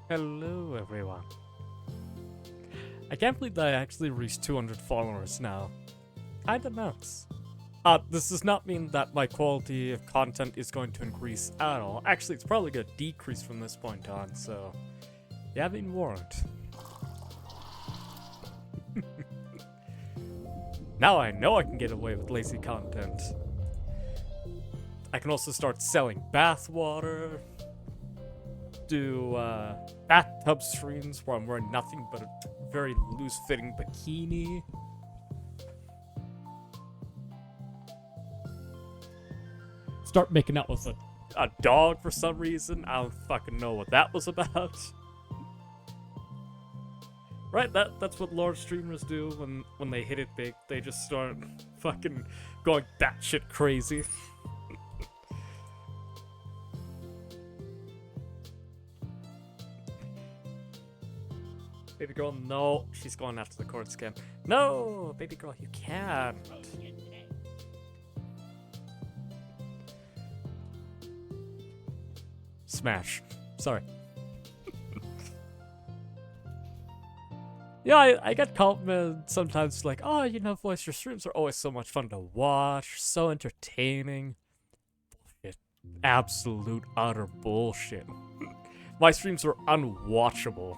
Hello, everyone. I can't believe that I actually reached 200 followers now. Kinda nuts. This does not mean that my quality of content is going to increase at all. Actually, it's probably going to decrease from this point on, so you have been warned. Now I know I can get away with lazy content. I can also start selling bathwater, do bathtub streams where I'm wearing nothing but a very loose-fitting bikini. Start making out with a dog for some reason. I don't fucking know what that was about. Right, that's what large streamers do when they hit it big. They just start fucking going batshit crazy. Baby girl, no. She's going after the cord scan. No! Baby girl, you can't. Smash. Sorry. Yeah, I get compliments sometimes like, oh, you know, voice, your streams are always so much fun to watch, so entertaining. Bullshit. Absolute, utter bullshit. My streams are unwatchable.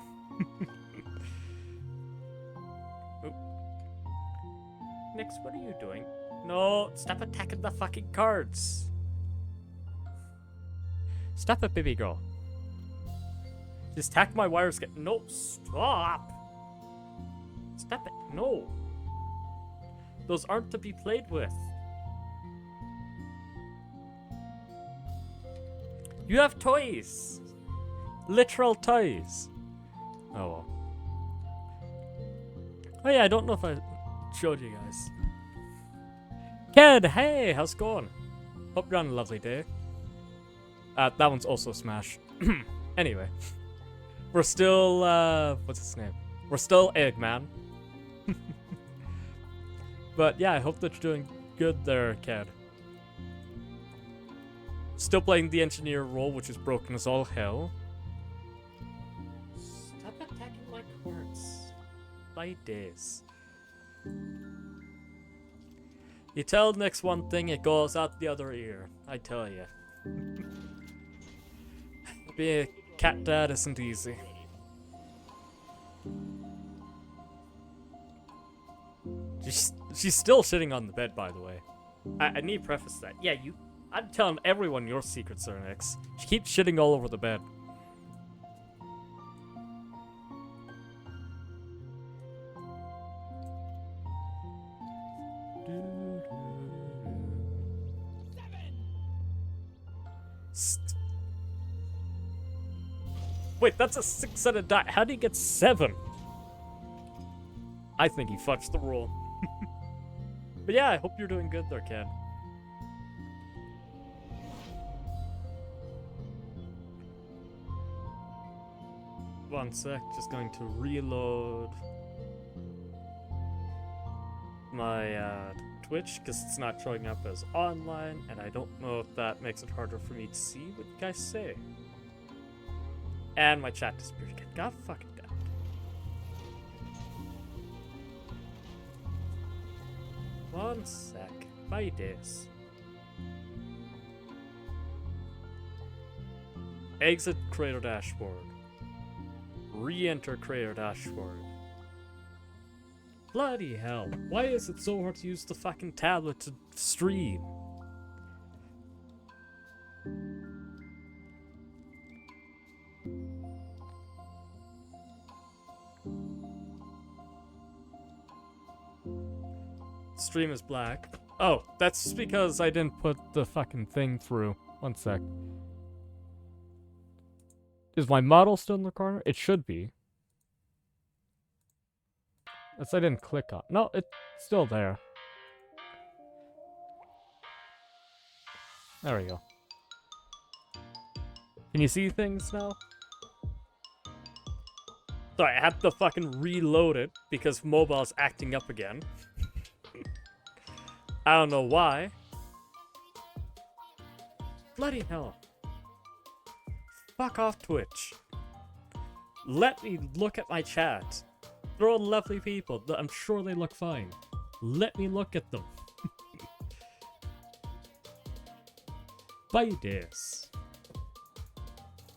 Nix, what are you doing? No, stop attacking the fucking cards. Stop it, baby girl. Just attack my wires. No, stop. Stop it. No. Those aren't to be played with. You have toys. Literal toys. Oh well. Oh yeah, I don't know if I showed you guys. Ked, hey, how's it going? Hope you're on a lovely day. That one's also Smash. Anyway. We're still, what's his name? We're still Eggman. But yeah, I hope that you're doing good there, Ked. Still playing the engineer role, which is broken as all hell. Stop attacking my cards. My days. You tell Nix one thing, it goes out the other ear. I tell you. Being a cat dad isn't easy. She's still sitting on the bed, by the way. I need to preface that. Yeah, I'm telling everyone your secrets are Nix. She keeps shitting all over the bed. Wait, that's a 6-sided die. How do you get 7? I think he fudged the rule. But yeah, I hope you're doing good there, Ken. One sec, just going to reload my Twitch because it's not showing up as online, and I don't know if that makes it harder for me to see what you guys say. And my chat disappeared again. God fucking damn it. One sec. My days. Exit creator dashboard. Re-enter creator dashboard. Bloody hell. Why is it so hard to use the fucking tablet to stream? Stream is black. Oh, that's because I didn't put the fucking thing through. One sec. Is my model still in the corner? It should be. That's I didn't click on. No, it's still there. There we go. Can you see things now? Sorry, I had to fucking reload it because mobile's acting up again. I don't know why. Bloody hell. Fuck off, Twitch. Let me look at my chat. They're all lovely people. I'm sure they look fine. Let me look at them. Bye, this.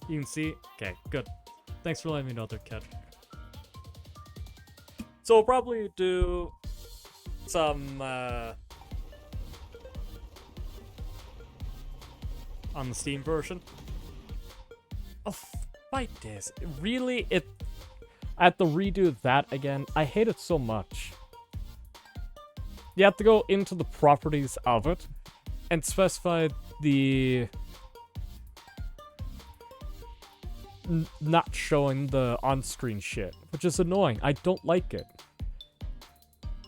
You can see. Okay, good. Thanks for letting me know they're catching. So we'll probably do some on the Steam version. Oh, fight this. Really? I have to redo that again. I hate it so much. You have to go into the properties of it and specify the not showing the on-screen shit, which is annoying. I don't like it.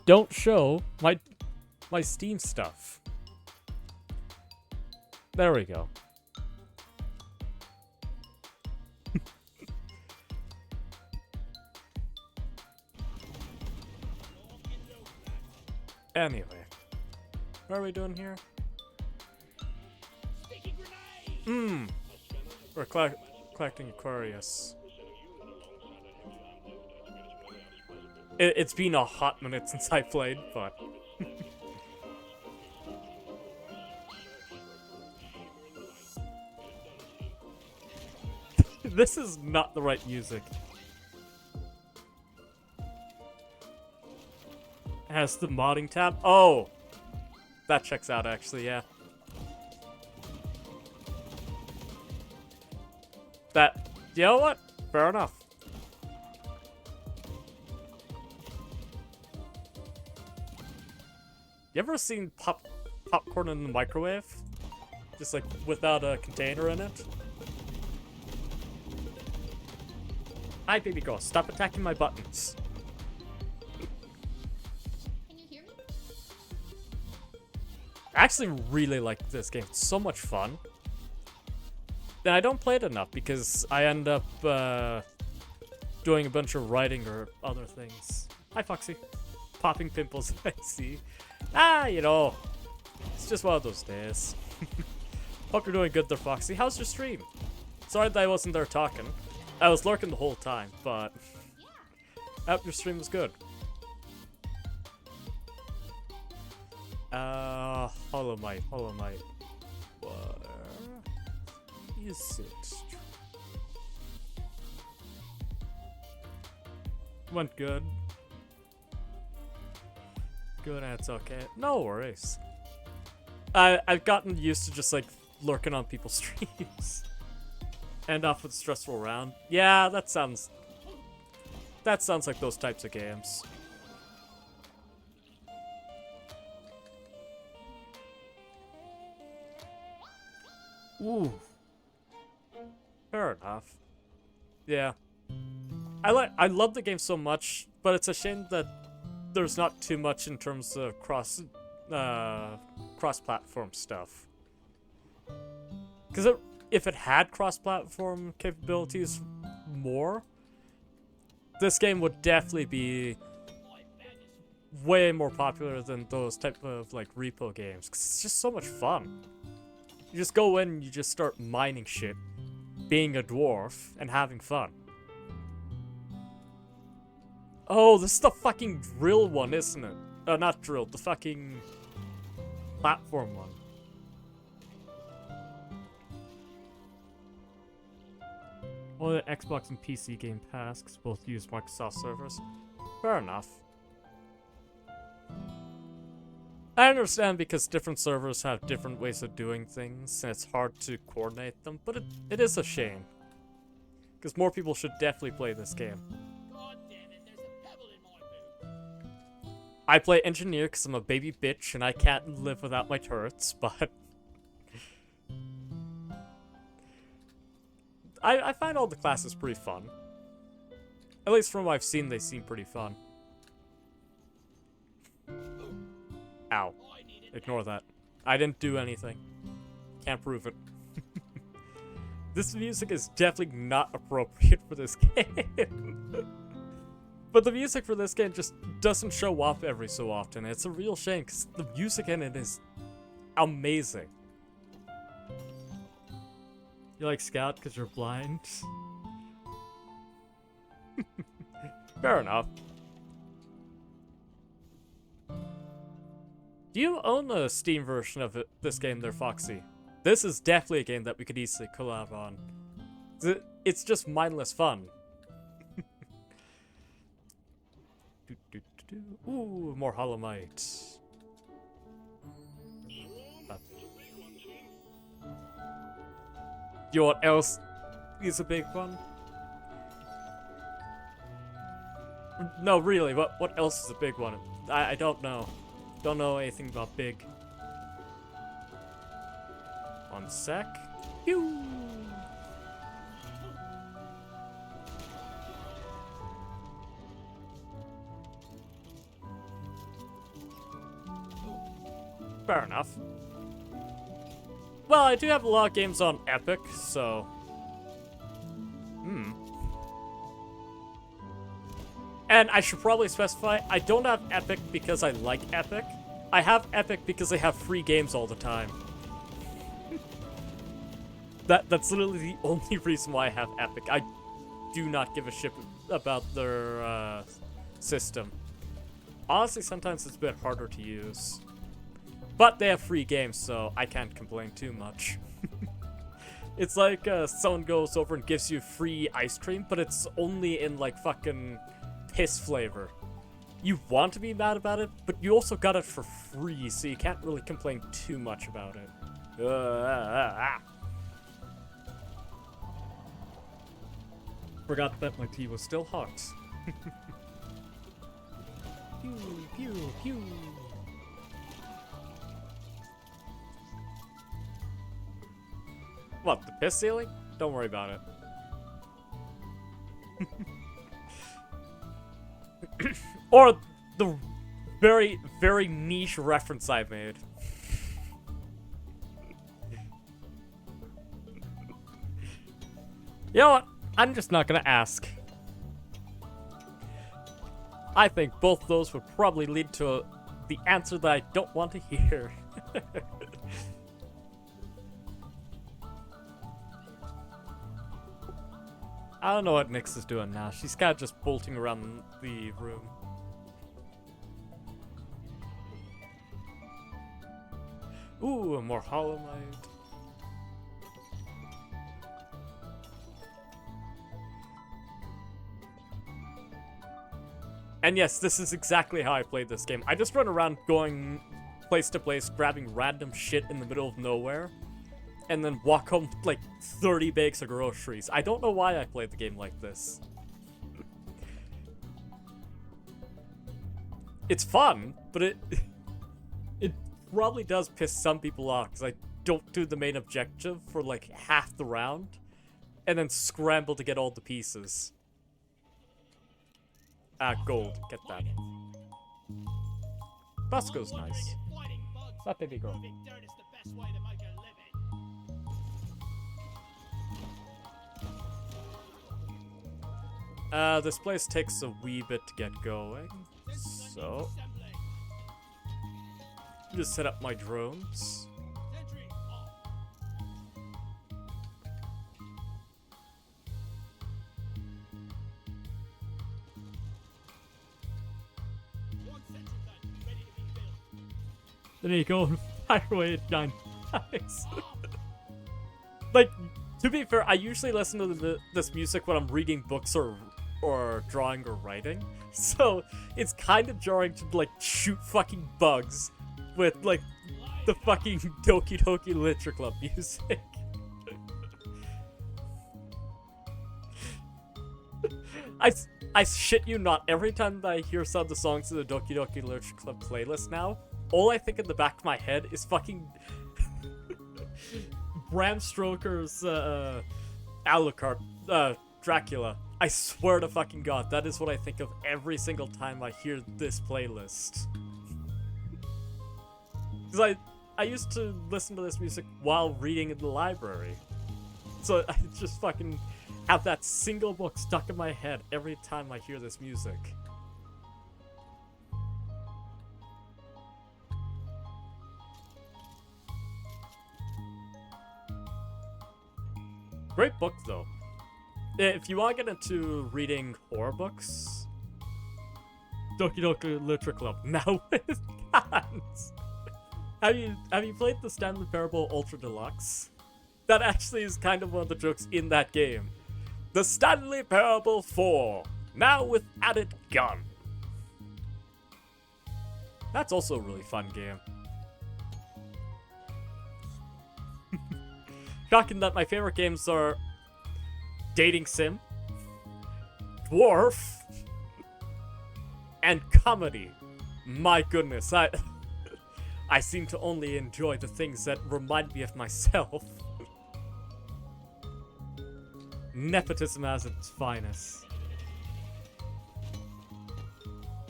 Don't show my Steam stuff. There we go. Anyway, what are we doing here? We're collecting Aquarius. It's been a hot minute since I played, but... This is not the right music. It has the modding tab. Oh! That checks out, actually, yeah. You know what? Fair enough. You ever seen popcorn in the microwave? Just like without a container in it? Hi, baby girl. Stop attacking my buttons. Can you hear me? I actually really like this game. It's so much fun. And I don't play it enough because I end up doing a bunch of writing or other things. Hi, Foxy. Popping pimples, I see. You know, it's just one of those days. Hope you're doing good there, Foxy. How's your stream? Sorry that I wasn't there talking. I was lurking the whole time, but I hope your stream was good. Hollow Knight. Where is it? Went good. Good, it's okay. No worries. I've gotten used to just like lurking on people's streams. End off with a stressful round. Yeah, that sounds like those types of games. Ooh. Fair enough. Yeah. I love the game so much, but it's a shame that there's not too much in terms of cross-platform stuff. Because if it had cross-platform capabilities more, this game would definitely be way more popular than those type of like repo games. 'Cause it's just so much fun. You just go in and you just start mining shit, being a dwarf, and having fun. Oh, this is the fucking drill one, isn't it? Not drill, the fucking platform one. Only the Xbox and PC Game Pass, because both use Microsoft servers. Fair enough. I understand because different servers have different ways of doing things, and it's hard to coordinate them, but it is a shame. Because more people should definitely play this game. God damn it, there's a pebble in my boot. I play engineer because I'm a baby bitch and I can't live without my turrets, but... I find all the classes pretty fun. At least from what I've seen, they seem pretty fun. Ow. Ignore that. I didn't do anything. Can't prove it. This music is definitely not appropriate for this game. But the music for this game just doesn't show up every so often. It's a real shame because the music in it is amazing. You like Scout because you're blind? Fair enough. Do you own a Steam version of this game there, Foxy? This is definitely a game that we could easily collab on. It's just mindless fun. Ooh, more Holomite. You know what else is a big one? No, really, what else is a big one? I don't know. Don't know anything about big. One sec. Pew! Fair enough. Well, I do have a lot of games on Epic, so... And I should probably specify, I don't have Epic because I like Epic. I have Epic because they have free games all the time. That's literally the only reason why I have Epic. I do not give a shit about their system. Honestly, sometimes it's a bit harder to use. But they have free games, so I can't complain too much. It's like someone goes over and gives you free ice cream, but it's only in like fucking piss flavor. You want to be mad about it, but you also got it for free, so you can't really complain too much about it. Forgot that my tea was still hot. Pew, pew, pew. What, the piss ceiling? Don't worry about it. Or the very, very niche reference I made. You know what? I'm just not gonna ask. I think both those would probably lead to the answer that I don't want to hear. I don't know what Nyx is doing now. She's kind of just bolting around the room. Ooh, more Holomite. And yes, this is exactly how I played this game. I just run around going place to place, grabbing random shit in the middle of nowhere, and then walk home with like 30 bags of groceries. I don't know why I played the game like this. It's fun, but it probably does piss some people off because I don't do the main objective for like half the round, and then scramble to get all the pieces. Gold. Get that. Busco's nice. That baby girl. This place takes a wee bit to get going, so just set up my drones. There you go, fire away at 9. Nice. Like, to be fair, I usually listen to this music when I'm reading books or drawing or writing, so it's kind of jarring to like shoot fucking bugs with like the fucking Doki Doki Literature Club music. I shit you not, every time that I hear some of the songs in the Doki Doki Literature Club playlist now, all I think in the back of my head is fucking Bram Stoker's Alucard, Dracula. I swear to fucking God, that is what I think of every single time I hear this playlist. Because I used to listen to this music while reading in the library. So I just fucking have that single book stuck in my head every time I hear this music. Great book, though. If you want to get into reading horror books, Doki Doki Literature Club now with cans. Have you played the Stanley Parable Ultra Deluxe? That actually is kind of one of the jokes in that game. The Stanley Parable 4, now with added gun. That's also a really fun game. Shocking that my favorite games are Dating Sim, Dwarf, and Comedy. My goodness, I seem to only enjoy the things that remind me of myself. Nepotism at its finest.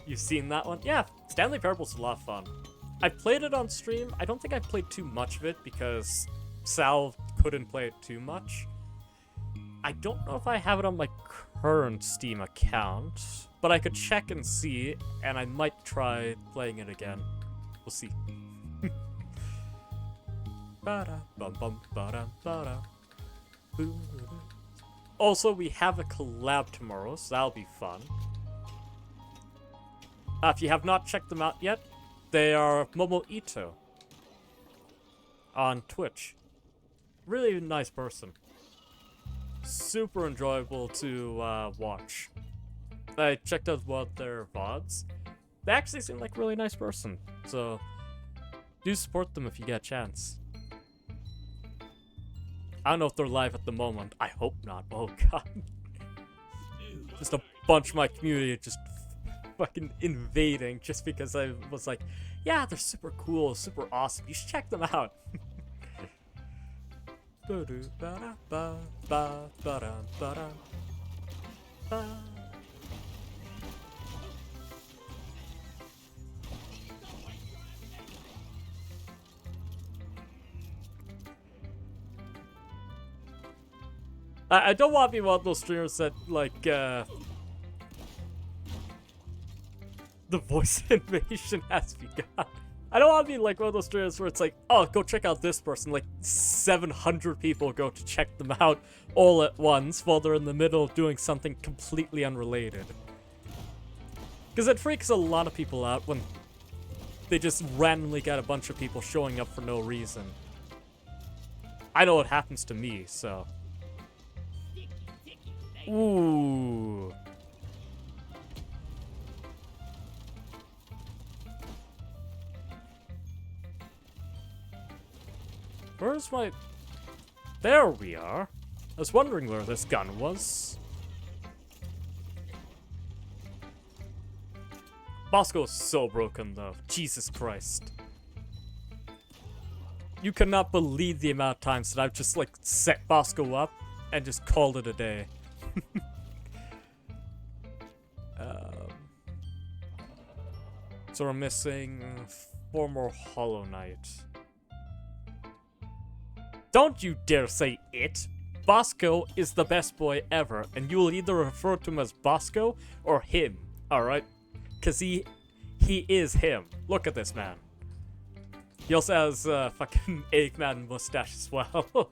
You've seen that one? Yeah, Stanley Parable's a lot of fun. I played it on stream. I don't think I played too much of it because Sal couldn't play it too much. I don't know if I have it on my current Steam account, but I could check and see, and I might try playing it again. We'll see. Also, we have a collab tomorrow, so that'll be fun. If you have not checked them out yet, they are Momo Ito on Twitch. Really nice person. Super enjoyable to watch. I checked out one of their VODs. They actually seem like a really nice person, so do support them if you get a chance. I don't know if they're live at the moment. I hope not. Oh god. Just a bunch of my community just fucking invading just because I was like, yeah, they're super cool, super awesome. You should check them out. I don't want to be one of those streamers that, like, the voice invasion has begun. I don't want to be like one of those streamers where it's like, oh, go check out this person. Like, 700 people go to check them out all at once while they're in the middle of doing something completely unrelated. Because it freaks a lot of people out when they just randomly get a bunch of people showing up for no reason. I know it happens to me, so... Ooh. Where's my... There we are. I was wondering where this gun was. Bosco's so broken though. Jesus Christ. You cannot believe the amount of times that I've just like set Bosco up and just called it a day. So we're missing 4 more Hollow Knight. Don't you dare say it! Bosco is the best boy ever, and you will either refer to him as Bosco or him, alright? Cause he is him. Look at this man. He also has a fucking Eggman mustache as well.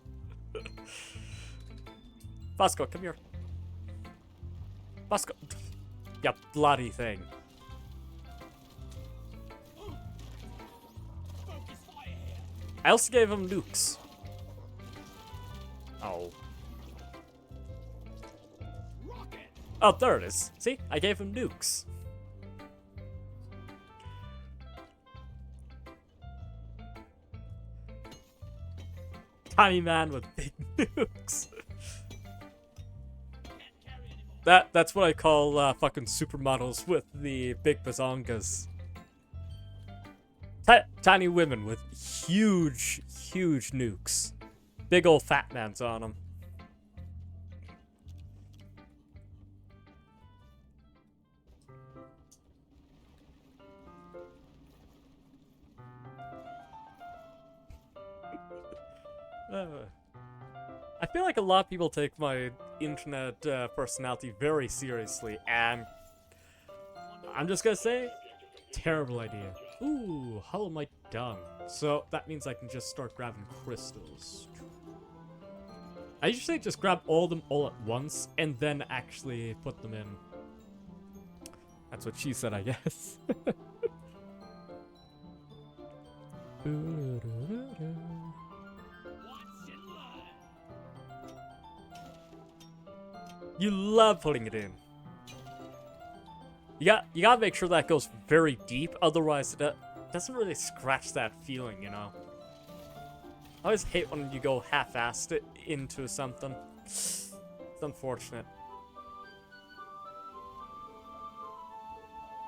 Bosco, come here. Bosco. Ya bloody thing. I also gave him nukes. Oh. Oh, there it is. See? I gave him nukes. Tiny man with big nukes. That's what I call fucking supermodels with the big bazongas. Tiny women with huge nukes. Big old fat mans on them. I feel like a lot of people take my internet personality very seriously, and I'm just gonna say, terrible idea. Ooh, Hollow Knight done. So that means I can just start grabbing crystals. I usually just grab all of them all at once and then actually put them in. That's what she said, I guess. Watch and learn. You love putting it in. You gotta make sure that goes very deep, otherwise it doesn't really scratch that feeling, you know? I always hate when you go half-assed it into something. It's unfortunate.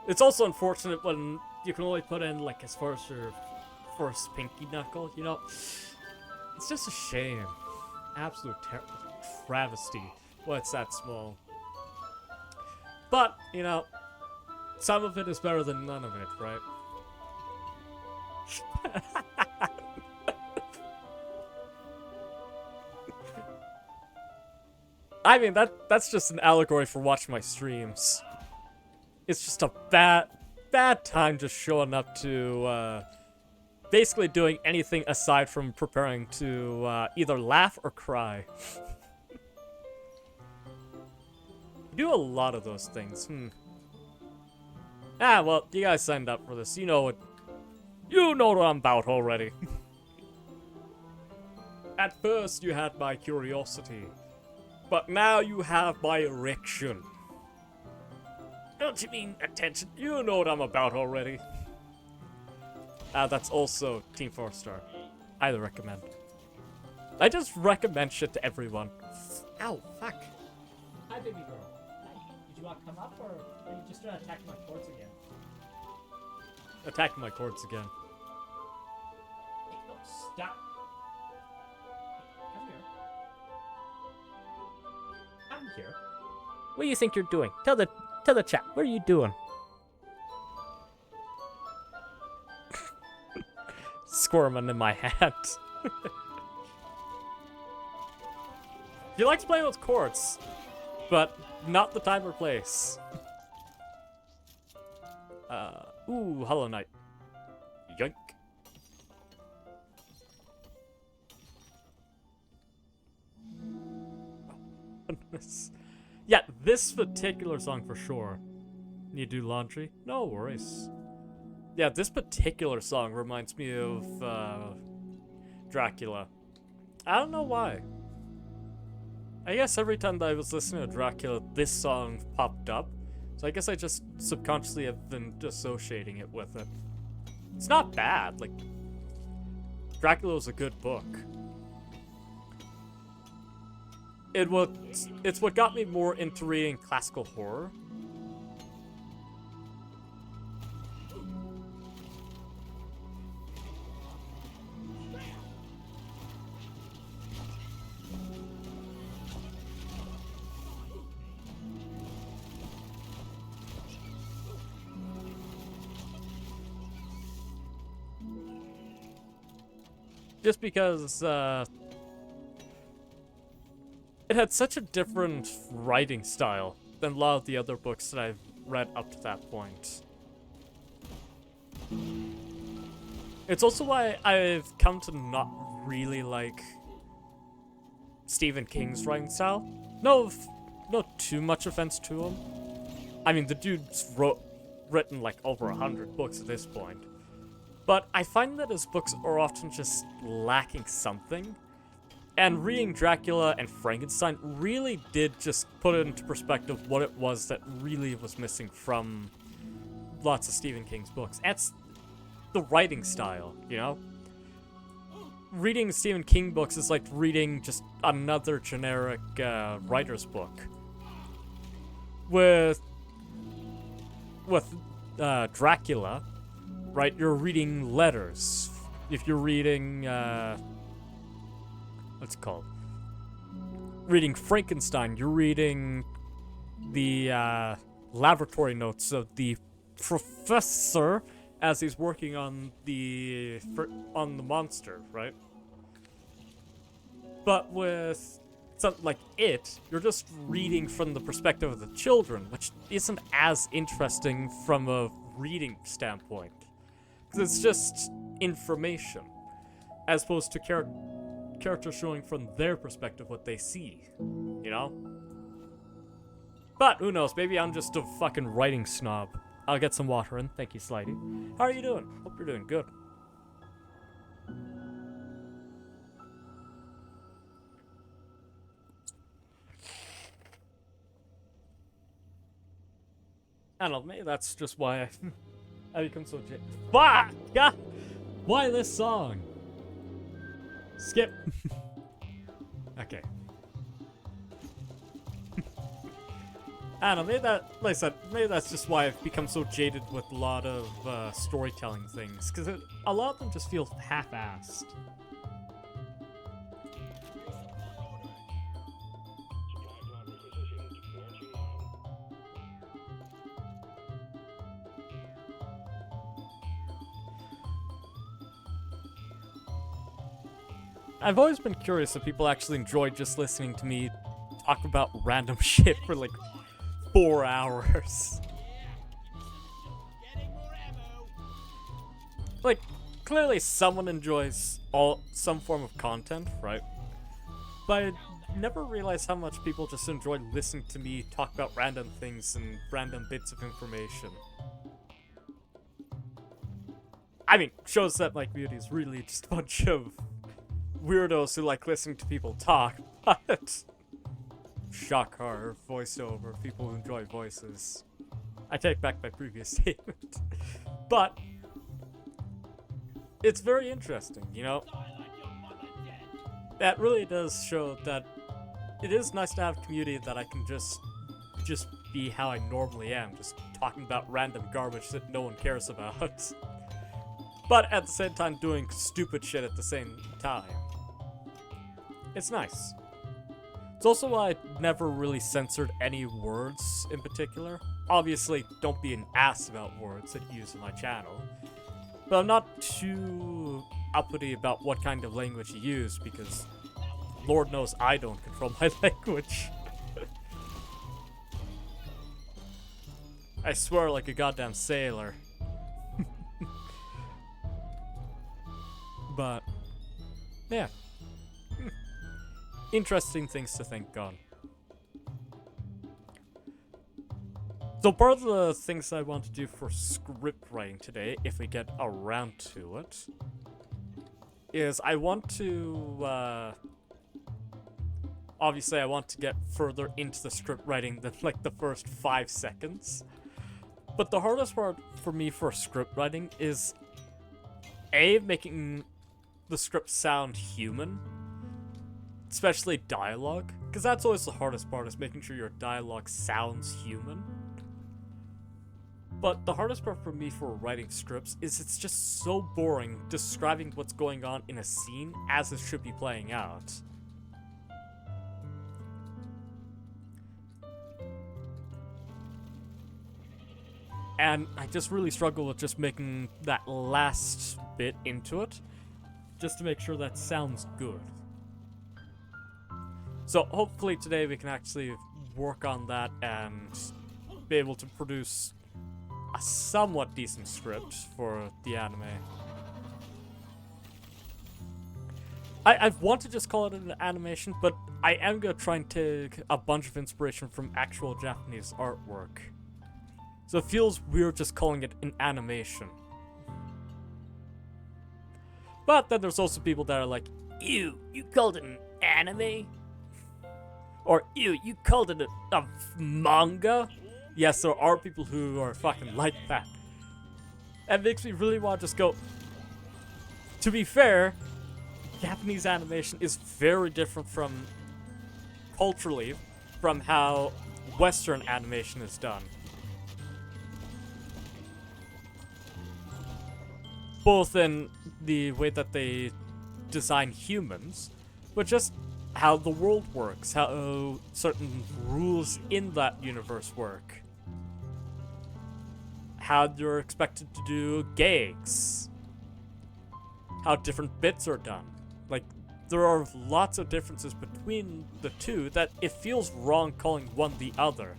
It's also unfortunate when you can only put in, like, as far as your first pinky knuckle, you know? It's just a shame. Absolute travesty. Well, it's that small. But, you know, some of it is better than none of it, right? I mean, that's just an allegory for watching my streams. It's just a bad time just showing up to, basically doing anything aside from preparing to, either laugh or cry. Do a lot of those things, Ah, well, you guys signed up for this. You know what I'm about already. At first, you had my curiosity. But now you have my erection. Don't you mean attention? You know what I'm about already. That's also Team 4-star. Highly recommend. I just recommend shit to everyone. Ow, fuck. Hi, baby girl. Did you want to come up, or are you just trying to attack my cords again? Attacking my cords again. Hey, no, stop. Come here. I'm here. What do you think you're doing? Tell the chat. What are you doing? Squirming in my hand. He likes playing with cords, but not the time or place. Ooh, Hollow Knight. Yoink. Yeah, this particular song for sure. You do laundry? No worries. Yeah, this particular song reminds me of Dracula. I don't know why. I guess every time that I was listening to Dracula, this song popped up. So I guess I just subconsciously have been associating it with it. It's not bad. Like, Dracula was a good book. It's what got me more into reading classical horror. Just because, it had such a different writing style than a lot of the other books that I've read up to that point. It's also why I've come to not really like Stephen King's writing style. No too much offense to him. I mean, the dude's written like over 100 books at this point. But I find that his books are often just lacking something. And reading Dracula and Frankenstein really did just put it into perspective what it was that really was missing from lots of Stephen King's books. That's the writing style, you know? Reading Stephen King books is like reading just another generic writer's book. With Dracula, right, you're reading letters. If you're reading, what's it called? Reading Frankenstein, you're reading the laboratory notes of the professor as he's working on the monster, right? But with something like it, you're just reading from the perspective of the children, which isn't as interesting from a reading standpoint. Because it's just information, as opposed to characters showing from their perspective what they see, you know? But who knows, maybe I'm just a fucking writing snob. I'll get some water in. Thank you, Slidey. How are you doing? Hope you're doing good. I don't know, maybe that's just why I become so fuck! God! Why this song? Skip. Okay. I don't know, maybe that, like I said, maybe that's just why I've become so jaded with a lot of storytelling things, because a lot of them just feel half-assed. I've always been curious if people actually enjoy just listening to me talk about random shit for like 4 hours. Getting more ammo. Like, clearly someone enjoys some form of content, right? But I never realized how much people just enjoy listening to me talk about random things and random bits of information. I mean, shows that my community is really just a bunch of weirdos who like listening to people talk, but shock horror, voiceover, people who enjoy voices. I take back my previous statement. But it's very interesting, you know? That really does show that it is nice to have a community that I can just be how I normally am, just talking about random garbage that no one cares about. But at the same time doing stupid shit at the same time. It's nice. It's also why I never really censored any words in particular. Obviously, don't be an ass about words that you use on my channel. But I'm not too uppity about what kind of language you use, because Lord knows I don't control my language. I swear like a goddamn sailor. But, yeah. Interesting things to think on. So part of the things I want to do for script writing today, if we get around to it, is I want to, obviously I want to get further into the script writing than like the first 5 seconds. But the hardest part for me for script writing is making the script sound human. Especially dialogue, because that's always the hardest part, is making sure your dialogue sounds human. But the hardest part for me for writing scripts is it's just so boring describing what's going on in a scene as it should be playing out. And I just really struggle with just making that last bit into it, just to make sure that sounds good. So hopefully today we can actually work on that and be able to produce a somewhat decent script for the anime. I want to just call it an animation, but I am going to try and take a bunch of inspiration from actual Japanese artwork. So it feels weird just calling it an animation. But then there's also people that are like, ew, you called it an anime? Or, ew, you called it a manga? Yes, there are people who are fucking like that. That makes me really want to just go... To be fair, Japanese animation is very different from... culturally, from how Western animation is done. Both in the way that they design humans, but just how the world works, how certain rules in that universe work. How you're expected to do gags. How different bits are done. Like, there are lots of differences between the two that it feels wrong calling one the other.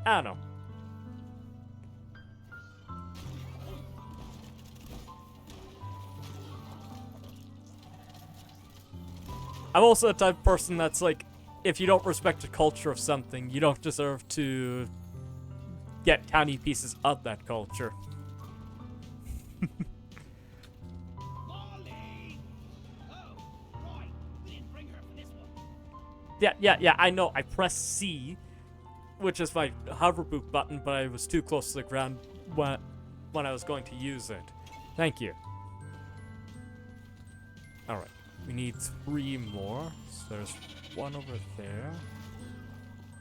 I don't know. I'm also the type of person that's like, if you don't respect the culture of something, you don't deserve to get tiny pieces of that culture. Molly! Oh, right. We didn't bring her for this one. Yeah, I know. I pressed C, which is my hover boot button, but I was too close to the ground when I was going to use it. Thank you. Alright, we need 3 more. So there's one over there.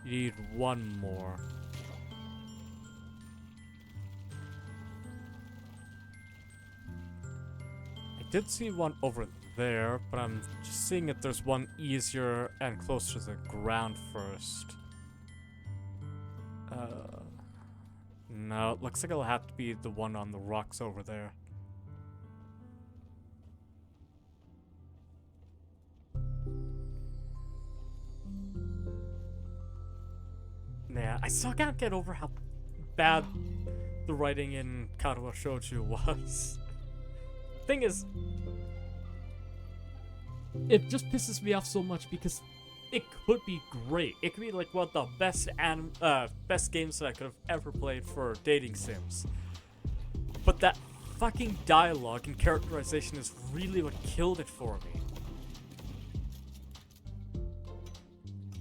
You need 1 more. I did see one over there, but I'm just seeing if there's one easier and closer to the ground first. No, it looks like it'll have to be the one on the rocks over there. Yeah, I still can't get over how bad the writing in Kadowa Shoujo was. Thing is, it just pisses me off so much because it could be great. It could be like one of the best games that I could have ever played for dating sims. But that fucking dialogue and characterization is really what killed it for me.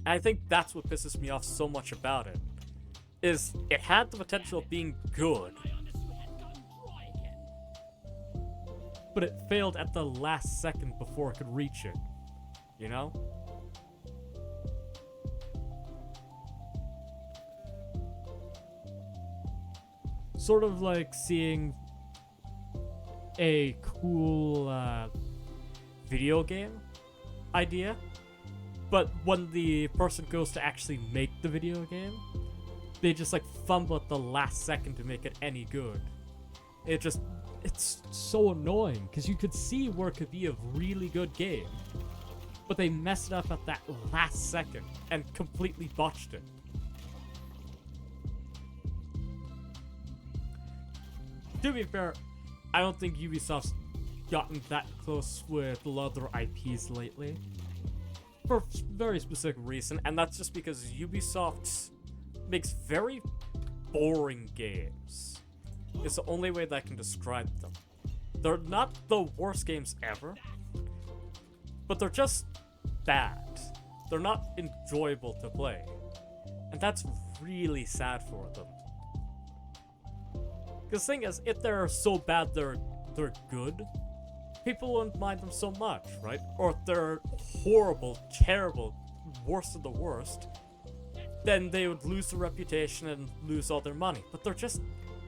And I think that's what pisses me off so much about it. Is it had the potential of being good, I understood it had gone dry again. but it failed at the last second before it could reach it. You know? Sort of like seeing a cool video game idea, but when the person goes to actually make the video game, they just like fumble at the last second to make it any good. It's so annoying because you could see where it could be a really good game, but they messed it up at that last second and completely botched it. To be fair, I don't think Ubisoft's gotten that close with a lot of their IPs lately. For a very specific reason, and that's just because Ubisoft makes very boring games. It's the only way that I can describe them. They're not the worst games ever, but they're just bad. They're not enjoyable to play. And that's really sad for them. Because the thing is, if they're so bad they're good, people wouldn't mind them so much, right? Or if they're horrible, terrible, worst of the worst, then they would lose their reputation and lose all their money. But they're just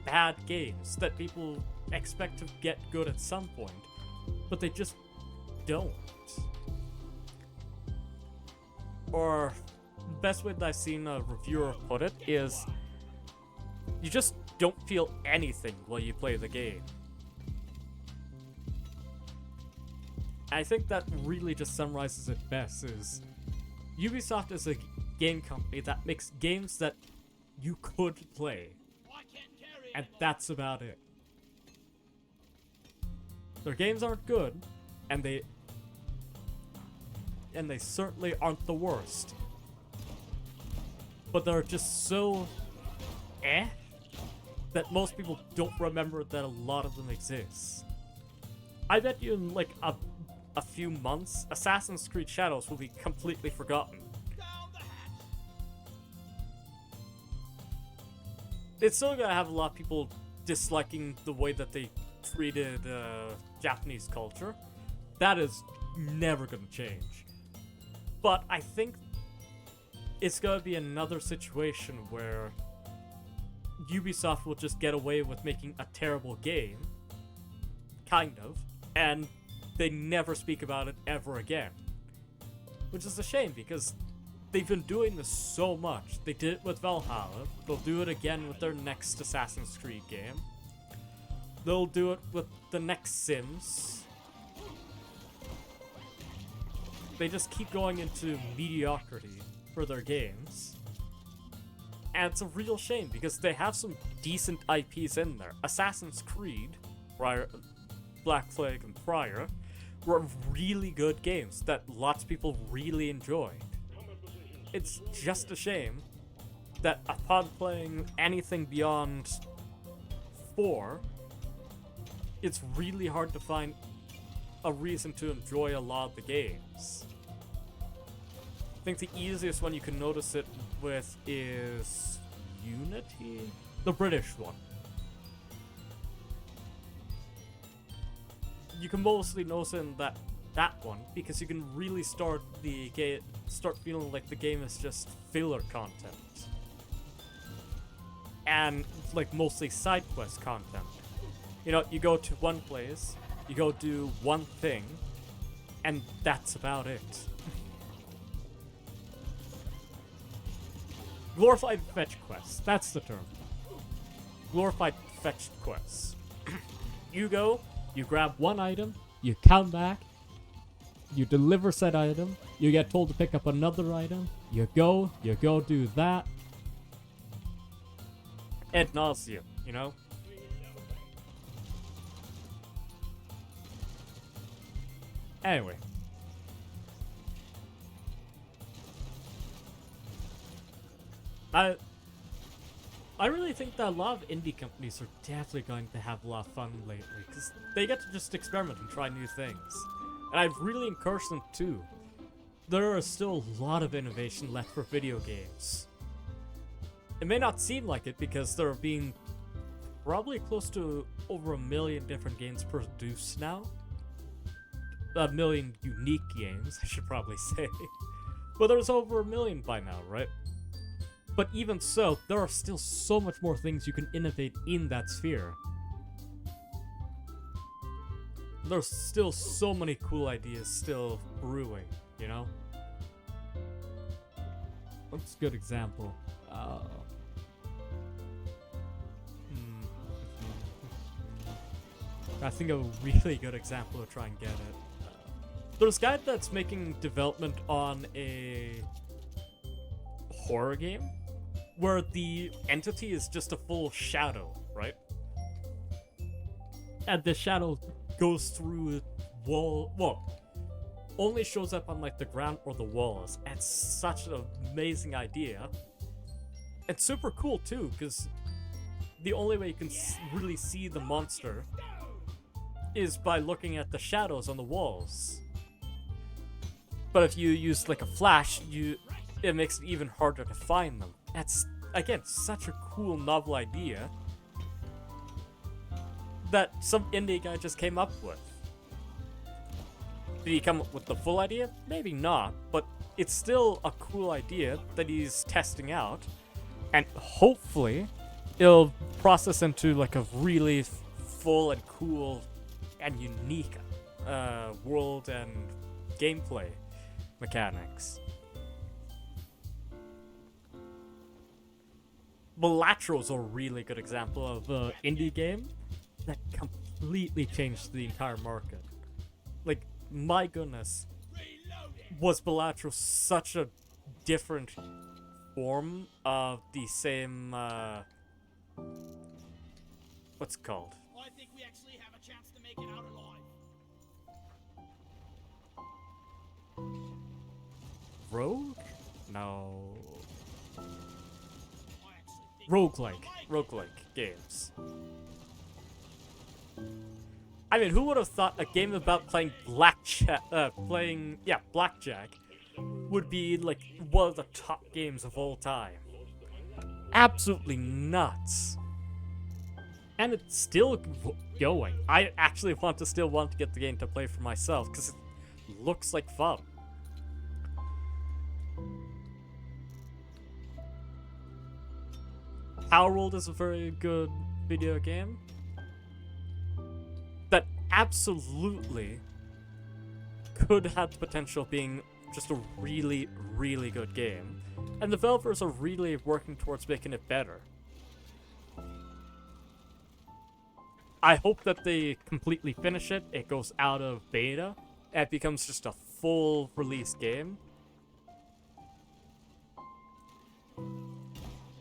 bad games that people expect to get good at some point, but they just don't. Or the best way that I've seen a reviewer put it is, you just don't feel anything while you play the game. I think that really just summarizes it best, is Ubisoft is a game company that makes games that you could play, I can't carry it and anymore. that's about it. Their games aren't good, and they certainly aren't the worst. But they're just so that most people don't remember that a lot of them exist. I bet you in like a few months, Assassin's Creed Shadows will be completely forgotten. Down the hatch. It's still gonna have a lot of people disliking the way that they treated Japanese culture. That is never gonna change. But I think it's gonna be another situation where Ubisoft will just get away with making a terrible game, kind of, and they never speak about it ever again. Which is a shame, because they've been doing this so much. They did it with Valhalla, they'll do it again with their next Assassin's Creed game. They'll do it with the next Sims. They just keep going into mediocrity for their games. And it's a real shame, because they have some decent IPs in there. Assassin's Creed, Black Flag and Prior, were really good games that lots of people really enjoyed. It's just a shame that upon playing anything beyond 4, it's really hard to find a reason to enjoy a lot of the games. I think the easiest one you can notice it with is Unity? The British one. You can mostly notice in that one because you can really start feeling like the game is just filler content. And like mostly side quest content. You know, you go to one place, you go do one thing, and that's about it. Glorified fetch quests, that's the term. Glorified fetch quests. You go, you grab one item, you come back, you deliver said item, you get told to pick up another item, you go do that. Ad nauseum, you know? Anyway. I really think that a lot of indie companies are definitely going to have a lot of fun lately, because they get to just experiment and try new things. And I've really encouraged them too. There is still a lot of innovation left for video games. It may not seem like it because there are being probably close to over 1 million different games produced now. 1 million unique games, I should probably say. But there's over 1 million by now, right? But even so, there are still so much more things you can innovate in that sphere. There's still so many cool ideas still brewing, you know? What's a good example? I think a really good example to try and get it. There's a guy that's making development on a horror game where the entity is just a full shadow, right? And the shadow goes through only shows up on like the ground or the walls. It's such an amazing idea. It's super cool too, because the only way you can really see the monster is by looking at the shadows on the walls. But if you use like a flash, it makes it even harder to find them. That's, again, such a cool novel idea that some indie guy just came up with. Did he come up with the full idea? Maybe not, but it's still a cool idea that he's testing out, and hopefully it'll process into like a really full and cool and unique world and gameplay mechanics. Balatro a really good example of an indie game that completely changed the entire market. Like, my goodness, was Balatro such a different form of the same, what's it called? I think we actually have a chance to make it out alive. Rogue? No. I actually think Roguelike games. I mean, who would have thought a game about playing blackjack would be like one of the top games of all time? Absolutely nuts. And it's still going. I actually want to get the game to play for myself because it looks like fun. Power World is a very good video game that absolutely could have the potential of being just a really, really good game. And developers are really working towards making it better. I hope that they completely finish it, it goes out of beta, and it becomes just a full release game.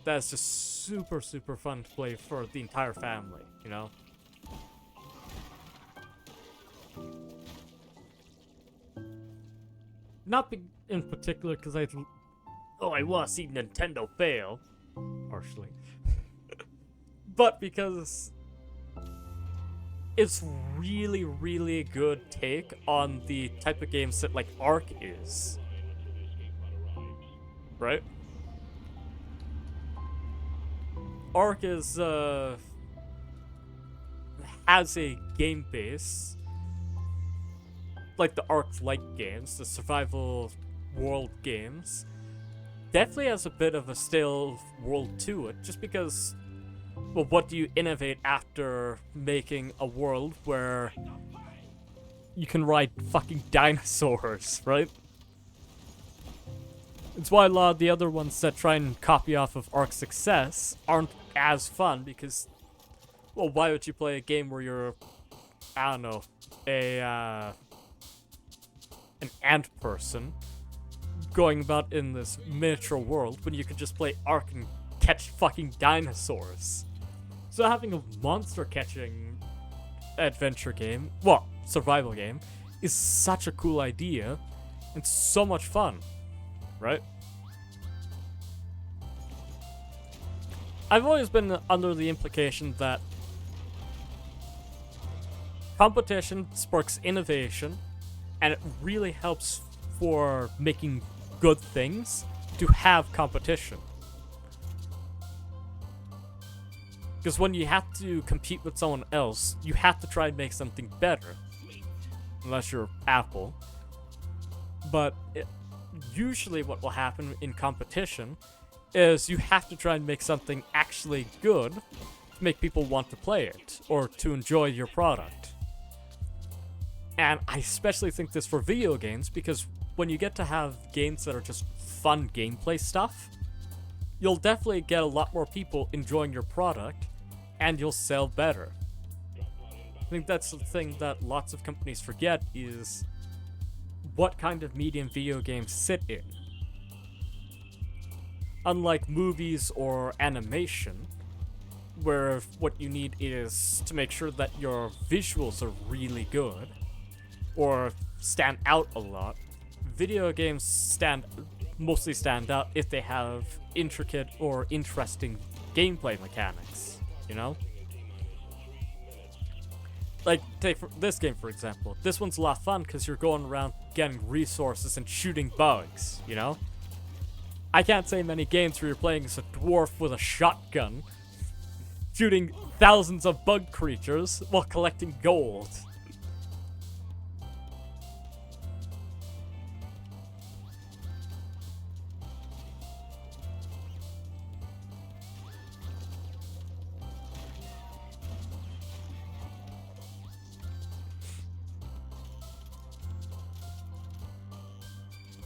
That's just super, super fun to play for the entire family, you know? not in particular because I want to see Nintendo fail, partially, but because it's really, really good take on the type of games that like Ark is, right? Ark is has a game base like the Ark-like games, the survival world games. Definitely has a bit of a stale world to it, just because, well, what do you innovate after making a world where you can ride fucking dinosaurs, right? It's why a lot of the other ones that try and copy off of Ark's success aren't as fun, because, well, why would you play a game where you're, I don't know, an ant person going about in this miniature world when you could just play Ark and catch fucking dinosaurs? So having a monster catching adventure game, well, survival game, is such a cool idea and so much fun, right? I've always been under the implication that competition sparks innovation, and it really helps for making good things to have competition. Because when you have to compete with someone else, you have to try and make something better. Unless you're Apple. But usually what will happen in competition is you have to try and make something actually good to make people want to play it, or to enjoy your product. And I especially think this for video games, because when you get to have games that are just fun gameplay stuff, you'll definitely get a lot more people enjoying your product, and you'll sell better. I think that's the thing that lots of companies forget, is what kind of medium video games sit in. Unlike movies or animation, where what you need is to make sure that your visuals are really good, or stand out a lot, video games mostly stand out if they have intricate or interesting gameplay mechanics, you know? Like, take this game for example. This one's a lot of fun because you're going around getting resources and shooting bugs, you know? I can't say many games where you're playing as a dwarf with a shotgun, shooting thousands of bug creatures while collecting gold.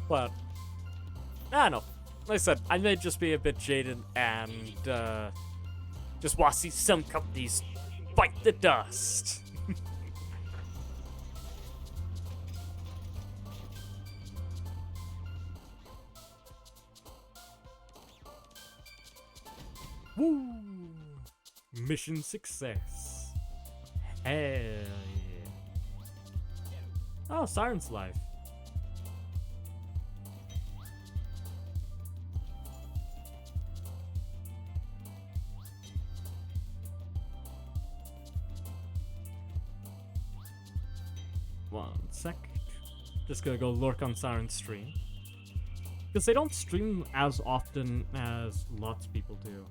But I don't know. Like I said, I may just be a bit jaded and just want to see some companies bite the dust. Woo! Mission success. Hell yeah. Oh, Siren's Life. One sec. Just gonna go lurk on Siren's stream. Because they don't stream as often as lots of people do.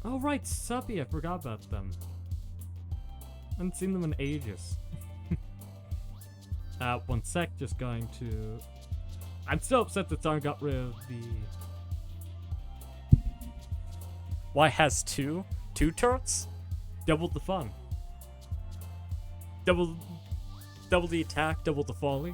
Oh right, Subby, I forgot about them. I haven't seen them in ages. One sec, just going to... I'm still upset that Siren got rid of the... Why has two? Two turrets? Double the fun. Double the attack, double the folly.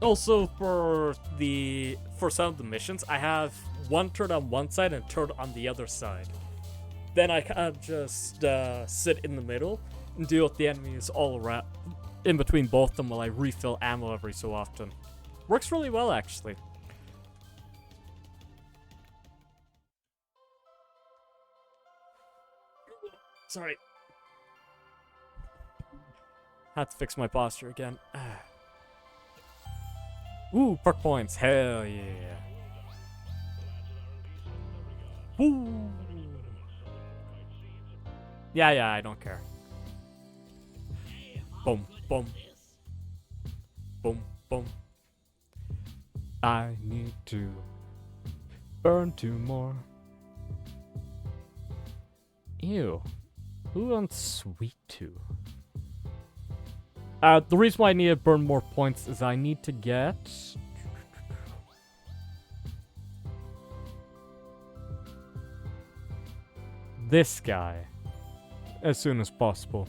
Also, for some of the missions, I have one turret on one side and a turret on the other side. Then I kind of just sit in the middle and deal with the enemies all around in between both of them while I refill ammo every so often. Works really well, actually. Sorry. Had to fix my posture again. Ooh, perk points. Hell yeah. Woo. Yeah, I don't care. Boom, boom. Boom, boom. I need to burn 2 more. Ew. Who wants sweet 2? The reason why I need to burn more points is I need to get... this guy. As soon as possible.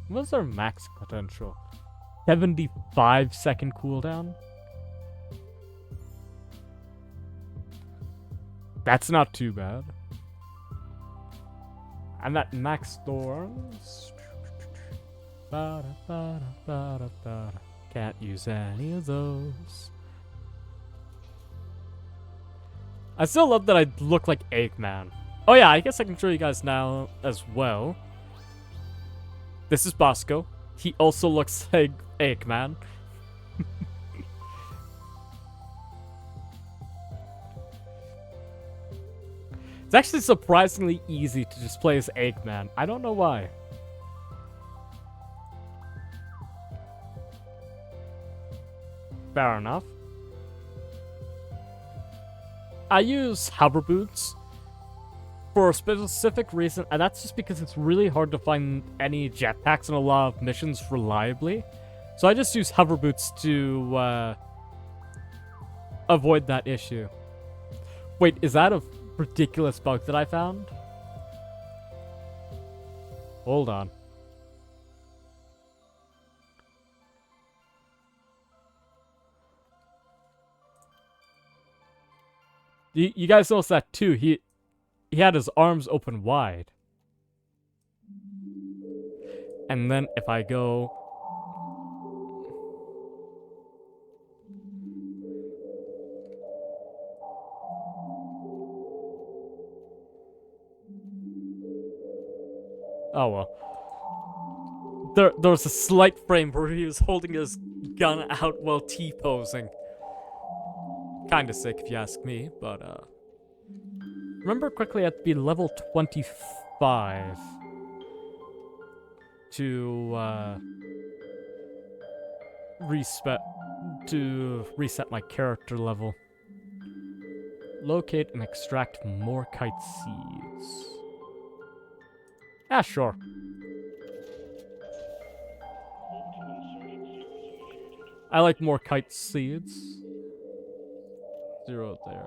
What's our max potential? 75-second cooldown? That's not too bad. And that max storms... Can't use any of those. I still love that I look like Eggman. Oh yeah, I guess I can show you guys now as well. This is Bosco. He also looks like Eggman. It's actually surprisingly easy to just play as Eggman. I don't know why. Fair enough. I use hover boots for a specific reason, and that's just because it's really hard to find any jetpacks in a lot of missions reliably. So I just use hover boots to avoid that issue. Wait, is that a ridiculous bug that I found? Hold on. You guys noticed that too. He had his arms open wide. And then if I go... Oh well. There was a slight frame where he was holding his gun out while T-posing. Kinda sick if you ask me, but remember quickly I have to be level 25 to reset my character level. Locate and extract more kite seeds. Ah, sure. I like more kite seeds. 0 there.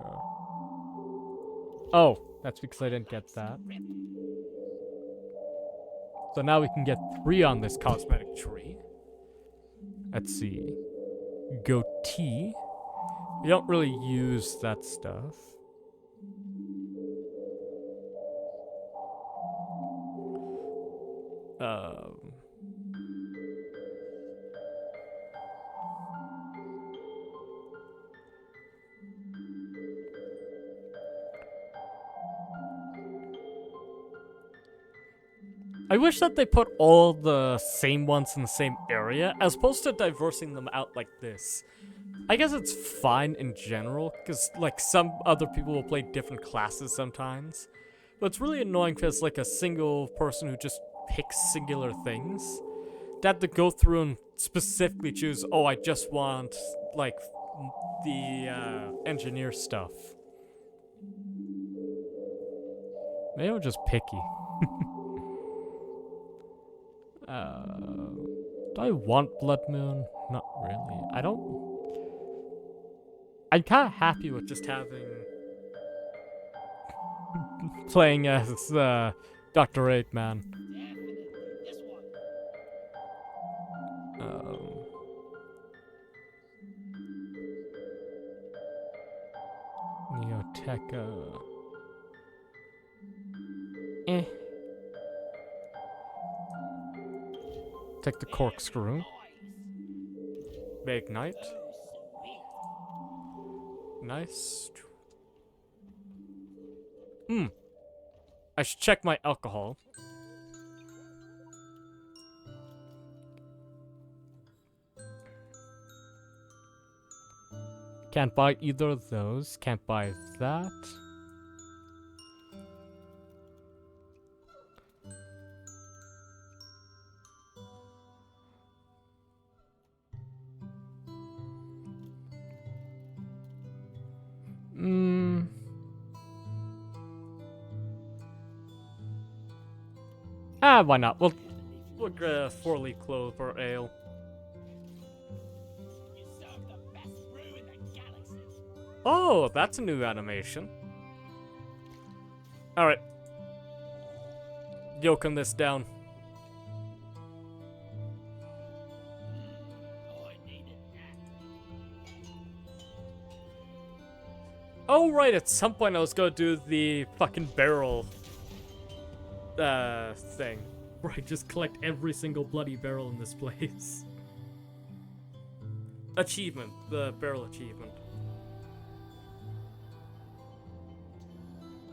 Oh, that's because I didn't get that. So now we can get 3 on this cosmetic tree. Let's see. Goatee. We don't really use that stuff. I wish that they put all the same ones in the same area, as opposed to diversing them out like this. I guess it's fine in general, because, like, some other people will play different classes sometimes. But it's really annoying because, like, a single person who just picks singular things, they have to go through and specifically choose, oh, I just want, like, the, engineer stuff. Maybe I'm just picky. Do I want Blood Moon? Not really. I don't... I'm kind of happy with just having... playing as, Dr. Eggman. Definitely this one. Teca. Eh. Take the corkscrew. Ignite. Nice. I should check my alcohol. Can't buy either of those. Can't buy that. Why not? We'll get a 4-leaf clover ale. You serve the best brew in the galaxy. Oh, that's a new animation. Alright. Yoking this down. I needed that. Oh, right, at some point I was gonna do the fucking barrel thing. Right, just collect every single bloody barrel in this place. Achievement, the barrel achievement.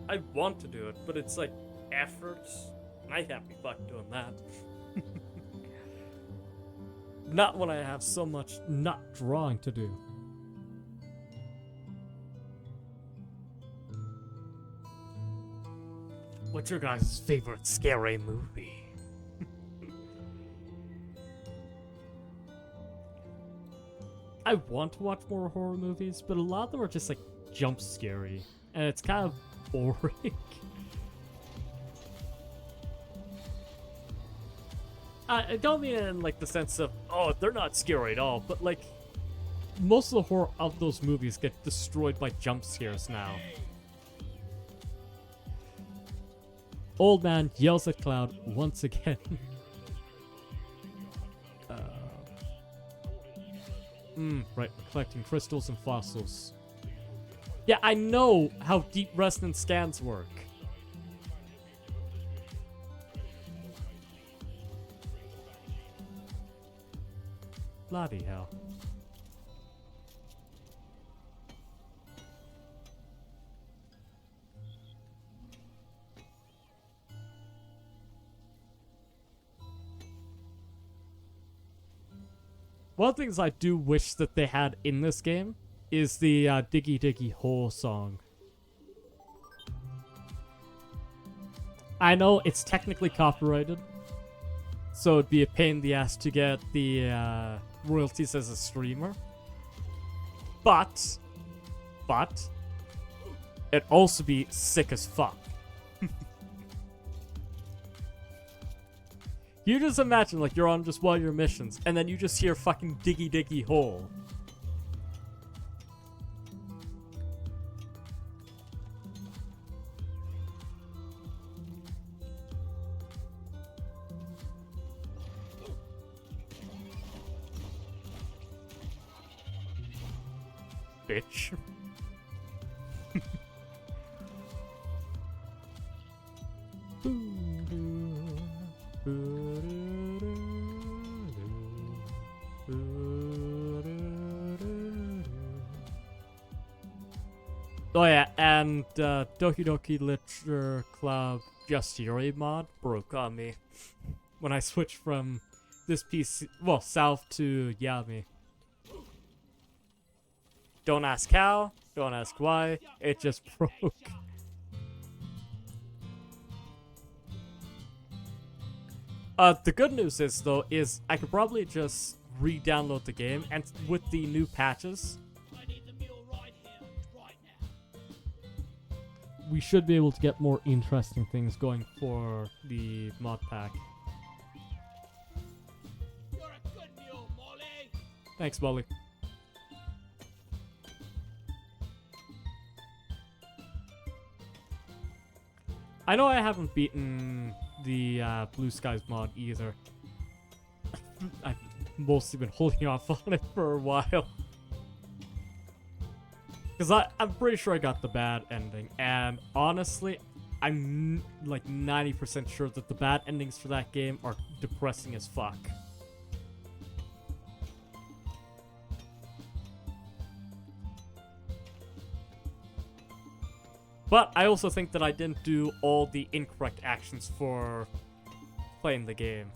I want to do it, but it's like efforts. And I can't be fucked doing that. Not when I have so much not drawing to do. What's your guys' favorite scary movie? I want to watch more horror movies, but a lot of them are just like jump scary, and it's kind of boring. I don't mean in like the sense of, oh, they're not scary at all, but like most of the horror of those movies get destroyed by jump scares now. Old man yells at Cloud once again. Right, we're collecting crystals and fossils. Yeah, I know how deep resonance scans work. Bloody hell. One of the things I do wish that they had in this game is the Diggy Diggy Hole song. I know it's technically copyrighted, so it'd be a pain in the ass to get the royalties as a streamer. But, it'd also be sick as fuck. You just imagine, like, you're on just one of your missions, and then you just hear fucking Diggy Diggy Hole. Bitch. Oh yeah, and Doki Doki Literature Club Justiri mod broke on me when I switched from this PC, well, south to Yami. Don't ask how, don't ask why, it just broke. The good news is, though, is I could probably just re-download the game, and with the new patches, I need the mule right here, right now. we should be able to get more interesting things going for the mod pack. You're a good mule, Molly. Thanks, Molly. I know I haven't beaten the Blue Skies mod either. I've mostly been holding off on it for a while. Because I'm pretty sure I got the bad ending. And honestly, I'm like 90% sure that the bad endings for that game are depressing as fuck. But I also think that I didn't do all the incorrect actions for playing the game.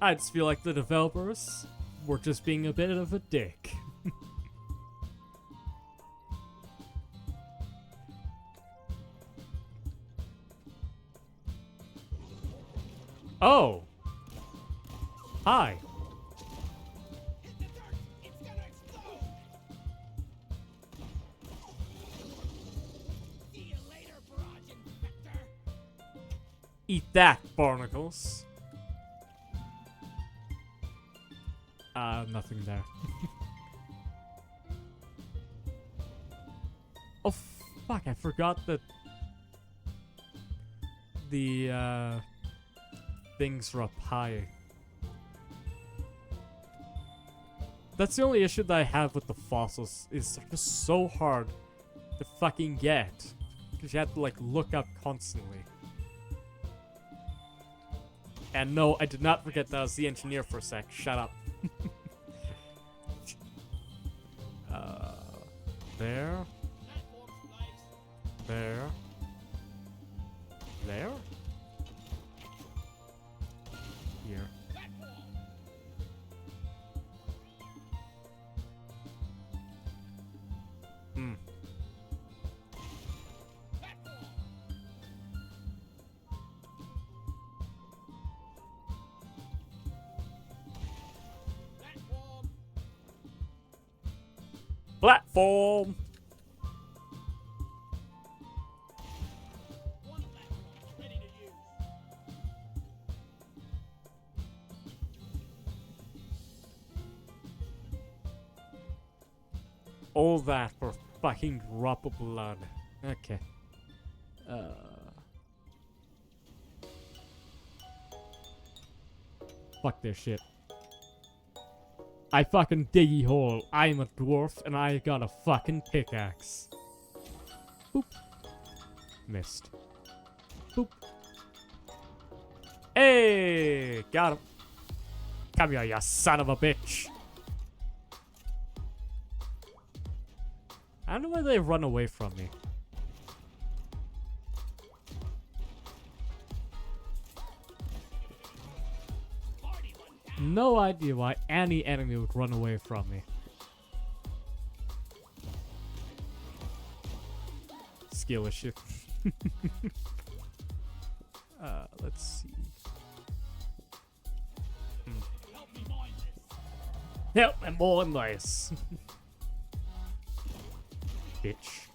I just feel like the developers were just being a bit of a dick. Oh! Hi! Hit the dirt! It's gonna explode! See you later, barrage inspector! Eat that, barnacles. Nothing there. Oh, fuck, I forgot that the, things are up high. That's the only issue that I have with the fossils, is they're just so hard to fucking get. Because you have to, like, look up constantly. And no, I did not forget that I was the engineer for a sec. Shut up. There. There. There? Here. Hmm. Platform! One platform ready to use. All that for a fucking drop of blood. Okay. Fuck this shit. I fucking dig a hole. I'm a dwarf and I got a fucking pickaxe. Boop. Missed. Boop. Hey! Got him. Come here, you son of a bitch. I don't know why they run away from me. No idea why any enemy would run away from me. Skill issue. Let's see. Help me mine this. Help me more than this. Bitch.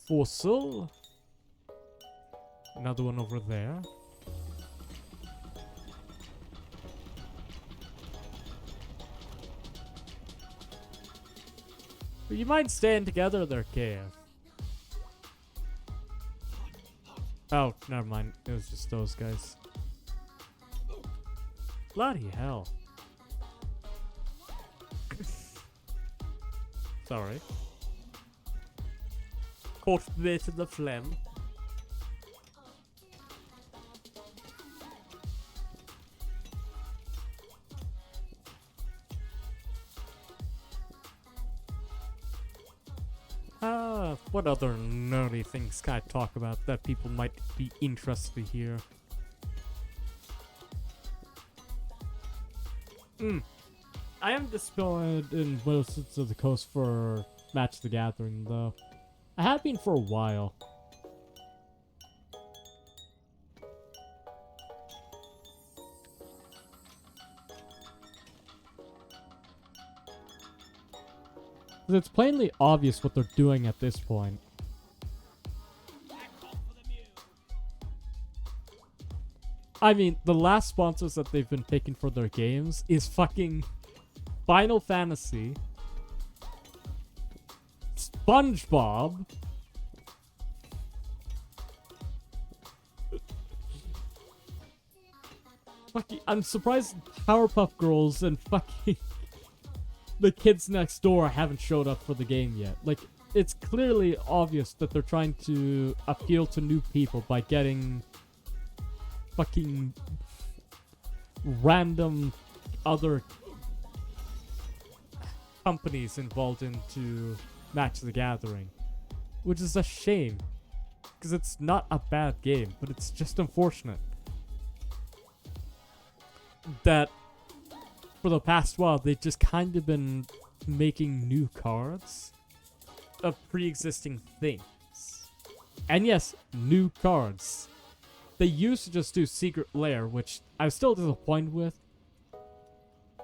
Fossil. Another one over there. But you mind staying together there, KF? Oh, never mind. It was just those guys. Bloody hell. Sorry. Caught a bit of the phlegm. What other nerdy things can I talk about that people might be interested to hear? I am disappointed in Wizards of the Coast for Match the Gathering, though. I have been for a while. It's plainly obvious what they're doing at this point. I mean, the last sponsors that they've been picking for their games is fucking Final Fantasy, SpongeBob. Fucking, I'm surprised Powerpuff Girls and fucking the kids next door haven't showed up for the game yet. Like, it's clearly obvious that they're trying to appeal to new people by getting fucking random other companies involved into Match the Gathering, which is a shame because it's not a bad game, but it's just unfortunate that for the past while they've just kind of been making new cards of pre-existing things. And yes, new cards. They used to just do Secret Lair, which I was still disappointed with,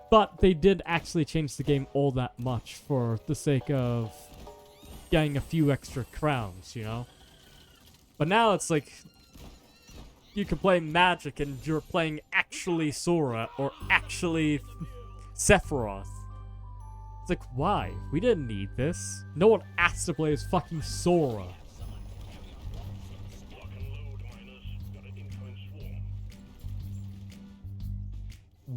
but they did actually change the game all that much for the sake of getting a few extra crowns, you know? But now it's like you can play Magic and you're playing actually Sora or actually Sephiroth. It's like, why? We didn't need this. No one asked to play as fucking Sora.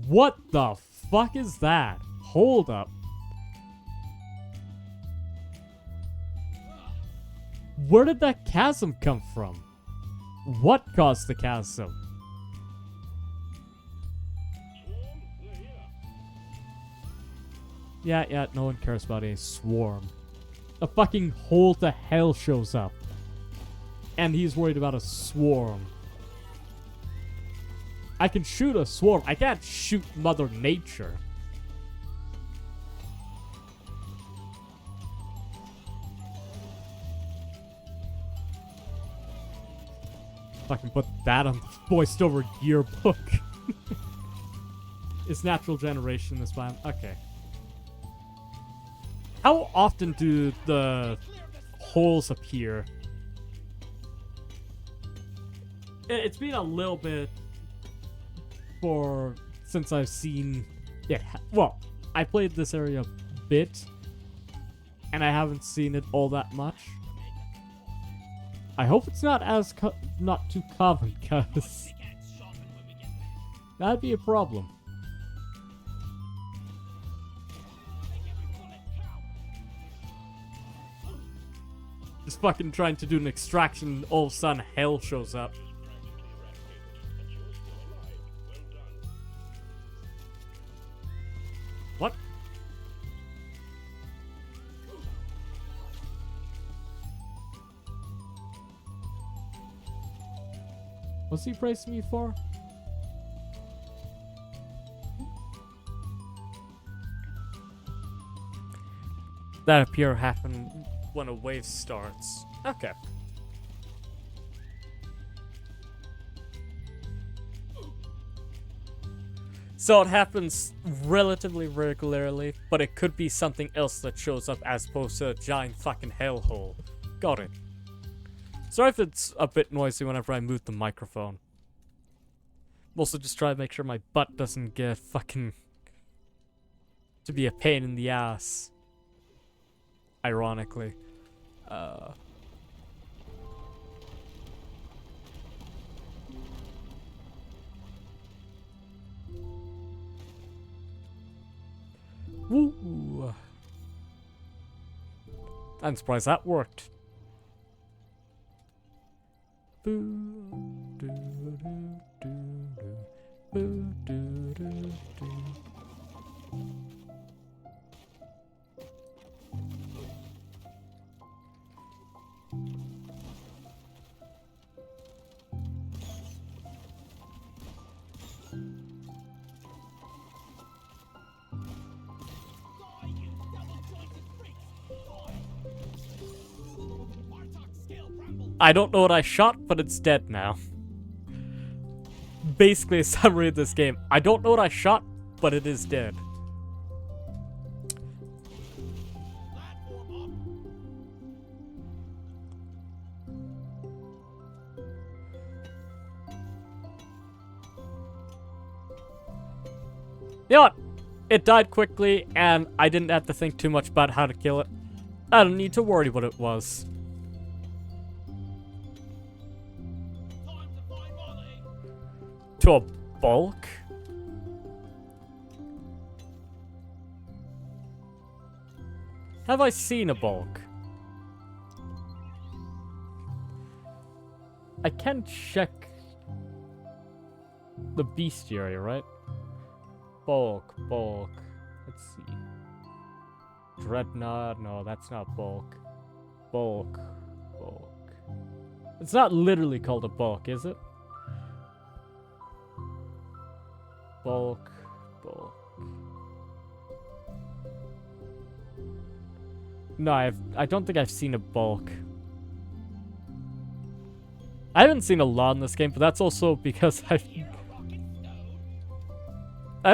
What the fuck is that? Hold up. Where did that chasm come from? What caused the chasm? Yeah, no one cares about a swarm. A fucking hole to hell shows up. And he's worried about a swarm. I can shoot a swarm. I can't shoot Mother Nature. If I can put that on the voiced over yearbook. It's natural generation this time. Okay. How often do the holes appear? It's been a little bit since I've seen it. Well, I played this area a bit, and I haven't seen it all that much. I hope it's not not too common, cause that'd be a problem. Just fucking trying to do an extraction, all of a sudden hell shows up. What? What's he praising me for? That appear happen when a wave starts. Okay. So it happens relatively regularly, but it could be something else that shows up as opposed to a giant fucking hellhole. Got it. Sorry if it's a bit noisy whenever I move the microphone. Also just try to make sure my butt doesn't get fucking to be a pain in the ass. Ironically. Woo! I'm surprised that worked. Boo, doo, doo, doo, doo. Boo, doo, doo, doo. I don't know what I shot, but it's dead now. Basically a summary of this game. I don't know what I shot, but it is dead. You know what? It died quickly, and I didn't have to think too much about how to kill it. I don't need to worry what it was. Time to find Molly. To a bulk? Have I seen a bulk? I can check the bestiary, right? Bulk. Let's see. Dreadnought, no, that's not bulk. Bulk. It's not literally called a bulk, is it? Bulk. No, I don't think I've seen a bulk. I haven't seen a lot in this game, but that's also because I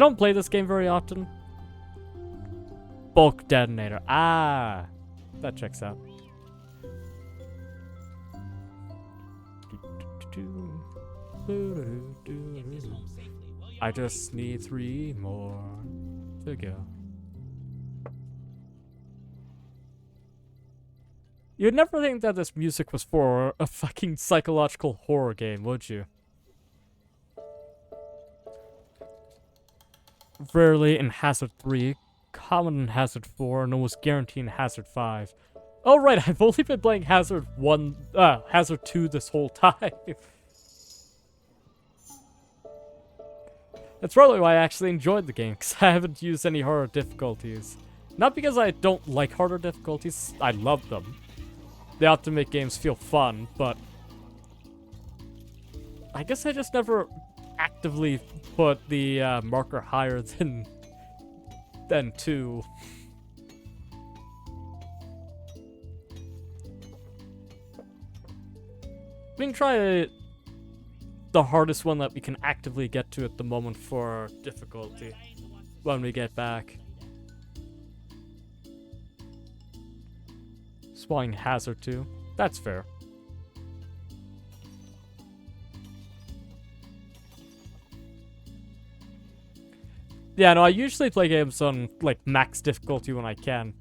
don't play this game very often. Bulk detonator. Ah, that checks out. I just need 3 more to go. You'd never think that this music was for a fucking psychological horror game, would you? Rarely in Hazard 3, common in Hazard 4, and almost guaranteed in Hazard 5. Oh right, I've only been playing Hazard 2 this whole time. That's probably why I actually enjoyed the game, because I haven't used any harder difficulties. Not because I don't like harder difficulties, I love them. They often make games feel fun, but I guess I just never actively put the marker higher than 2. We can try the hardest one that we can actively get to at the moment for difficulty when we get back. Spawning Hazard 2. That's fair. Yeah, no, I usually play games on, like, max difficulty when I can.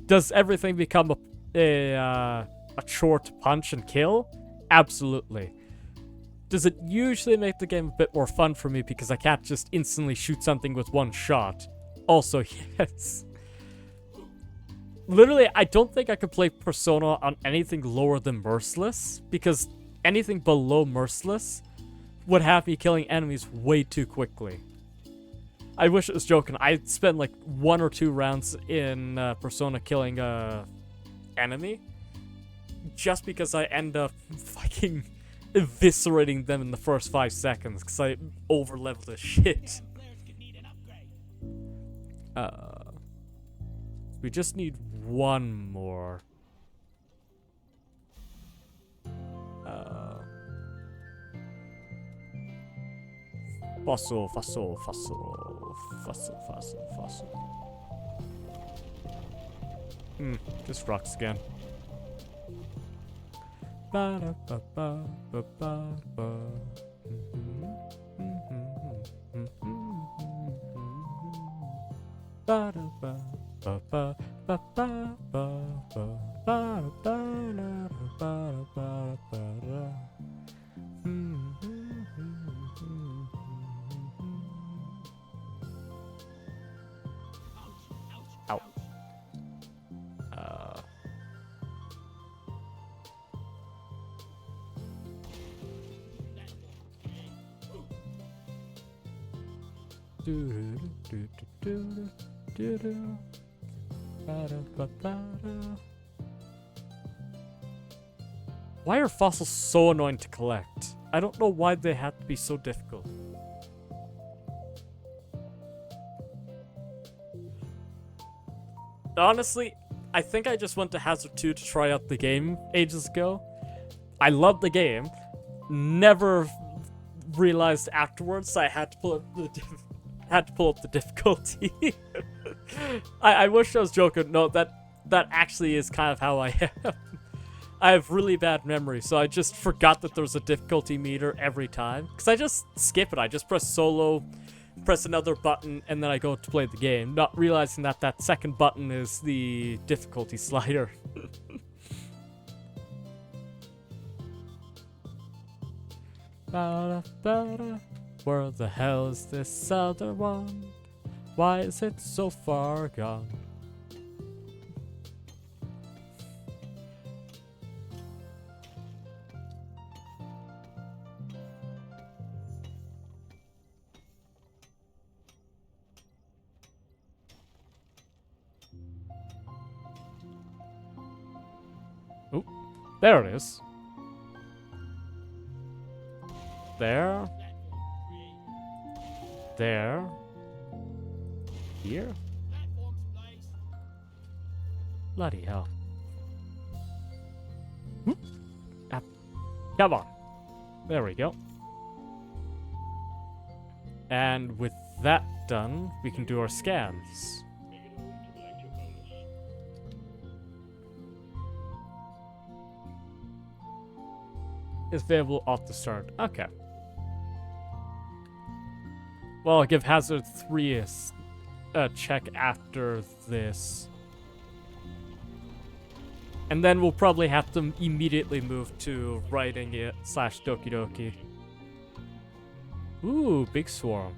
Does everything become a chore to punch and kill? Absolutely. Does it usually make the game a bit more fun for me because I can't just instantly shoot something with one shot? Also, yes. Literally, I don't think I could play Persona on anything lower than Merciless, because anything below Merciless would have me killing enemies way too quickly. I wish it was joking. I'd spend like 1 or 2 rounds in Persona killing a enemy, just because I end up fucking eviscerating them in the first 5 seconds, because I over-leveled as shit. We just need 1 more. Fossil. Just rocks again. Ow. Why are fossils so annoying to collect? I don't know why they have to be so difficult. Honestly, I think I just went to Hazard 2 to try out the game ages ago. I loved the game. Never realized afterwards I had to pull up the difficulty. I wish I was joking. No, that actually is kind of how I am. I have really bad memory, so I just forgot that there was a difficulty meter every time. Because I just skip it. I just press solo, press another button, and then I go to play the game, not realizing that that second button is the difficulty slider. Ba-da-ba-da. Where the hell is this other one? Why is it so far gone? Oop, there it is. There. There. Here? Bloody hell. Whoop. Ah, come on. There we go. And with that done, we can do our scans. Is available off the start. Okay. Well, I'll give Hazard 3 a check after this. And then we'll probably have to immediately move to writing it / Doki Doki. Ooh, big swarm.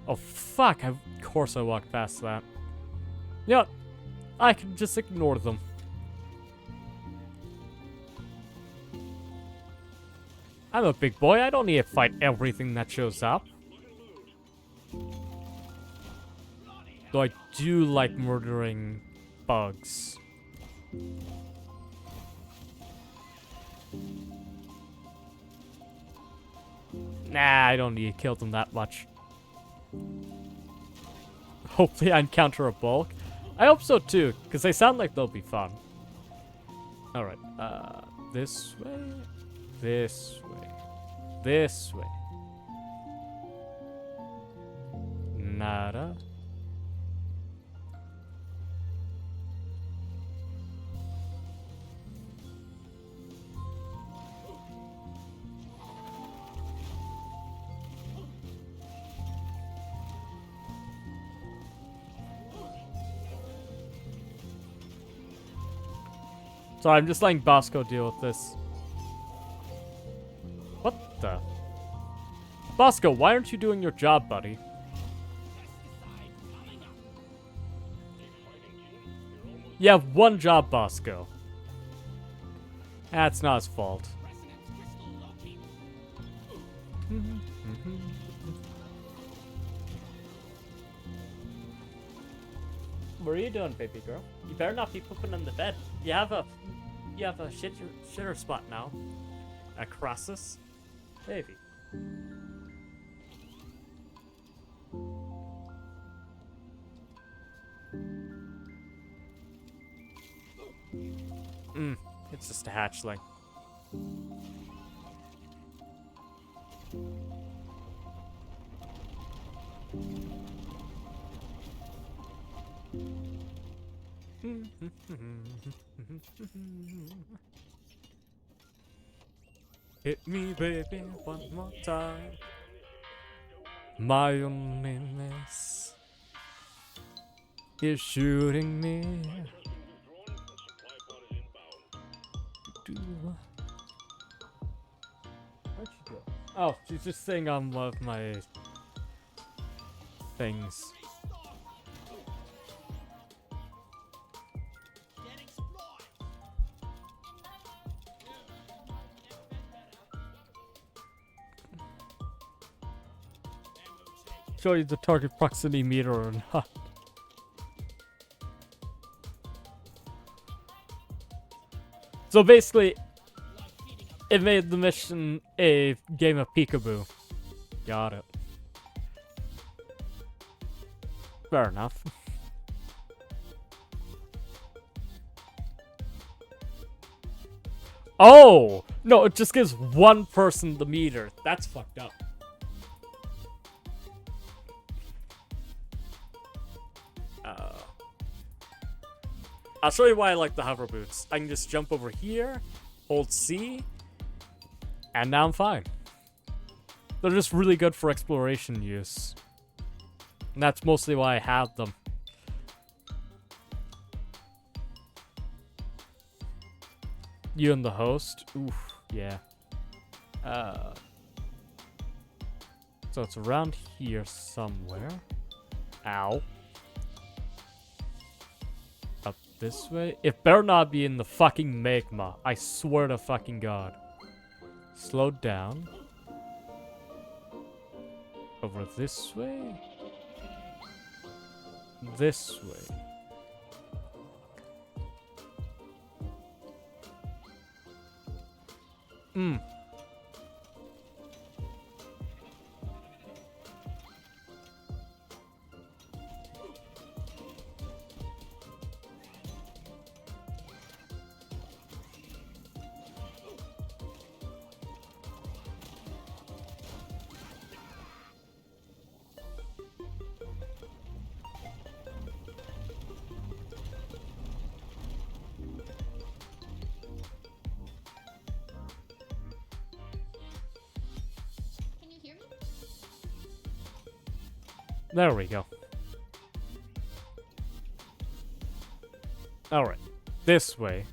Oh, fuck. Of course I walked past that. You know what? I can just ignore them. I'm a big boy. I don't need to fight everything that shows up. Though I do like murdering bugs. Nah, I don't need to kill them that much. Hopefully I encounter a bulk. I hope so too, because they sound like they'll be fun. Alright, this way, this way, this way. Nada. So I'm just letting Bosco deal with this. What the? Bosco, why aren't you doing your job, buddy? You have one job, Bosco. That's not his fault. What are you doing, baby girl? You better not be pooping on the bed. You have a shitter spot now. A crossus, baby. It's just a hatchling. Hit me, baby, one more time. My loneliness is shooting me. Where'd she go? Oh, she's just saying on one of my things. Show you the target proximity meter or not. So basically, it made the mission a game of peekaboo. Got it. Fair enough. Oh! No, it just gives one person the meter. That's fucked up. I'll show you why I like the hover boots. I can just jump over here, hold C, and now I'm fine. They're just really good for exploration use. And that's mostly why I have them. You and the host? Oof, yeah. So it's around here somewhere. Ow. Up this way? It better not be in the fucking magma. I swear to fucking God. Slow down. Over this way? This way. Hmm. Can you hear me? There we go. Alright. This way.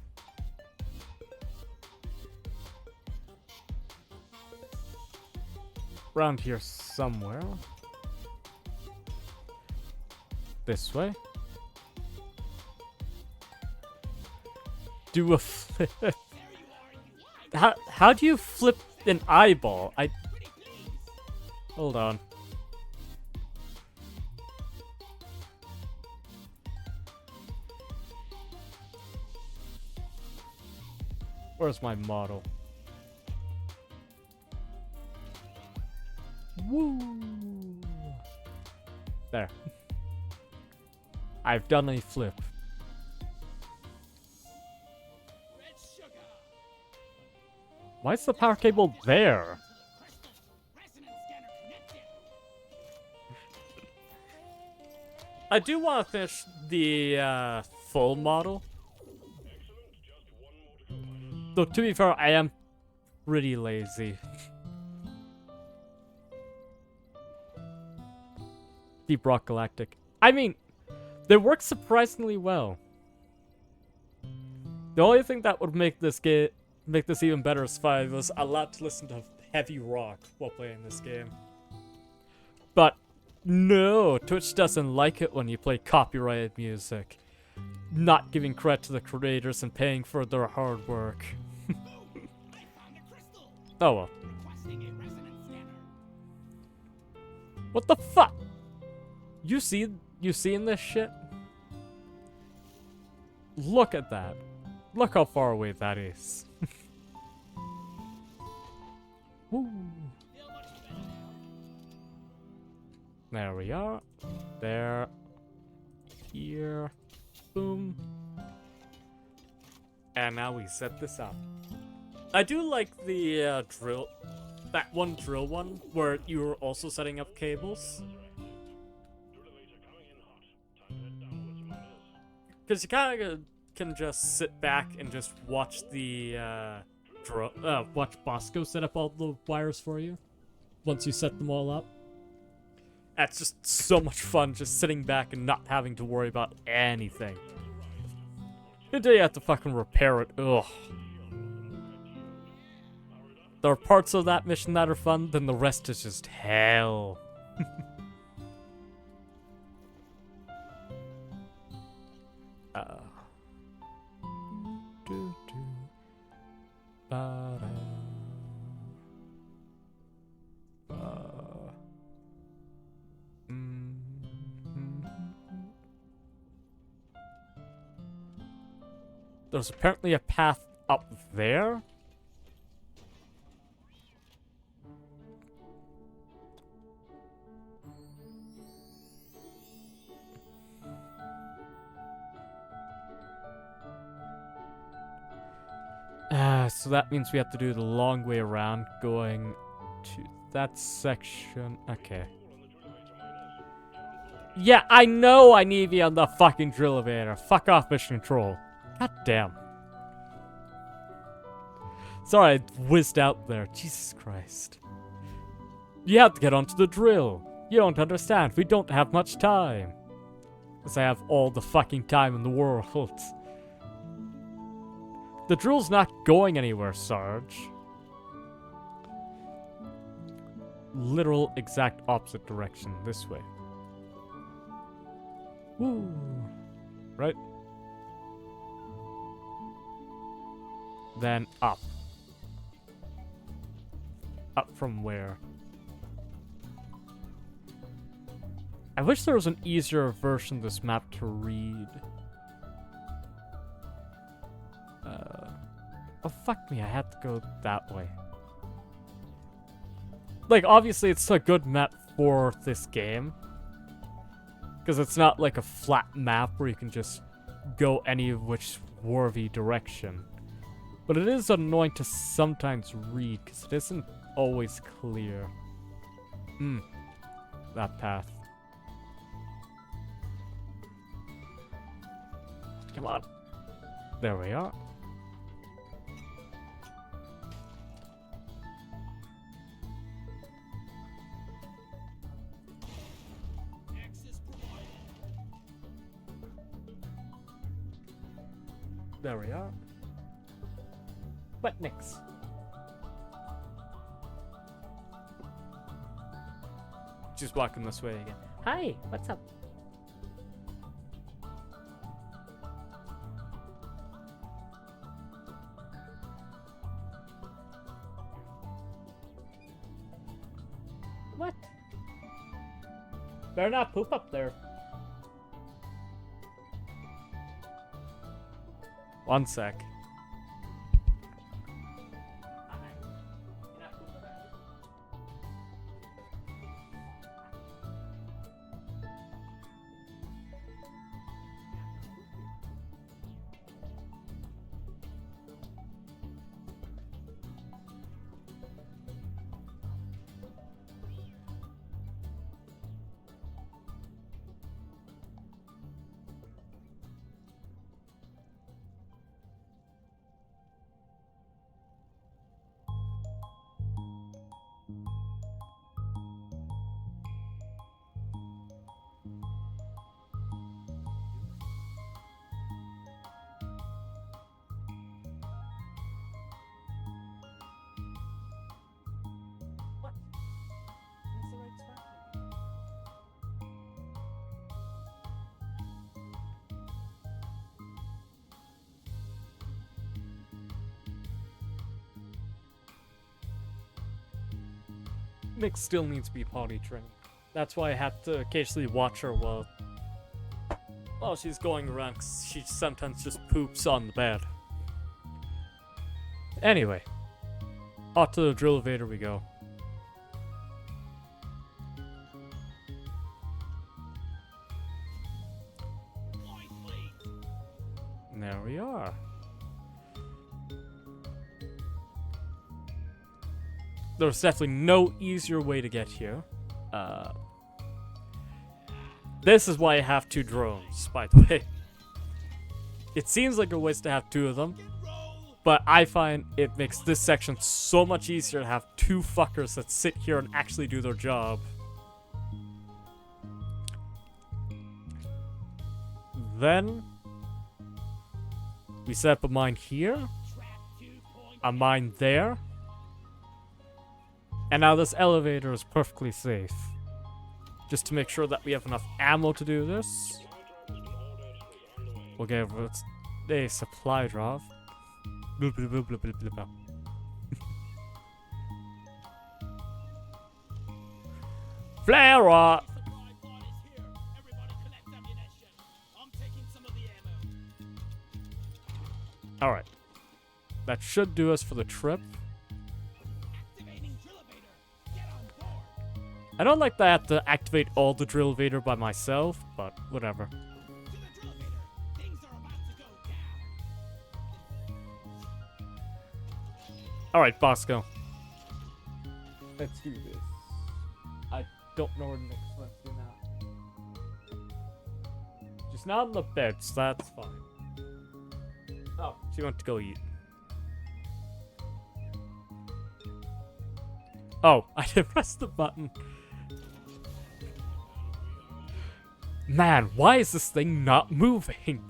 Around here somewhere. This way. Do a flip. How do you flip an eyeball? Hold on. Where's my model? Woo! There. I've done a flip. Red sugar. Why is the power cable there? Crystal. Resonance scanner connected. I do want to finish the full model. Though to be fair, I am pretty lazy. Deep Rock Galactic. I mean, they work surprisingly well. The only thing that would make this even better is if I was allowed to listen to heavy rock while playing this game. But no, Twitch doesn't like it when you play copyrighted music. Not giving credit to the creators and paying for their hard work. I found a crystal. Oh well. Requesting a resonance scanner. What the fuck? You seeing this shit? Look at that. Look how far away that is. Woo. Feel much better now. There we are. There. Here. Boom. And now we set this up. I do like the drill. That one drill one where you were also setting up cables. Because you kind of can just sit back and just watch the watch Bosco set up all the wires for you once you set them all up. That's just so much fun, just sitting back and not having to worry about anything. Until you have to fucking repair it. Ugh. There are parts of that mission that are fun, then the rest is just hell. There's apparently a path up there. So that means we have to do the long way around, going to that section. Okay. Yeah, I know I need to be on the fucking drill elevator. Fuck off, mission control. God damn. Sorry, I whizzed out there. Jesus Christ. You have to get onto the drill. You don't understand. We don't have much time. Because I have all the fucking time in the world. The drill's not going anywhere, Sarge. Literal exact opposite direction. This way. Woo. Right? Then up. Up from where? I wish there was an easier version of this map to read. Oh fuck me, I had to go that way. Like, obviously it's a good map for this game. Because it's not like a flat map where you can just go any of which swervy direction. But it is annoying to sometimes read, because it isn't always clear. That path. Come on. There we are. There we are. But next. Just walking this way again. Hi, what's up? What? Better not poop up there. One sec. Nick still needs to be potty trained. That's why I have to occasionally watch her while she's going around, 'cause she sometimes just poops on the bed. Anyway, off to the drill elevator we go. And there we are. There's definitely no easier way to get here. This is why I have two drones, by the way. It seems like a waste to have two of them, but I find it makes this section so much easier to have two fuckers that sit here and actually do their job. Then we set up a mine here, a mine there. And now this elevator is perfectly safe. Just to make sure that we have enough ammo to do this. We'll give it a supply drop. Flare up! Alright. That should do us for the trip. I don't like that I have to activate all the drill elevator by myself, but whatever. Alright, Bosco. Let's do this. I don't know where the next one's to now. Just not on the bed, so that's fine. Oh, she went to go eat. Oh, I didn't press the button. Man, why is this thing not moving?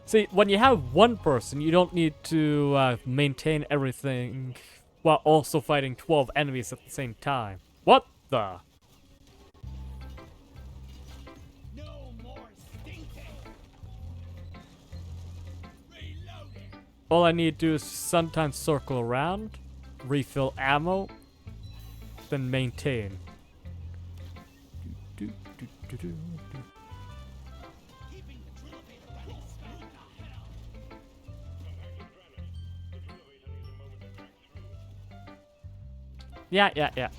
See, when you have one person, you don't need to maintain everything while also fighting 12 enemies at the same time. What the? No more stinking. Reloading. All I need to do is sometimes circle around, refill ammo, then maintain. Keeping the drill elevator running smooth. The hell. Yeah.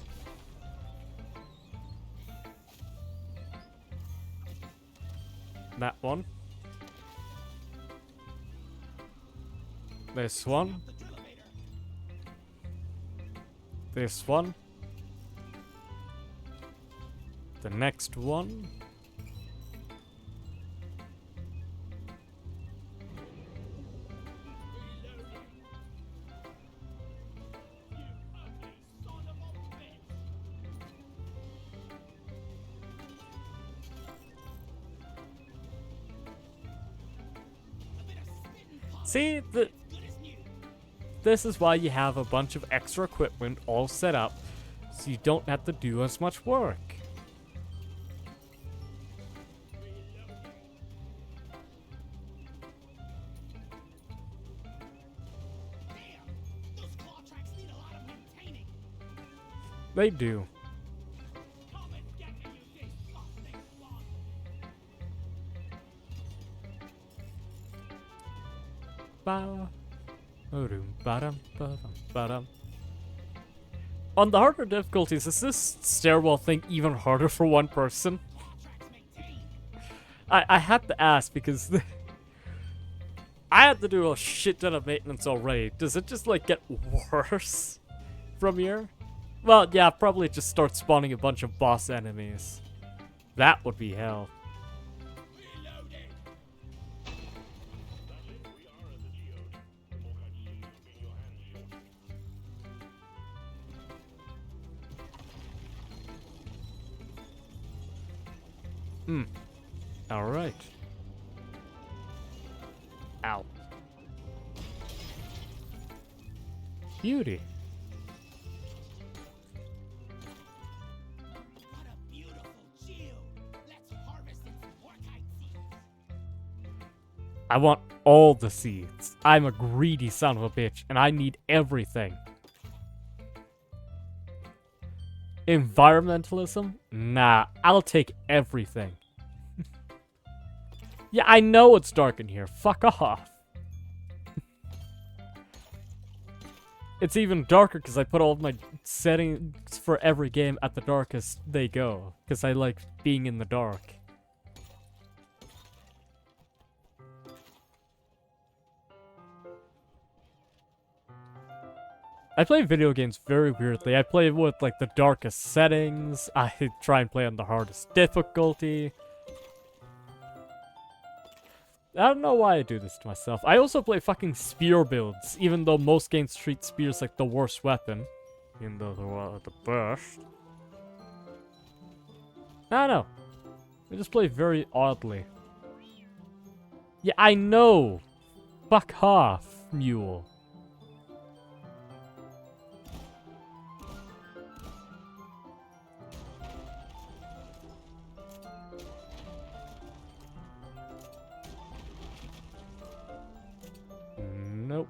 That one. This one. The drill elevator. This one. The next one. Son of a bitch. A bit of spitting pop. See, Good as new. this is why you have a bunch of extra equipment all set up, so you don't have to do as much work. Damn. Those claw tracks need a lot of maintaining. They do. Come and get me, you disgusting slug. On the harder difficulties, is this stairwell thing even harder for one person? Claw tracks maintained. I had to ask because I had to do a shit ton of maintenance already. Does it just like get worse from here? Well, yeah, probably just start spawning a bunch of boss enemies. That would be hell. Reloading. Alright. Ow. Beauty. What a beautiful geode. Let's harvest its morkite seeds. I want all the seeds. I'm a greedy son of a bitch, and I need everything. Environmentalism? Nah, I'll take everything. Yeah, I know it's dark in here. Fuck off. It's even darker because I put all of my settings for every game at the darkest they go. Because I like being in the dark. I play video games very weirdly. I play with like the darkest settings. I try and play on the hardest difficulty. I don't know why I do this to myself. I also play fucking spear builds, even though most games treat spears like the worst weapon. Even though they're the best. I don't know. I just play very oddly. Yeah, I know! Fuck off, mule. Nope.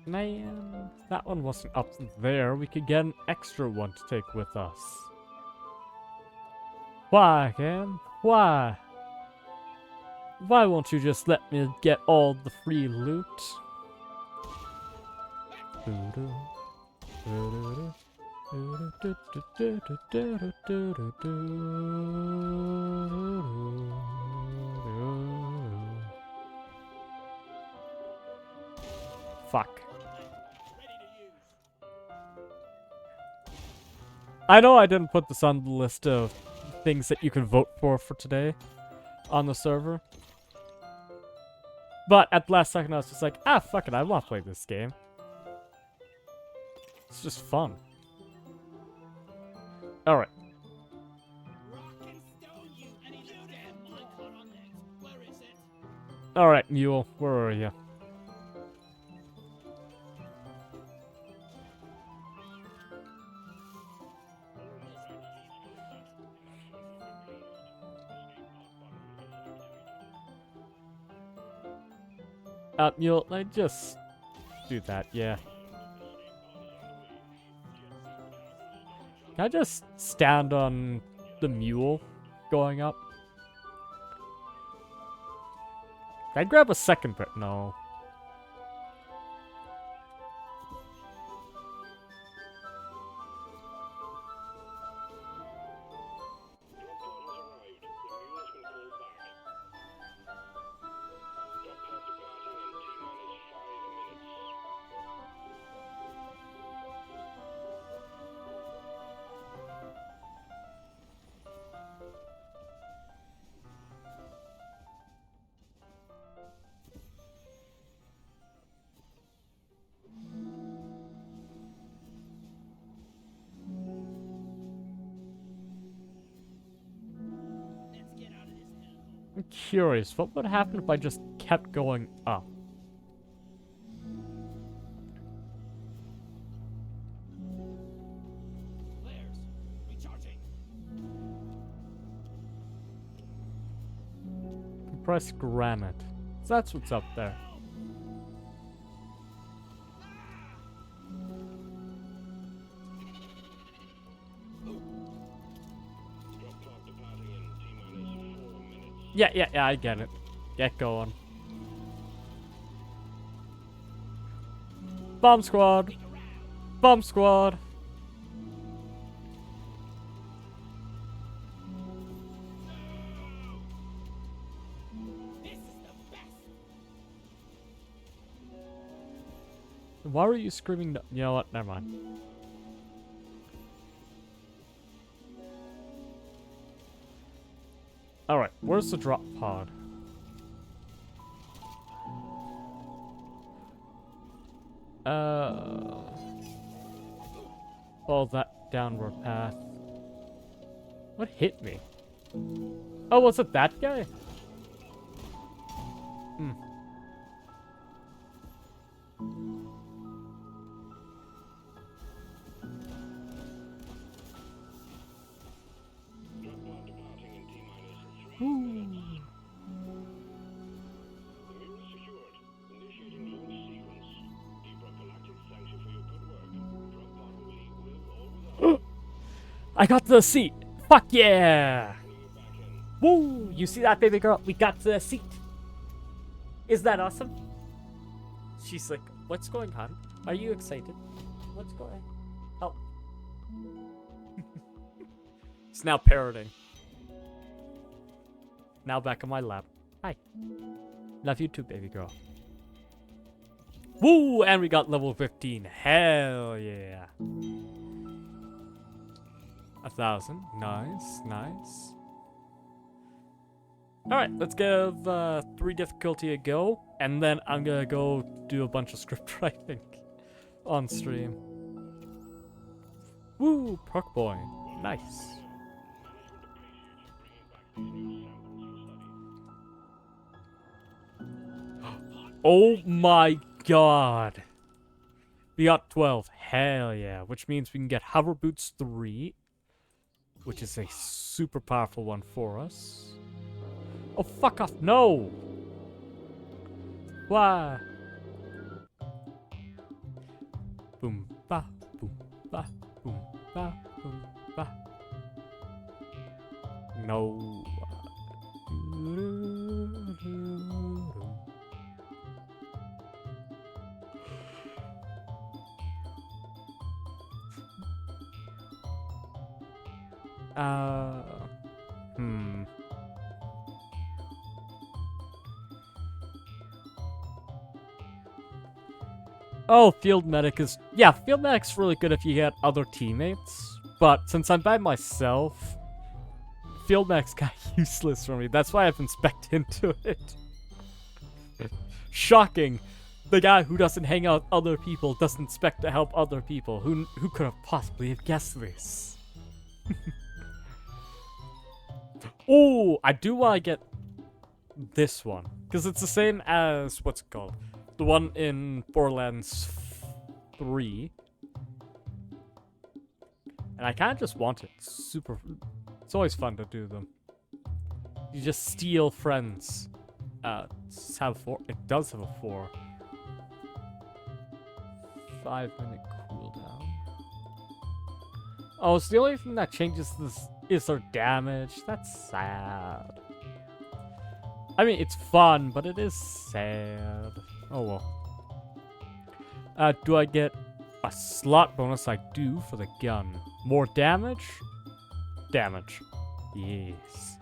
Man, that one wasn't up there. We could get an extra one to take with us. Why, Cam? Why? Why won't you just let me get all the free loot? Fuck. I know I didn't put this on the list of things that you can vote for today on the server. But at the last second I was just like, ah, fuck it, I want to play this game. It's just fun. Alright. Rock and stone you, and you damn icon on it. Where is it? Alright, Mule, where are you? Mule, I just do that, yeah. Can I just stand on the mule going up? Can I grab a second bit? No. Let's get out of this hellhole. I'm curious, what would happen if I just kept going up? Flares. Recharging. Compressed granite. So that's what's up there. Yeah, I get it. Get going. Bomb squad! Bomb squad! This is the best. Why were you screaming? No, you know what? Never mind. Alright, where's the drop pod? Follow that downward path. What hit me? Oh, was it that guy? Hmm. Ooh. I got the seat. Fuck yeah! Woo! You see that, baby girl? We got the seat. Is that awesome? She's like, what's going on? Are you excited? What's going on? Oh. It's now parroting. Now back on my lap. Hi. Love you too, baby girl. Woo! And we got level 15. Hell yeah. 1,000. Nice, nice. Alright, let's give 3 difficulty a go. And then I'm gonna go do a bunch of script writing on stream. Woo! Perk boy. Nice. Oh my god. We got 12. Hell yeah. Which means we can get Hover Boots 3. Which is a super powerful one for us. Oh, fuck off. No. Why? Boom, ba, boom, ba, boom, ba, boom, ba. No. Hmm. Oh, field medic is... Yeah, field medic's really good if you get other teammates. But since I'm by myself, field medic's kind of useless for me. That's why I've been spec'd into it. Shocking. The guy who doesn't hang out with other people doesn't expect to help other people. Who could have possibly have guessed this? Oh, I do want to get this one. Because it's the same as, what's it called? The one in Borderlands 3. And I kind of just want it. Super. It's always fun to do them. You just steal friends. Have 4. It does have a 4. 5-minute cooldown. Oh, so the only thing that changes this is their damage. That's sad. I mean, it's fun, but it is sad. Oh well. Do I get a slot bonus? I do for the gun. More damage? Damage. Yes.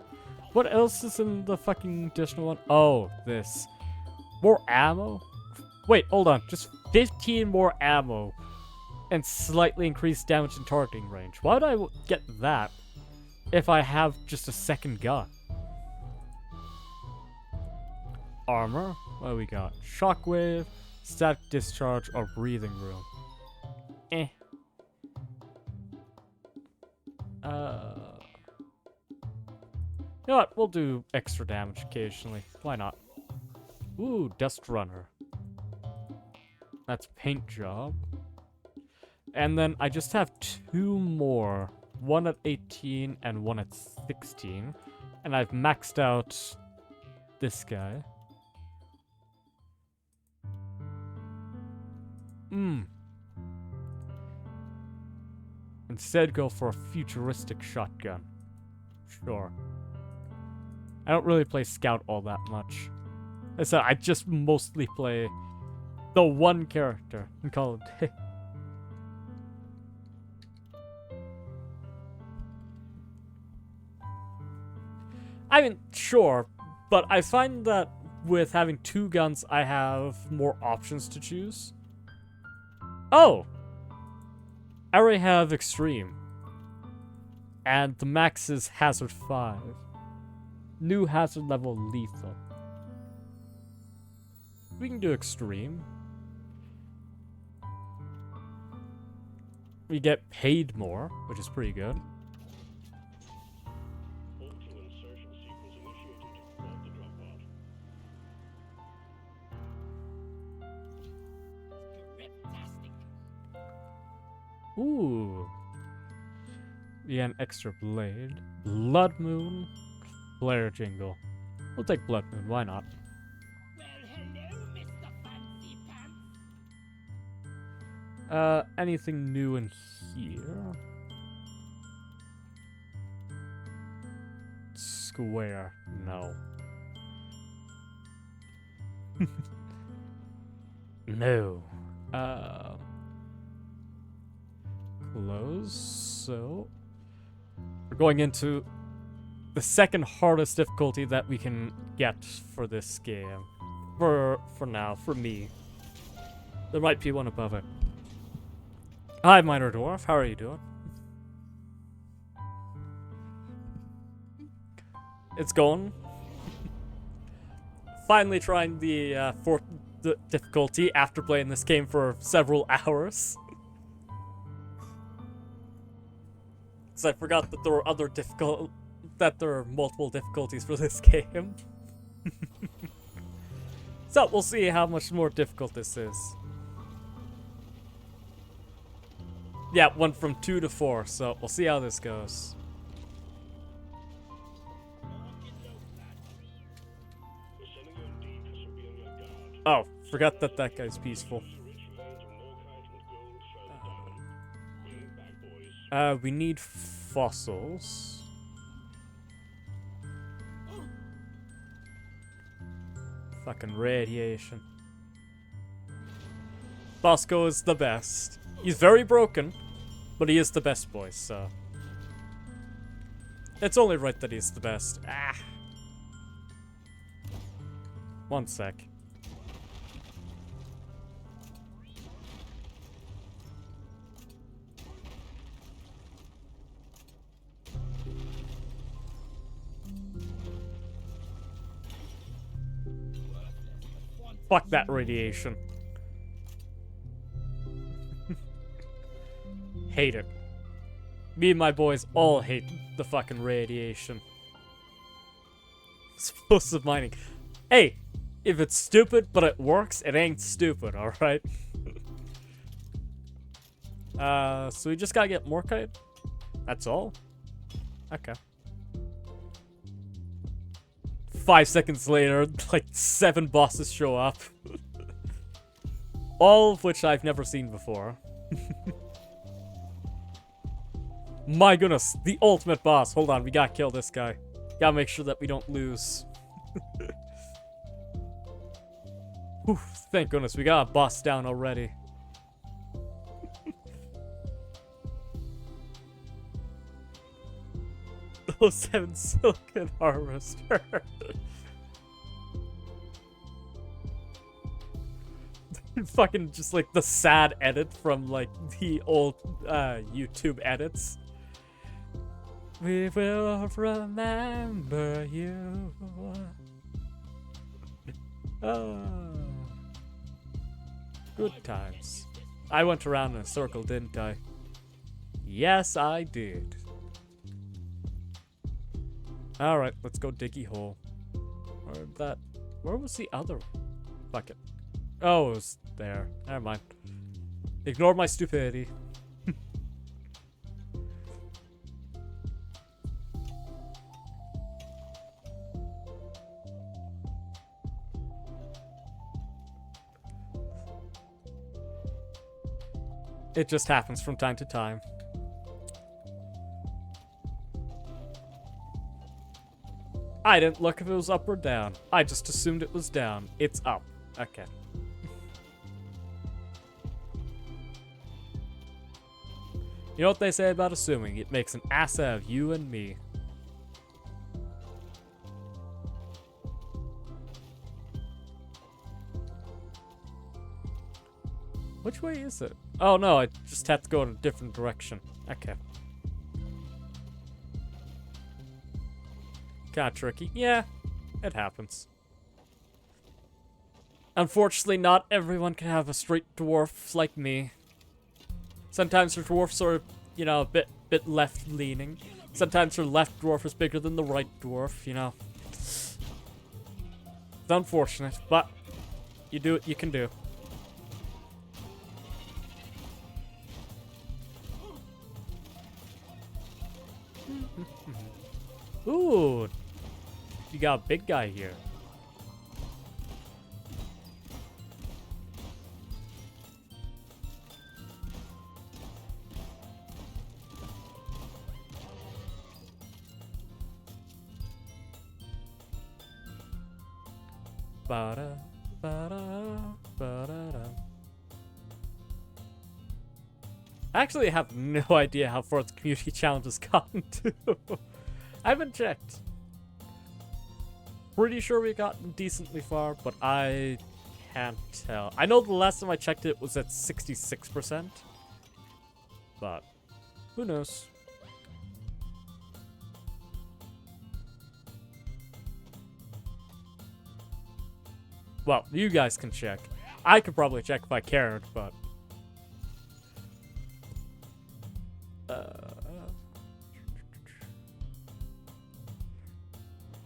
What else is in the fucking additional one? Oh, this. More ammo? Wait, hold on. Just 15 more ammo. And slightly increased damage and targeting range. Why would I get that if I have just a second gun? Armor? What do we got? Shockwave, static discharge, or breathing room. Eh. You know what? We'll do extra damage occasionally. Why not? Ooh, Dust Runner. That's paint job. And then I just have 2 more. One at 18 and one at 16. And I've maxed out this guy. Instead, go for a futuristic shotgun. Sure. I don't really play Scout all that much. I said I just mostly play the one character in Call of Duty. I mean, sure, but I find that with having 2 guns, I have more options to choose. Oh! I already have Extreme. And the max is Hazard 5. New hazard level lethal. We can do Extreme. We get paid more, which is pretty good. Ooh. We get an extra blade. Blood Moon. Flare Jingle. We'll take Blood Moon, why not? Well, hello, Mr. Fancy Pants. Anything new in here? Square. No. No. Close. So we're going into the second hardest difficulty that we can get for this game. For now, for me. There might be one above it. Hi, Minor Dwarf. How are you doing? It's going. Finally trying the fourth difficulty after playing this game for several hours. Because I forgot that there were there are multiple difficulties for this game. So we'll see how much more difficult this is. Yeah, went from 2 to 4, so we'll see how this goes. Oh, forgot that guy's peaceful. We need fossils. Fucking radiation. Bosco is the best. He's very broken, but he is the best boy, so. It's only right that he's the best. Ah. One sec. Fuck that radiation. Hate it. Me and my boys all hate the fucking radiation. Explosive mining. Hey, if it's stupid but it works, it ain't stupid, alright? So we just gotta get more kite? That's all? Okay. 5 seconds later, like 7 bosses show up. All of which I've never seen before. My goodness, the ultimate boss. Hold on, we gotta kill this guy. Gotta make sure that we don't lose. Whew, thank goodness, we got a boss down already. Oh, 7 Silken Harvester. Fucking just like the sad edit from like the old YouTube edits. We will remember you. Oh. Good times. I went around in a circle, didn't I? Yes, I did. Alright, let's go diggy hole. Where was the other bucket? Oh, it was there. Never mind. Ignore my stupidity. It just happens from time to time. I didn't look if it was up or down. I just assumed it was down. It's up. Okay. You know what they say about assuming? It makes an ass out of you and me. Which way is it? Oh no, I just have to go in a different direction. Okay. Kinda tricky. Yeah, it happens. Unfortunately, not everyone can have a straight dwarf like me. Sometimes your dwarfs are, you know, a bit left-leaning. Sometimes your left dwarf is bigger than the right dwarf, you know. It's unfortunate, but you do what you can do. Ooh, you got a big guy here. Ba-da, ba-da, ba-da-da. I actually have no idea how far the community challenge has gotten to. I haven't checked. Pretty sure we've gotten decently far, but I can't tell. I know the last time I checked it was at 66%. But who knows? Well, you guys can check. I could probably check if I cared, but...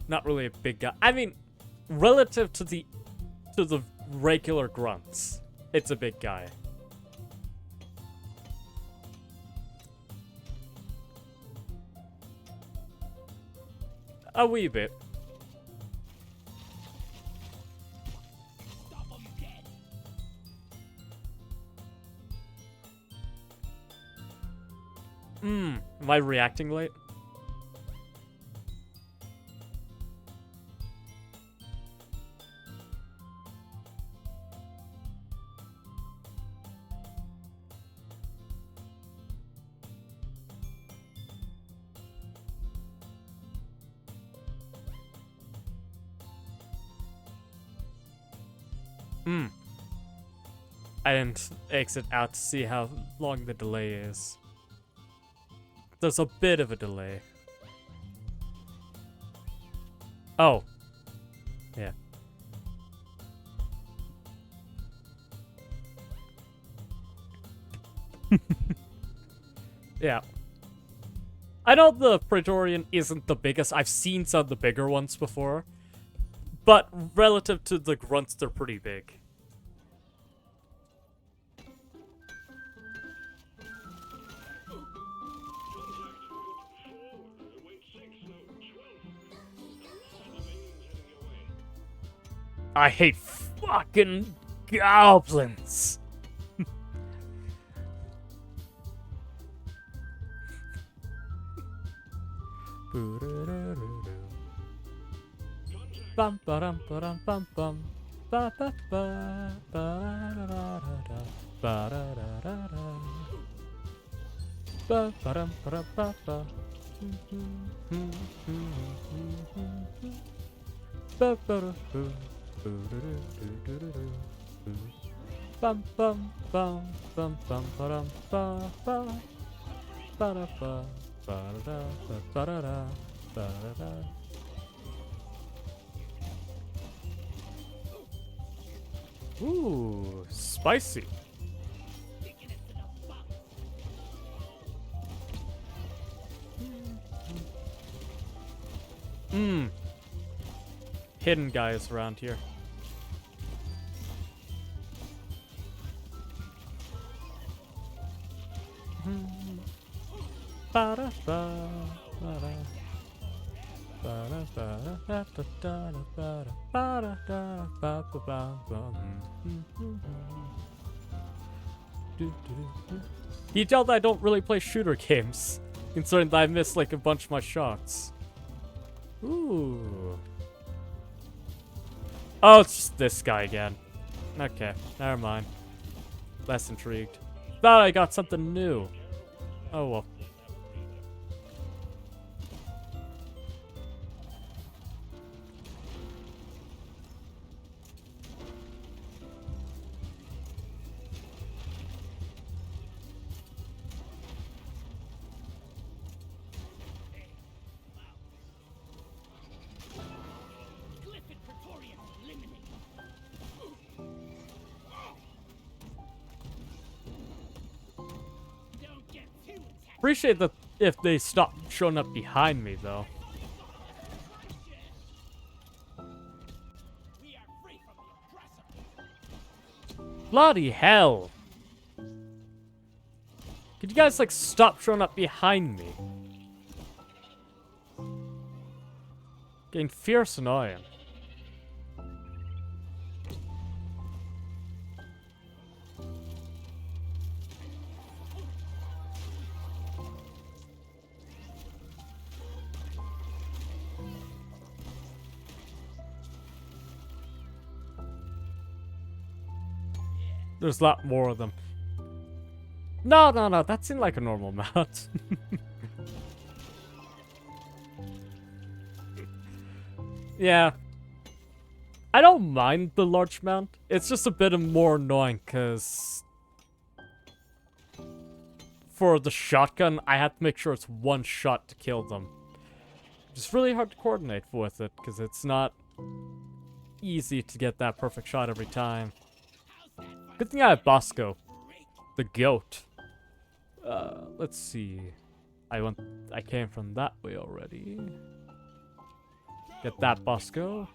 not really a big guy. I mean, relative to the regular grunts, it's a big guy. A wee bit. Stop 'em dead. Am I reacting late? Hmm. I didn't exit out to see how long the delay is. There's a bit of a delay. Oh. Yeah. Yeah. I know the Praetorian isn't the biggest. I've seen some of the bigger ones before. But relative to the grunts, they're pretty big. I hate fucking goblins. Bum ba-dum ba-dum bum bum ba ba ba ba-da-da-da-da ba-da-da-da-da ba ba-dum ba-dum ba ba ba ba-da-doo bum bum bum bum bum ba-dum ba ba ba-da-ba ba-da-da ba-da-da ba-da-da. Ooh, spicy. Mmm. Hidden guys around here. You tell that I don't really play shooter games, considering that I missed like a bunch of my shots. Ooh. Oh, it's just this guy again. Okay, never mind. Less intrigued. Thought I got something new. Oh well. Appreciate that if they stop showing up behind me, though. Bloody hell! Could you guys, like, stop showing up behind me? Getting fierce annoying. There's a lot more of them. No, that seemed like a normal amount. Yeah. I don't mind the large amount. It's just a bit more annoying, because for the shotgun, I have to make sure it's one shot to kill them. It's really hard to coordinate with it, because it's not easy to get that perfect shot every time. Good thing I have Bosco, the goat. Let's see. I came from that way already. Get that Bosco.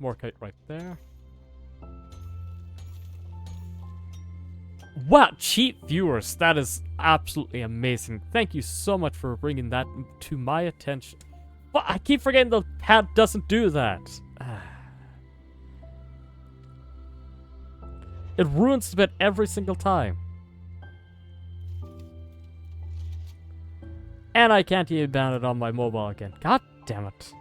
More kite right there. Wow, cheap viewers. That is absolutely amazing. Thank you so much for bringing that to my attention. Well, I keep forgetting the pad doesn't do that. It ruins the bit every single time. And I can't even ban it on my mobile again. God damn it.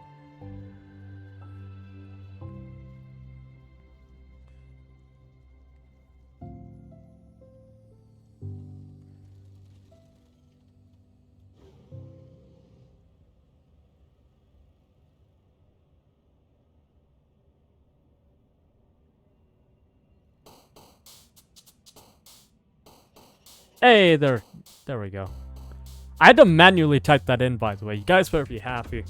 Hey, there we go. I had to manually type that in, by the way. You guys better be happy.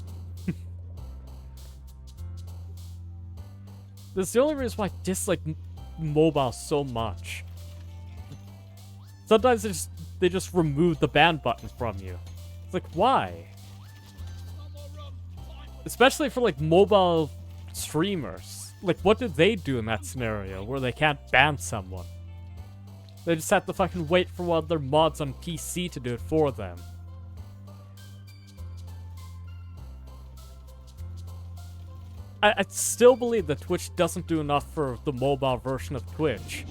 This is the only reason why I dislike mobile so much. Sometimes they just remove the ban button from you. It's like, why? Especially for like mobile streamers. Like, what did they do in that scenario where they can't ban someone? They just have to fucking wait for one of their mods on PC to do it for them. I still believe that Twitch doesn't do enough for the mobile version of Twitch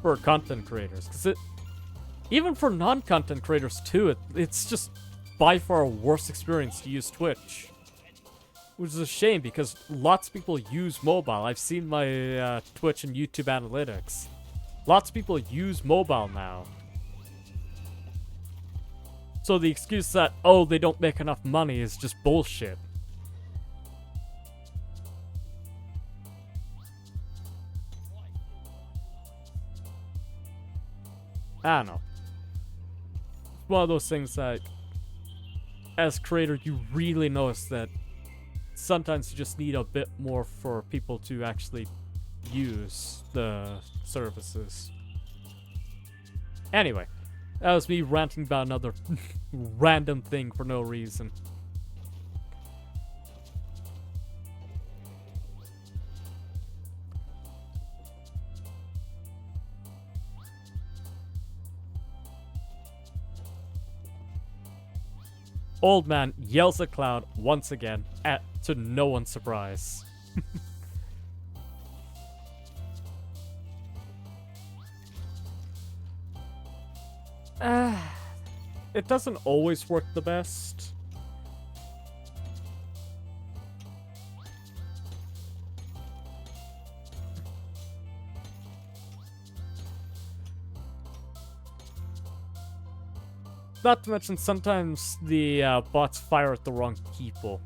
for content creators, because even for non-content creators too, it's just by far a worse experience to use Twitch, which is a shame because lots of people use mobile. I've seen my Twitch and YouTube analytics. Lots of people use mobile now. So the excuse that, oh, they don't make enough money is just bullshit. I don't know. It's one of those things that, as creator, you really notice that sometimes you just need a bit more for people to actually use the services. Anyway, that was me ranting about another random thing for no reason. Old man yells at Cloud once again, to no one's surprise. It doesn't always work the best. Not to mention, sometimes the bots fire at the wrong people.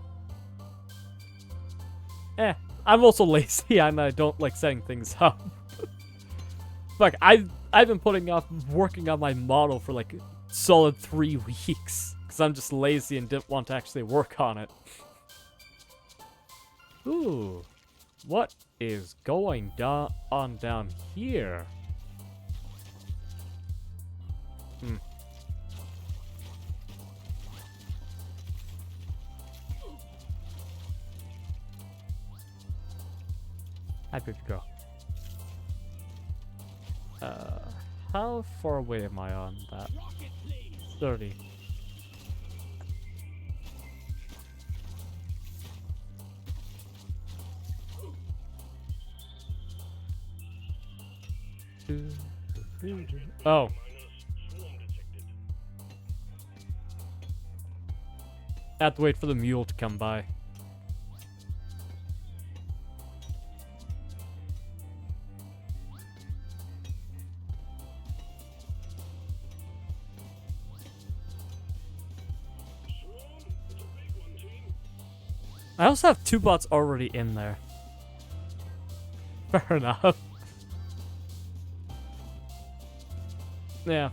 I'm also lazy and I don't like setting things up. Like, I've been putting off working on my model for like solid 3 weeks. Because I'm just lazy and didn't want to actually work on it. Ooh. What is going on down here? Happy to go. How far away am I on that? 30. Oh. I have to wait for the mule to come by. I also have 2 bots already in there. Fair enough. Yeah.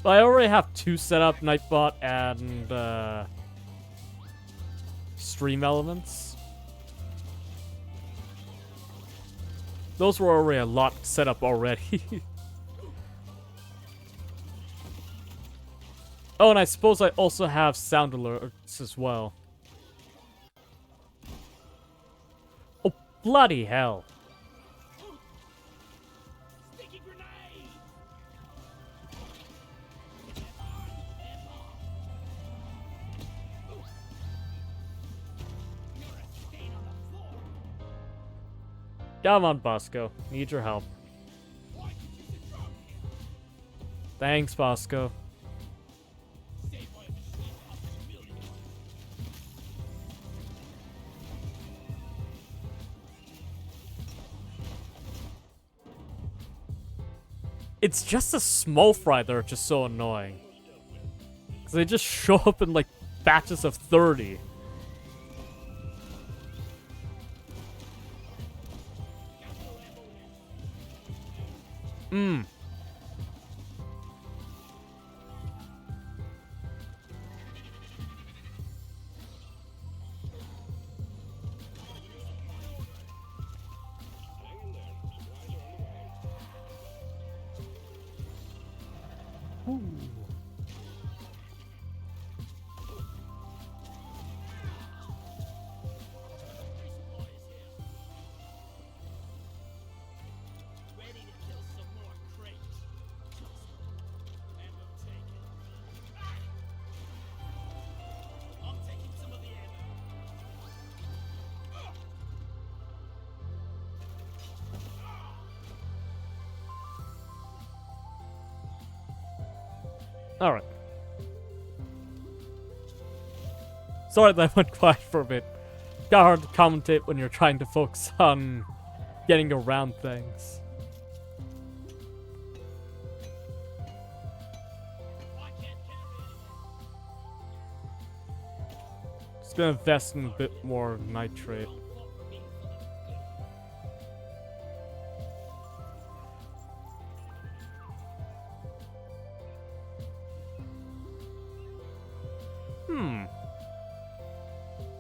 But I already have 2 set up, Nightbot and Stream Elements. Those were already a lot set up already. Oh, and I suppose I also have sound alerts as well. Oh, bloody hell. Sticky grenade! You're a stain on the floor. Come on, Bosco. Need your help. Why did you use a drone here? Thanks, Bosco. Save my machine cost a million. It's just the small fry that are just so annoying. Because they just show up in like batches of 30. Ooh. Ready to kill some more crates. Ammo taken. I'm taking some of the ammo. Alright. Sorry that went quiet for a bit. Got hard to commentate when you're trying to focus on getting around things. I can't carry anymore. Just gonna invest in a bit more nitrate. Don't vote for me for the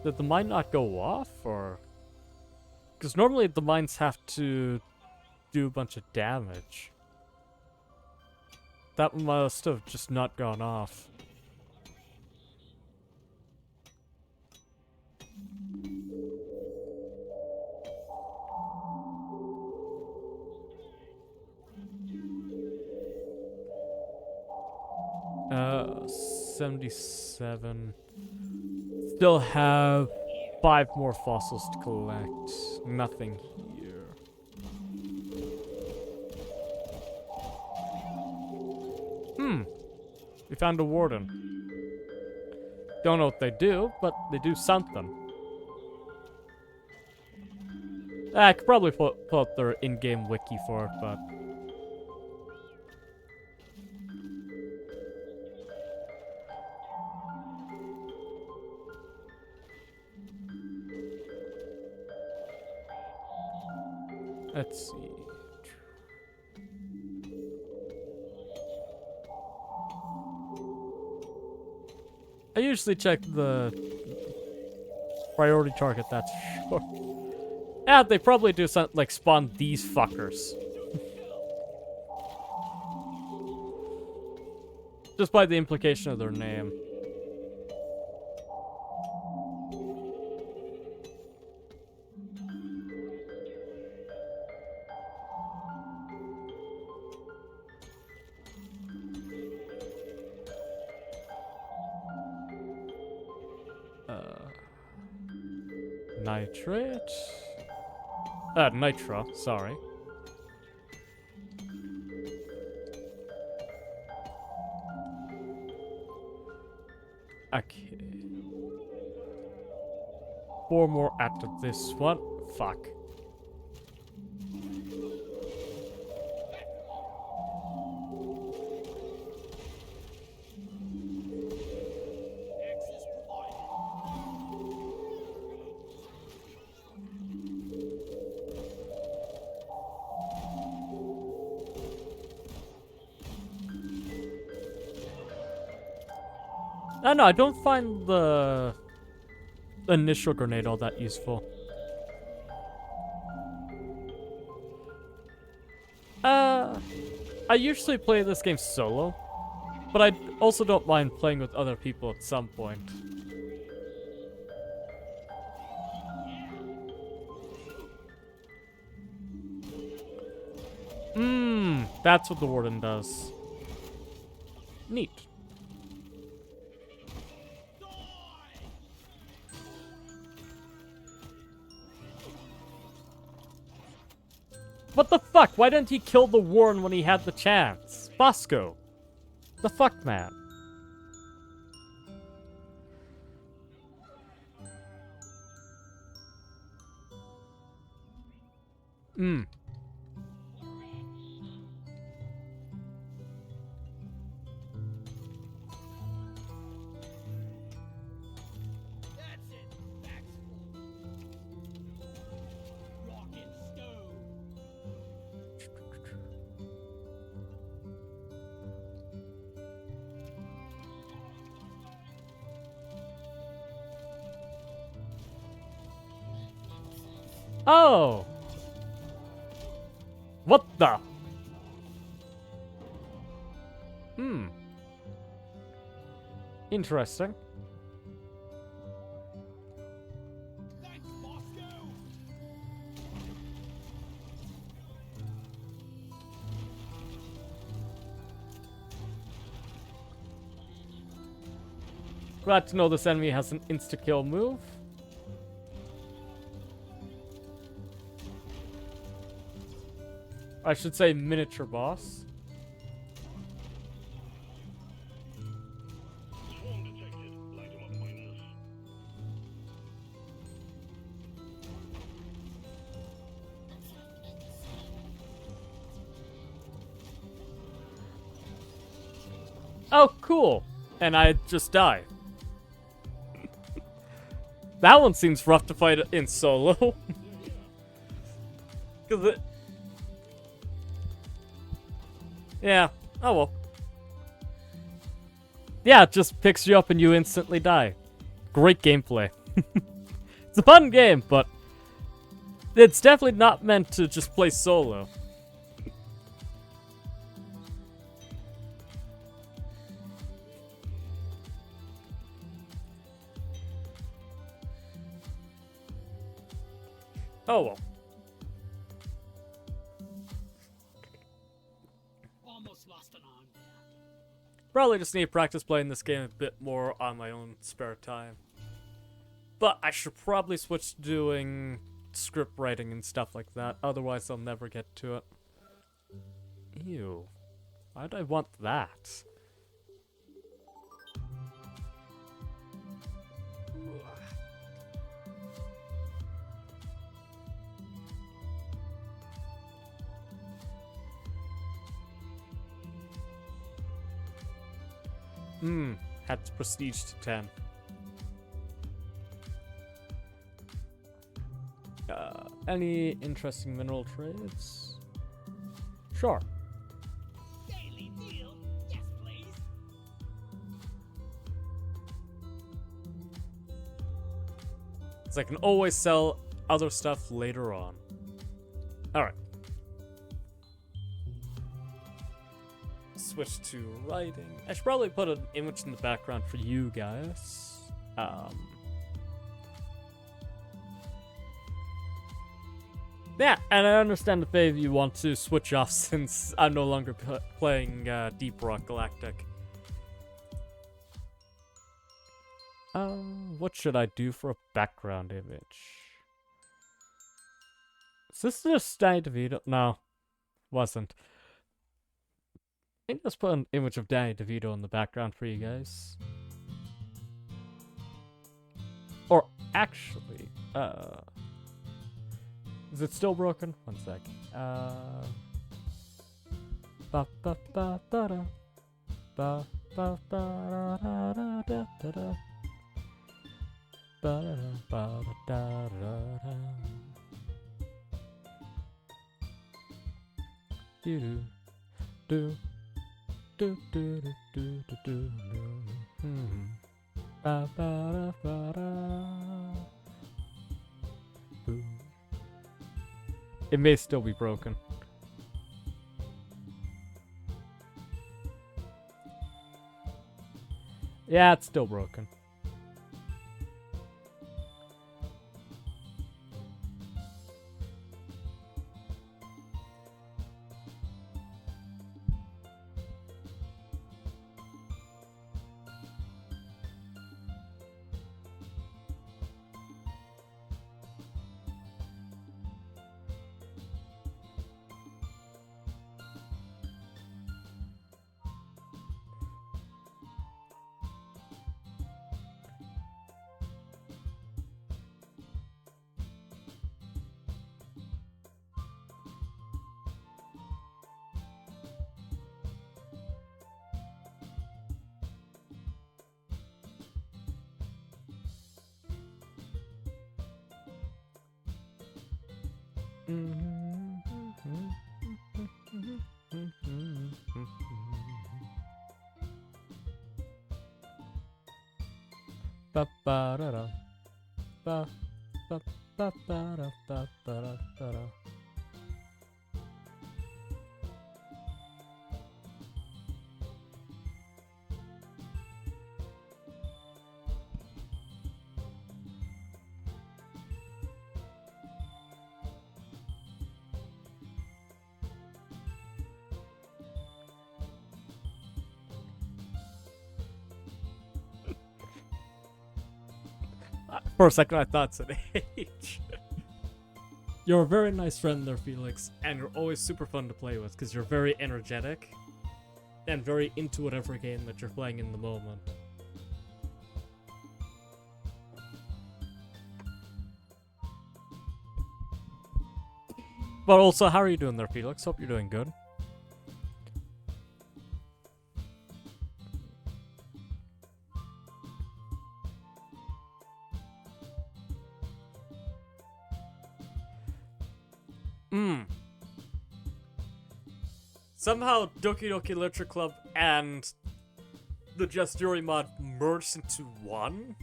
Did the mine not go off, or? Because normally the mines have to do a bunch of damage. That must have just not gone off. Uh, 77. Still have 5 more fossils to collect. Nothing here. We found a warden. Don't know what they do, but they do something. I could probably pull up their in-game wiki for it, but... Let's see. I usually check the priority target, that's sure. Yeah, they probably do something like spawn these fuckers. Just by the implication of their name. Nitrate? Nitro, sorry. Okay. 4 more after this one. Fuck. access provided. No, I don't find the initial grenade all that useful. I usually play this game solo, but I also don't mind playing with other people at some point. That's what the warden does. Neat. What the fuck? Why didn't he kill the warden when he had the chance? Bosco. The fuck, man? That's it. Back's full. Rock and stove. Oh! What the? Interesting. Thanks, Moscow. Glad to know this enemy has an insta-kill move. I should say miniature boss. Oh, cool. And I just die. That one seems rough to fight in solo. 'Cause it... Yeah. Oh well. Yeah, it just picks you up and you instantly die. Great gameplay. It's a fun game, but it's definitely not meant to just play solo. Oh well. Almost lost an arm there. Probably just need to practice playing this game a bit more on my own spare time. But I should probably switch to doing script writing and stuff like that, otherwise I'll never get to it. Ew. Why'd I want that? Had prestige to 10. Any interesting mineral trades? Sure. Daily deal. Yes, please. So I can always sell other stuff later on. Alright. Switch to writing. I should probably put an image in the background for you guys. Yeah, and I understand if any of you want to switch off since I'm no longer playing Deep Rock Galactic. What should I do for a background image? Is this just Danny DeVito? No, wasn't. Maybe just put an image of Danny DeVito in the background for you guys. Or actually, is it still broken? One sec. Ba ba ba ba da. Ba ba ba da da da da da da. Ba da da ba da da da. Do do do do do do do do do. Ba ba da ba da. Boo. It may still be broken. Yeah, it's still broken. Ba ba da da. Ba ba ba ba da ba ba da da da. For a second, I thought it's an age. You're a very nice friend there, Felix, and you're always super fun to play with because you're very energetic and very into whatever game that you're playing in the moment. But also, how are you doing there, Felix? Hope you're doing good. Somehow, Doki Doki Literature Club and the Just Yuri mod merged into one?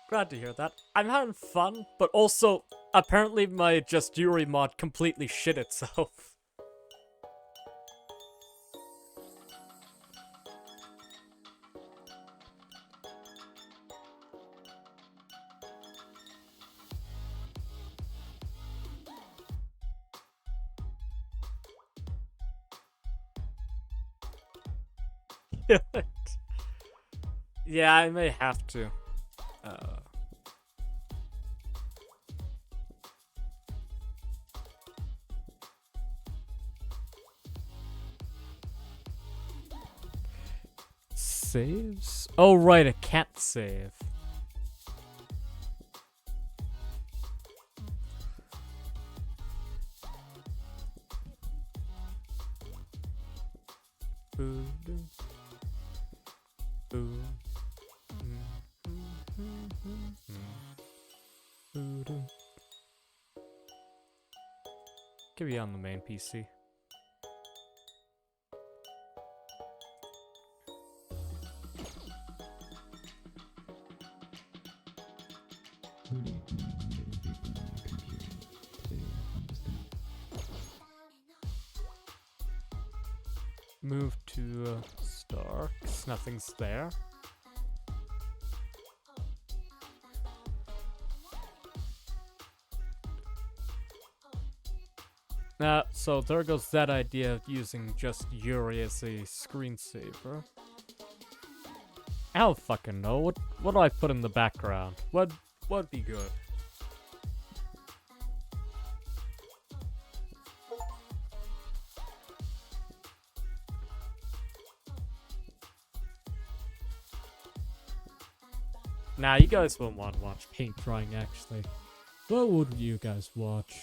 Glad to hear that. I'm having fun, but also, apparently my Just Yuri mod completely shit itself. Yeah, I may have to. Saves? Oh, right, a cat save. Could be on the main PC. Move to Starks. Nothing's there. So there goes that idea of using just Yuri as a screensaver. I don't fucking know. What do I put in the background? What'd be good? Nah, you guys won't want to watch paint drying, actually. What would you guys watch?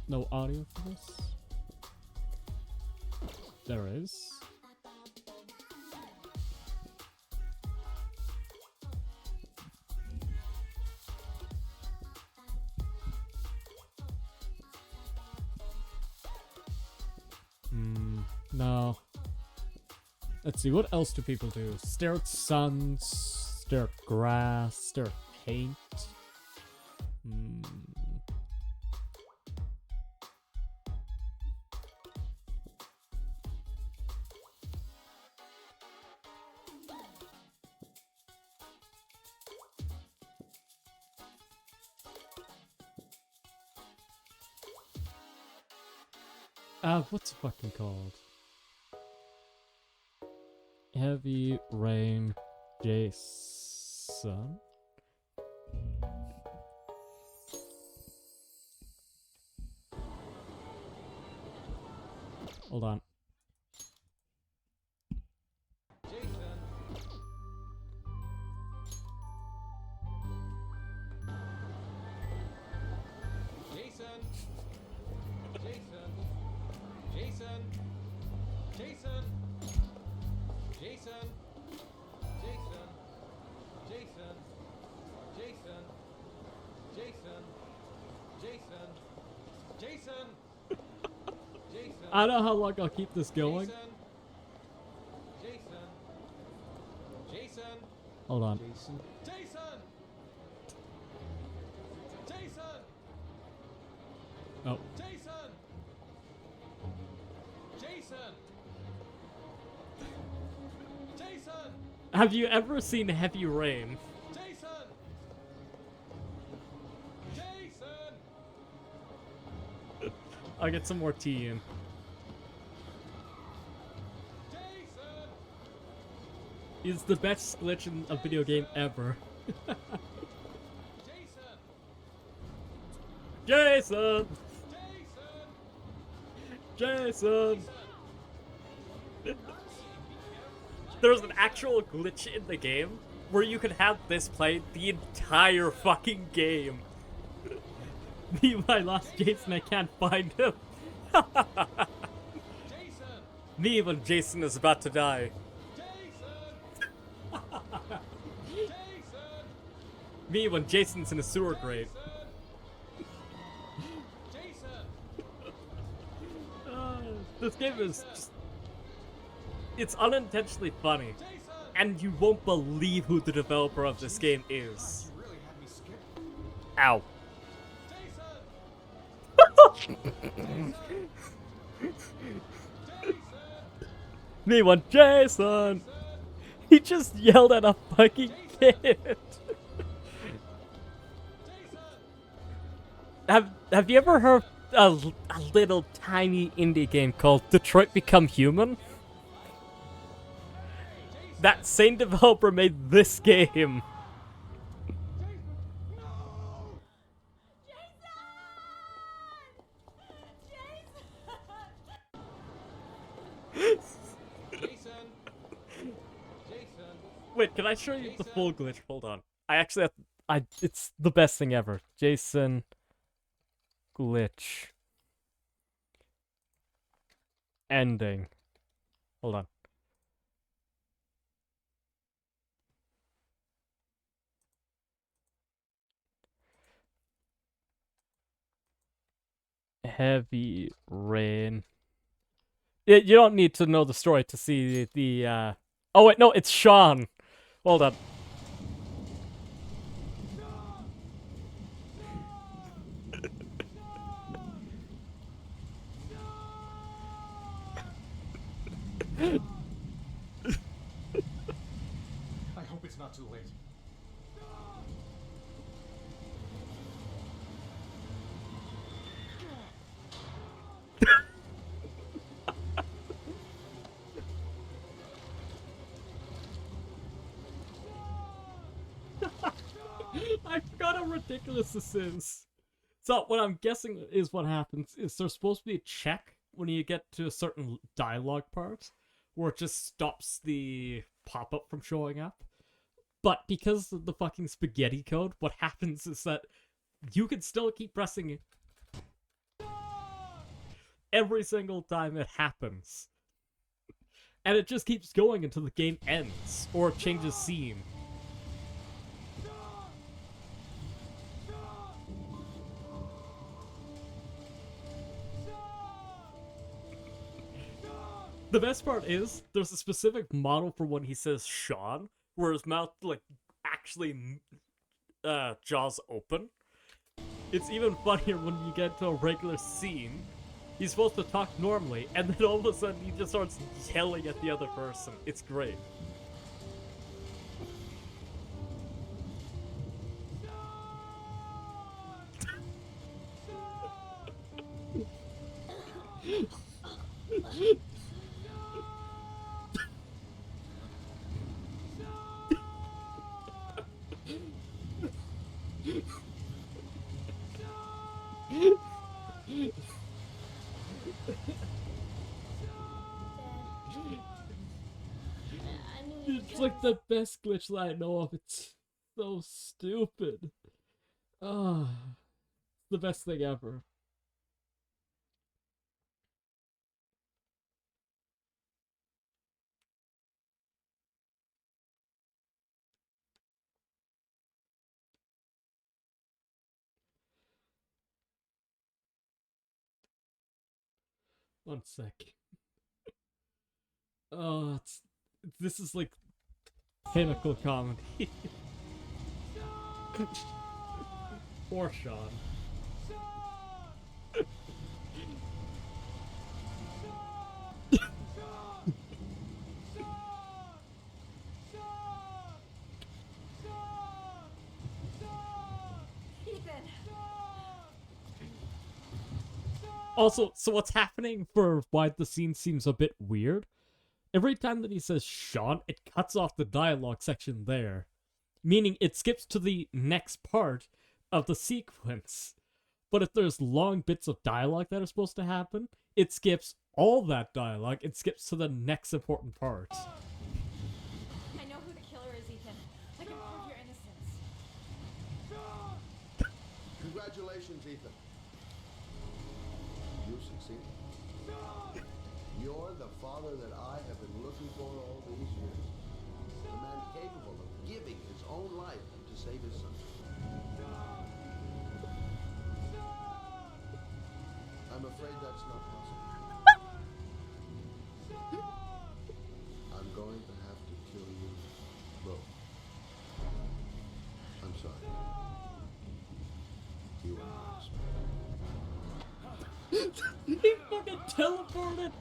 No audio for this? There is. No. Let's see, what else do people do? Stare at suns, stare at grass, stare at paint. What's it fucking called? Heavy Rain Jason? Hold on. I don't know how long I'll keep this going. Hold on. Jason! Jason! Oh. Jason! Jason! Jason! Have you ever seen Heavy Rain? Jason! Jason! I'll get some more tea in. Jason! It's the best glitch in a video game ever. Jason! Jason! Jason! There's an actual glitch in the game where you can have this play the entire fucking game. Me, I lost Jason, I can't find him. Jason! Me when Jason is about to die. Jason! Jason! Me when Jason's in a sewer grate. Jason! This game is just... It's unintentionally funny. Jason! And you won't believe who the developer of this game is. You really had me skipped. Ow. Jason! Me one Jason! He just yelled at a fucking kid. Have you ever heard a little tiny indie game called Detroit Become Human? That same developer made this game. Jason! Jason! Wait, can I show you the full glitch? Hold on. I actually have, it's the best thing ever. Jason glitch ending. Hold on. Heavy Rain. You don't need to know the story to see the Oh wait, no, it's Sean. Hold on. I hope it's not too late. I forgot how ridiculous this is. So what I'm guessing is what happens is there's supposed to be a check when you get to a certain dialogue part where it just stops the pop-up from showing up. But because of the fucking spaghetti code, what happens is that you can still keep pressing it every single time it happens. And it just keeps going until the game ends or it changes scene. The best part is, there's a specific model for when he says Sean, where his mouth, like, actually, jaws open. It's even funnier when you get to a regular scene. He's supposed to talk normally, and then all of a sudden he just starts yelling at the other person. It's great. It's like the best glitch that I know of. It's so stupid. Ah, the best thing ever. One sec. Oh, this is like Pinnacle comedy. Poor Sean. Ethan! Also, so what's happening for why the scene seems a bit weird? Every time that he says Sean, it cuts off the dialogue section there. Meaning it skips to the next part of the sequence. But if there's long bits of dialogue that are supposed to happen, it skips all that dialogue. It skips to the next important part. I know who the killer is, Ethan. I can prove your innocence. Congratulations, Ethan. You succeeded. You're the father that I have been looking for all these years. The man capable of giving his own life to save his son. I'm afraid that's not possible. I'm going to have to kill you both. I'm sorry. You are nice. He fucking teleported!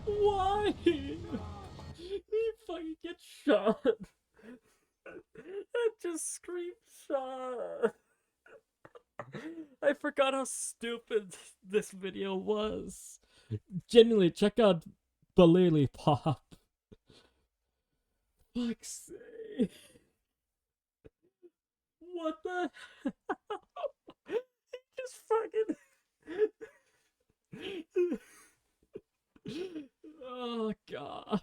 Why? He fucking gets shot. That just screams shot. I forgot how stupid this video was. Genuinely, check out Balili Pop. Fuck's sake. What the hell? He just fucking... Oh god.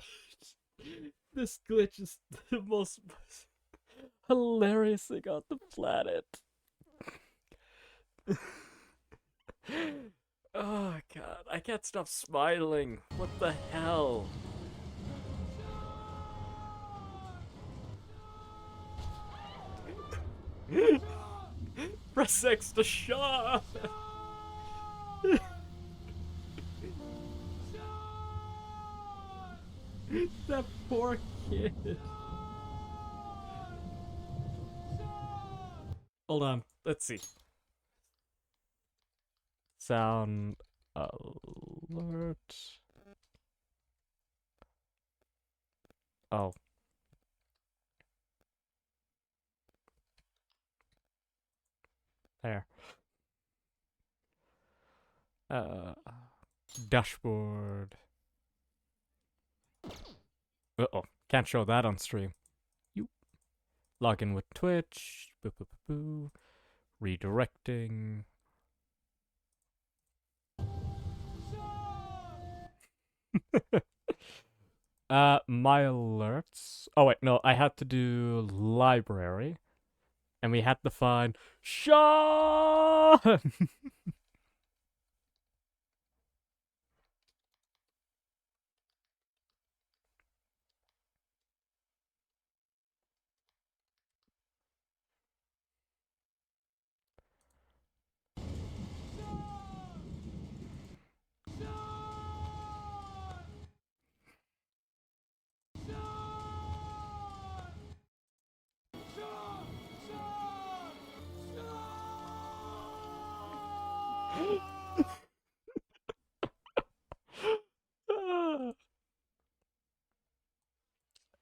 This glitch is the most hilarious thing on the planet. Oh god, I can't stop smiling. What the hell? Press X to shot. That poor kid. Hold on, let's see. Sound alert. Oh. There. Dashboard. Uh-oh. Can't show that on stream. You log in with Twitch. Boo, boo, boo, boo. Redirecting. My alerts. Oh wait, no, I had to do library. And we had to find Sean.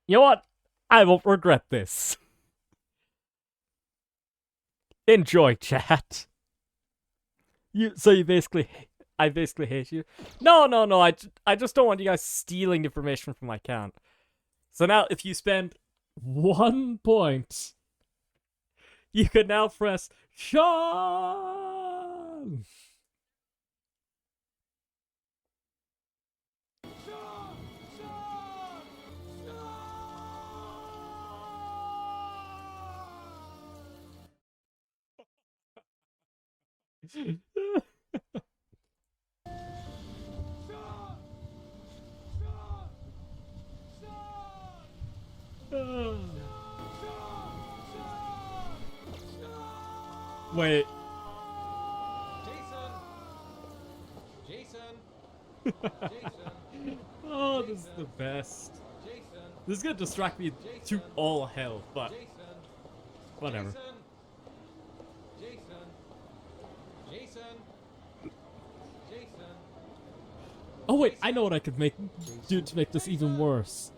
You know what? I won't regret this. Enjoy, chat. You basically, I basically hate you. No, I just don't want you guys stealing information from my account. So now, if you spend 1 point, you can now press Sean. Wait. Oh, this is the best. This is gonna distract me to all hell, but whatever. Oh wait, I know what I could do to make this even worse.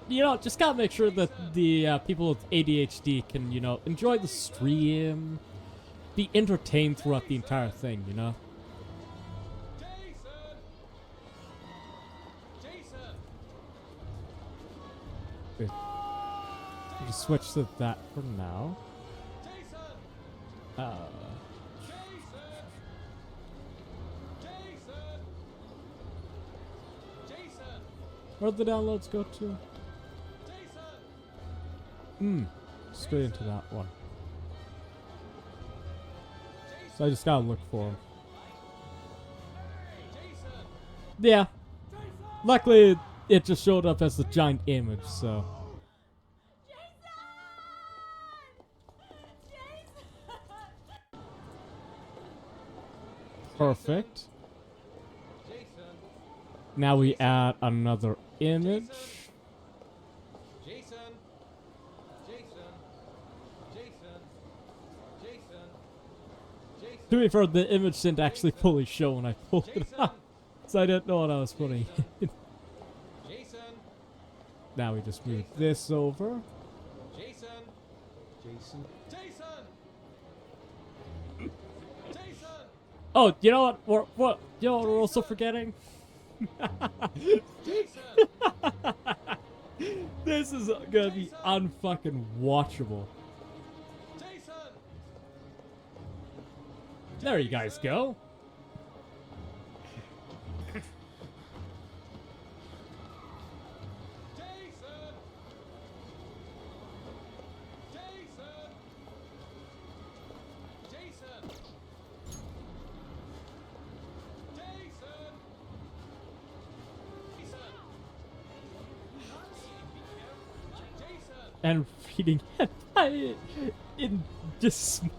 You know, just gotta make sure that the people with ADHD can, you know, enjoy the stream, be entertained throughout the entire thing, you know? Okay. Just switch to that for now. Where'd the downloads go to? Straight into that one. So I just gotta look for him. Yeah. Luckily, it just showed up as a giant image, so. Perfect. Now we add another image. To be fair, the image didn't actually fully show when I pulled it up, so I didn't know what I was putting in. Now we just move this over. Jason. Oh, you know what? You know what we're also forgetting? This is gonna be unfucking watchable. There you guys go. And reading it in dismay.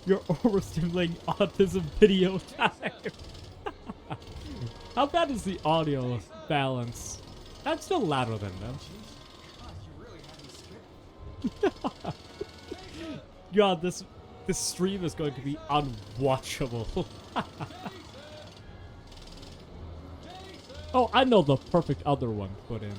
You're overstimulating autism video time. How bad is the audio balance? That's still louder than them. God, this stream is going to be unwatchable. Oh, I know the perfect other one to put in.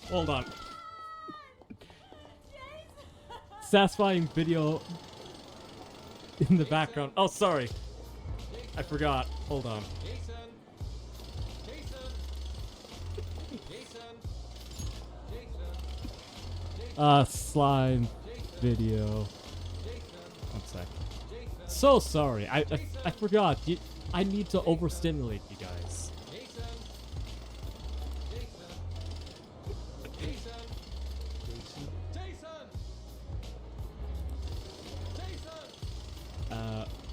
Hold on. Satisfying video in the background. Oh, sorry. I forgot. Hold on. Slime video. 1 sec. So sorry. I forgot. I need to overstimulate you guys.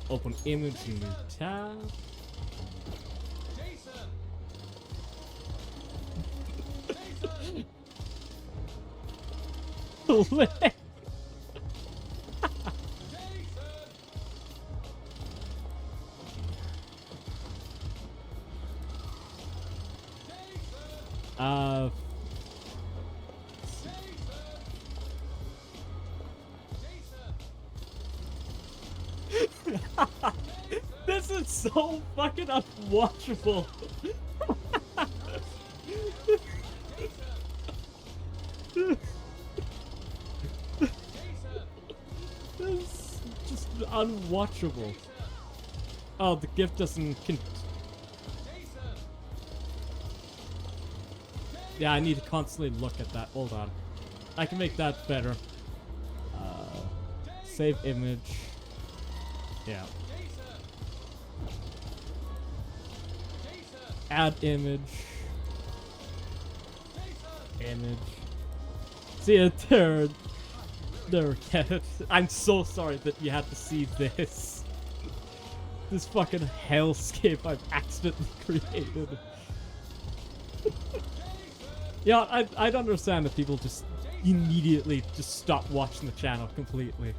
Open image in new tab. Jason! Jason! uh, this is so fucking unwatchable. This is just unwatchable. Oh, the gift doesn't. Yeah, I need to constantly look at that. Hold on. I can make that better. Save image. Yeah. Add image. Image. See it there. There we go. I'm so sorry that you had to see this. This fucking hellscape I've accidentally created. Yeah, I'd understand if people just immediately just stop watching the channel completely.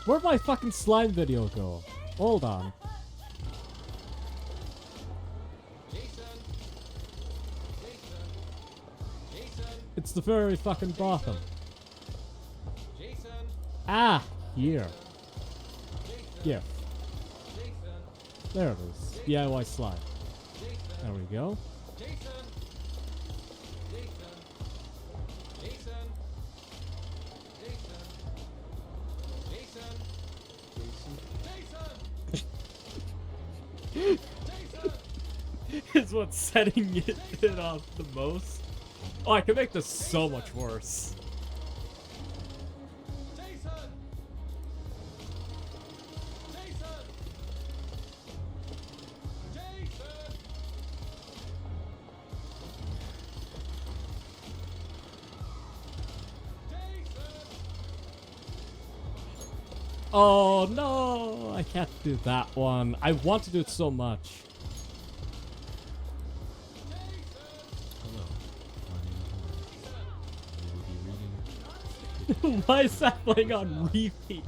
Where'd my fucking slime video go? Hold on. It's the very fucking bottom. Ah, here. GIF. There it is. DIY slime. There we go. Is what's setting it off the most. Oh, I can make this so much worse. Oh no, I can't do that one. I want to do it so much. Why is that playing on repeat?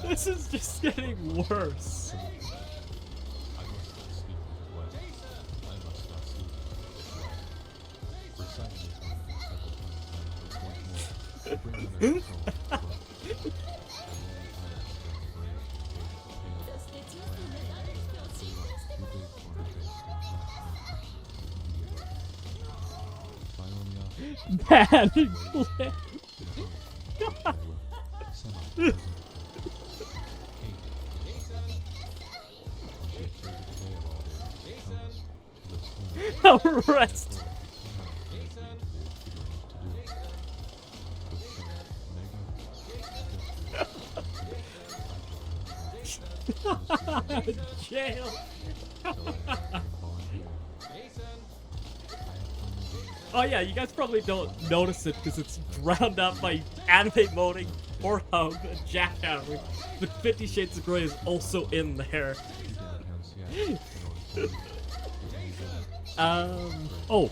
This is just getting worse. Bad clip. Arrest. Jail. Oh yeah, you guys probably don't notice it because it's drowned out by anime moding, Pornhub, and Jackhammer. But 50 Shades of Grey is also in there. Oh.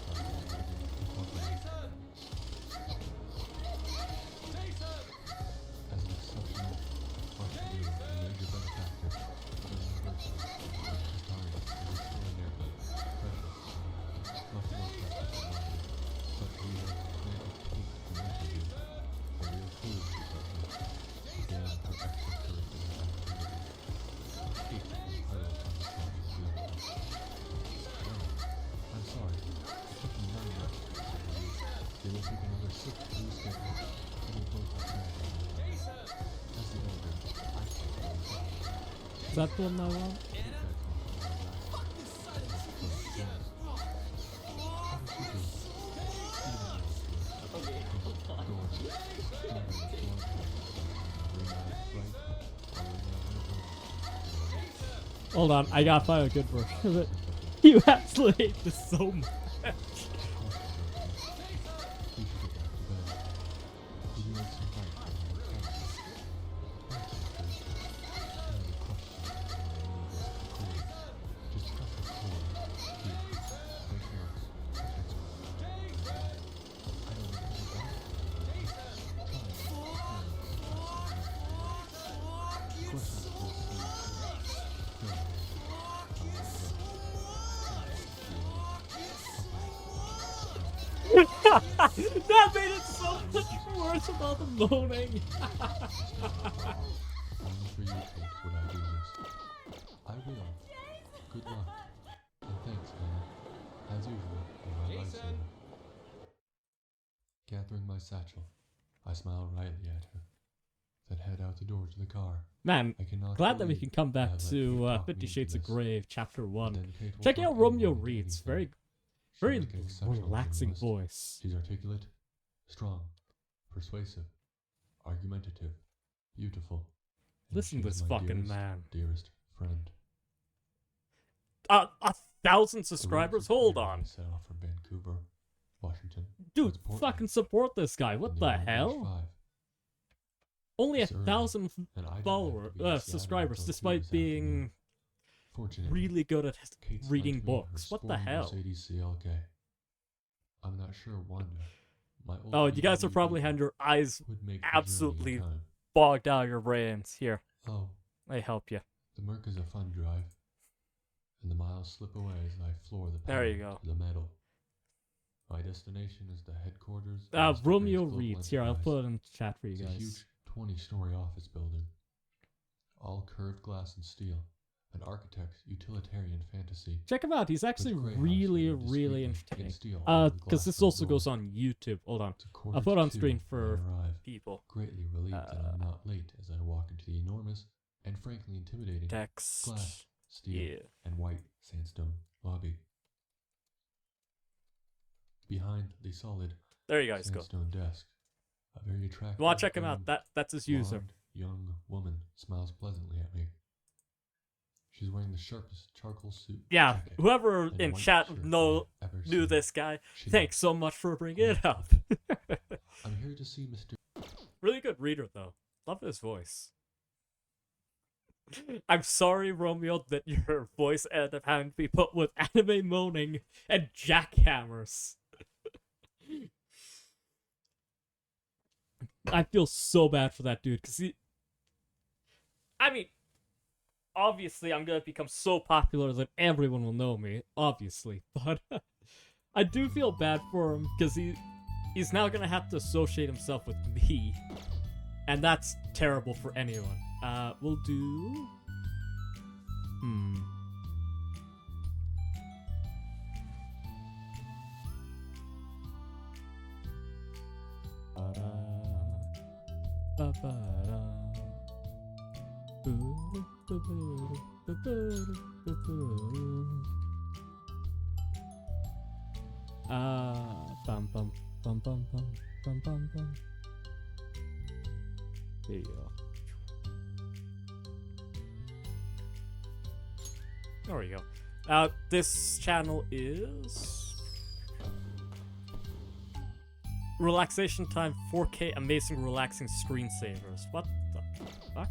Is that the one I want? Hold on, I gotta find a good version of it. You absolutely hate this so much. That made it so much worse with all the moaning. Only for you, Kate, would I do this. I will. Good luck. And thanks, Anna. As usual, for my lifesaver. Gathering my satchel, I smile wryly at her. Then head out the door to the car. Man, I cannot glad that we believe can come I back have let to you talk 50 me Shades into of this. Grey, Chapter 1. Then Kate will Checking talk out Romeo anyone into Reed's anything. very, She's very like an exceptional relaxing linguist. voice. She's articulate, strong, persuasive, argumentative, beautiful. and Listen to she's this my fucking dearest, man. Dearest friend. 1,000 The subscribers? road was Hold clear when on. I set off from Vancouver, Washington. Dude, towards Portland fucking support this guy. What in the early age hell? 5. Only It's early, 1,000 and I didn't have to follower be in Seattle subscribers, until 2 despite this being afternoon. Fortunately, really good at Kate's reading lent me her books. What the sporty hell? Mercedes CLK. I'm not sure Wanda, my old Oh, you guys are DVD probably agent, had your eyes would make the journey in absolutely time. bogged out of your brains. Here, Oh, I help you. the Merc is a fun drive, and the miles slip away as I floor the There you pedal go. to the metal. My destination is the headquarters of Mr. Romeo Gray's Global Reed's. Here, I'll Enterprise. put it in chat for you It's a guys. huge 20-story office building, all curved glass and steel, an architect's utilitarian fantasy. Check him out. He's actually Grey House really, made really discreetly in entertaining. steel over the Because this glass also front goes door. on YouTube. Hold on. It's a quarter I'll put it to on 2 screen when I for arrive, people. greatly relieved that I'm not late as I walk into the enormous and frankly intimidating Text. glass, steel, Yeah. and white sandstone lobby. Behind the solid There you guys go. sandstone desk, a very attractive You want to check him out? young That's his user. blonde young woman smiles pleasantly at me. She's wearing the sharpest charcoal suit Yeah, jacket whoever and in white chat shirt knew I've ever knew seen. this guy. She Thanks so much for bringing it up. I'm here to see Mr. Really good reader though. Love his voice. I'm sorry, Romeo, that your voice ended up having to be put with anime moaning and jackhammers. I feel so bad for that dude, because I mean, obviously I'm gonna become so popular that everyone will know me, obviously, but I do feel bad for him, because he's now gonna have to associate himself with me, and that's terrible for anyone. We'll do... Bum bum bum bum bum bum bum bum. There you go. There we go. This channel is Relaxation Time 4K Amazing Relaxing Screensavers. What the fuck?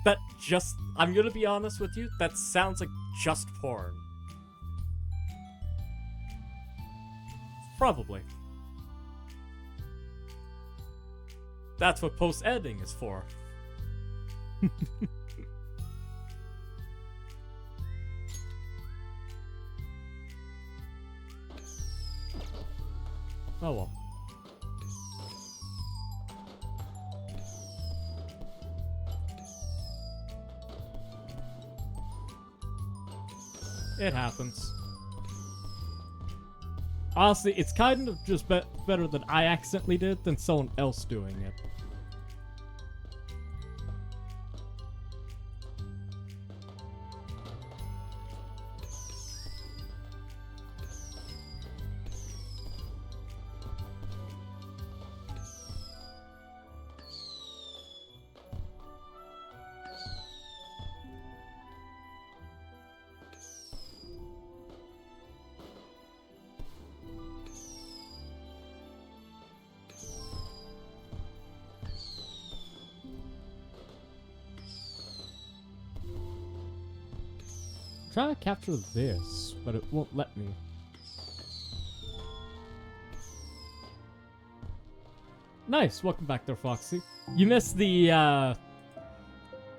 That just, I'm gonna be honest with you, that sounds like just porn. Probably. That's what post-editing is for. Oh well. It happens. Honestly, it's kind of just better that I accidentally did than someone else doing it. Try to capture this, but it won't let me. Nice, welcome back there, Foxy. You missed the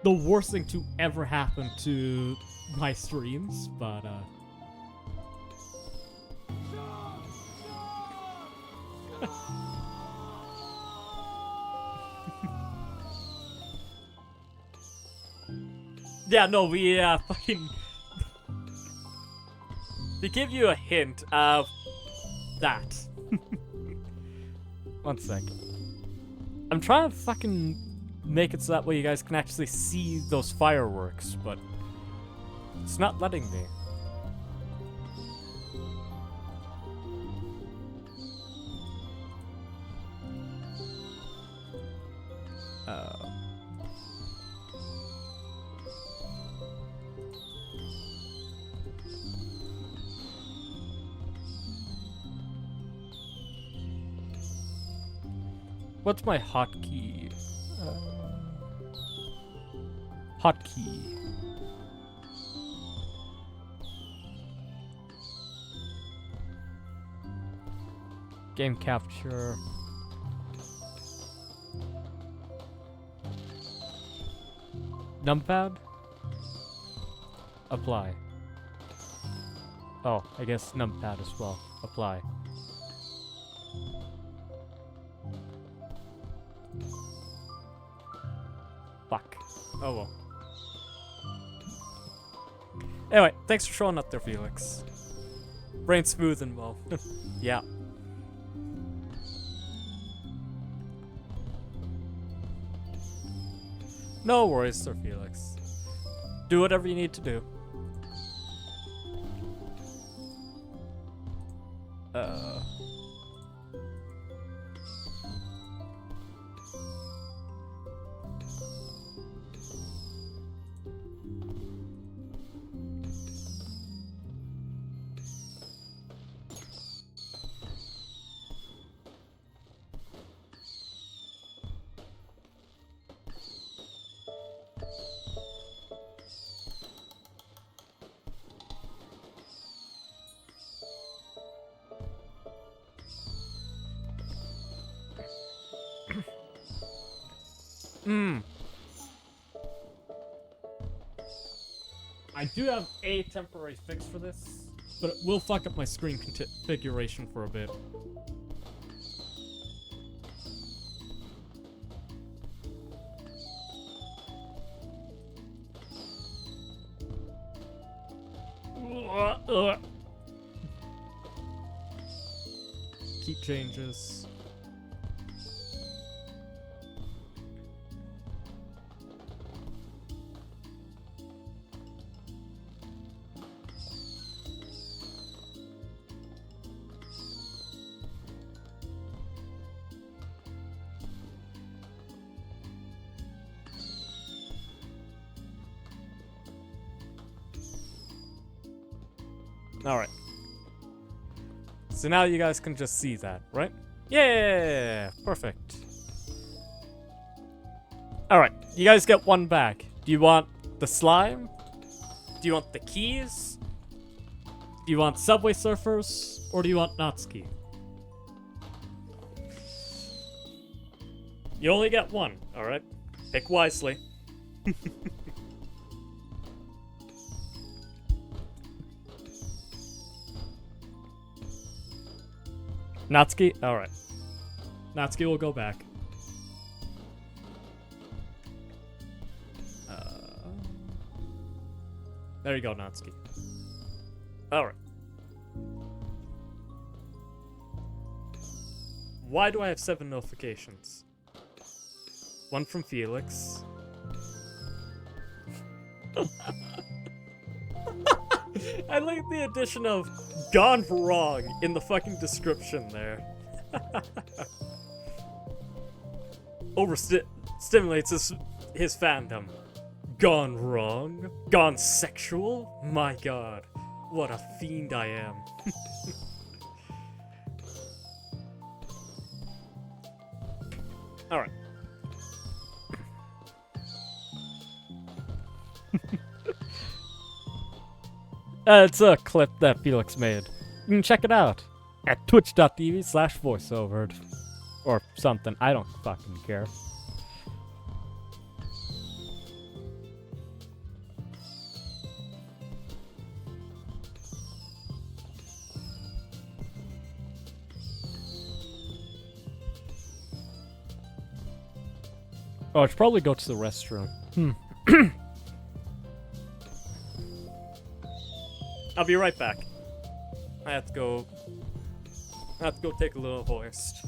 worst thing to ever happen to my streams, but yeah, no, we fucking they give you a hint of that. One sec. I'm trying to fucking make it so that way you guys can actually see those fireworks, but it's not letting me. What's my hotkey? Hotkey. Game capture. Numpad? Apply. Oh, I guess numpad as well. Apply. Fuck. Oh well. Anyway, thanks for showing up there, Felix. Brain smooth and well. Yeah. No worries, Sir Felix. Do whatever you need to do. I do have a temporary fix for this, but it will fuck up my screen configuration for a bit. Keep changes. Alright. So now you guys can just see that, right? Yeah, perfect. Alright, you guys get one back. Do you want the slime? Do you want the keys? Do you want Subway Surfers? Or do you want Natsuki? You only get one, alright? Pick wisely. Natsuki? Alright. Natsuki will go back. There you go, Natsuki. Alright. Why do I have 7 notifications? One from Felix. I like the addition of "gone wrong" in the fucking description there. Overstimulates his fandom. Gone wrong? Gone sexual? My god. What a fiend I am. Alright. It's a clip that Felix made. You can check it out at twitch.tv/voiceovered. Or something. I don't fucking care. Oh, I should probably go to the restroom. I'll be right back. I have to go take a little hoist.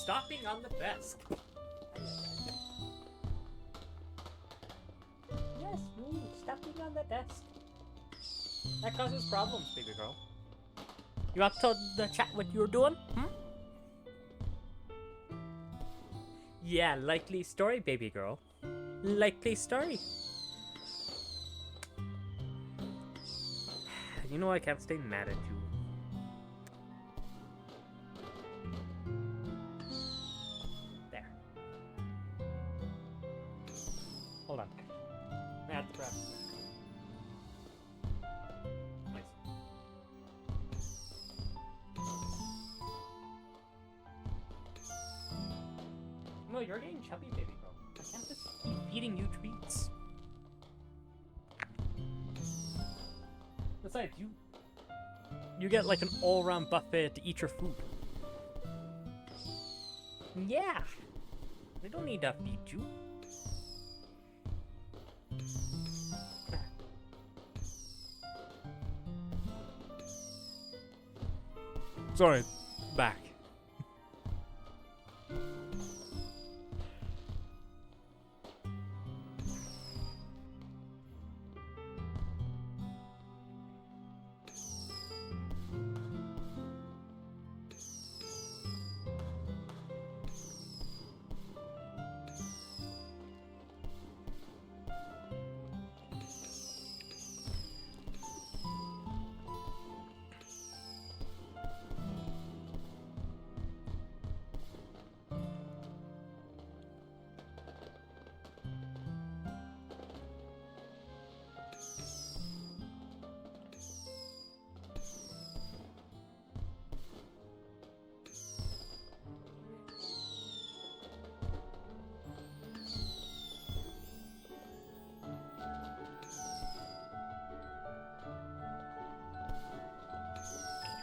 stopping on the desk. Yes, me, stopping on the desk. That causes problems, baby girl. You up to the chat what you're doing? Yeah, likely story, baby girl. Likely story. You know I can't stay mad at you. There. Hold on. Add the prep. Nice. No, you're getting chubby, baby girl. I can't just keep feeding you treats. Besides, you get like an all-round buffet to eat your food. Yeah, we don't need to feed you. Sorry, back.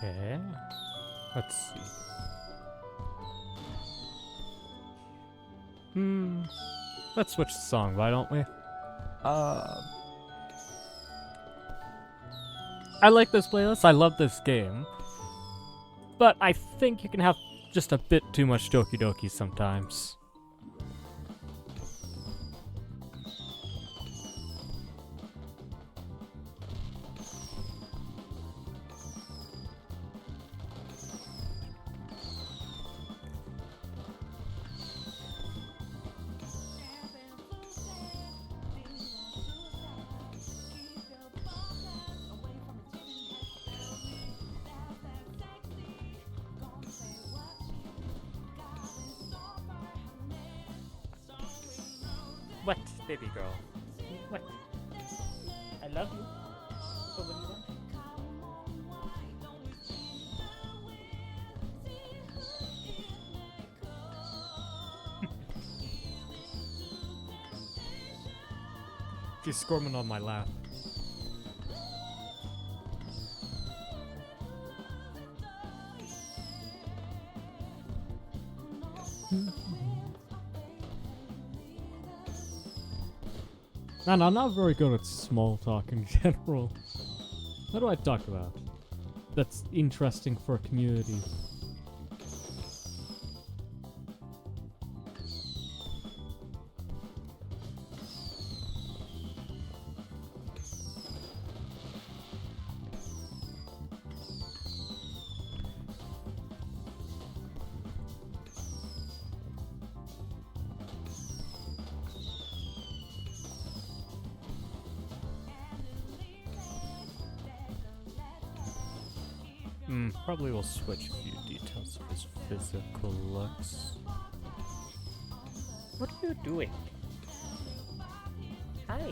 Okay. Let's see. Let's switch the song, why don't we? I like this playlist, I love this game. But I think you can have just a bit too much Doki Doki sometimes. What, baby girl? What? I love you. So what do you want? She's squirming on my lap. Man, I'm not very good at small talk in general. What do I talk about? That's interesting for a community. Probably will switch a few details of his physical looks. What are you doing? Hi.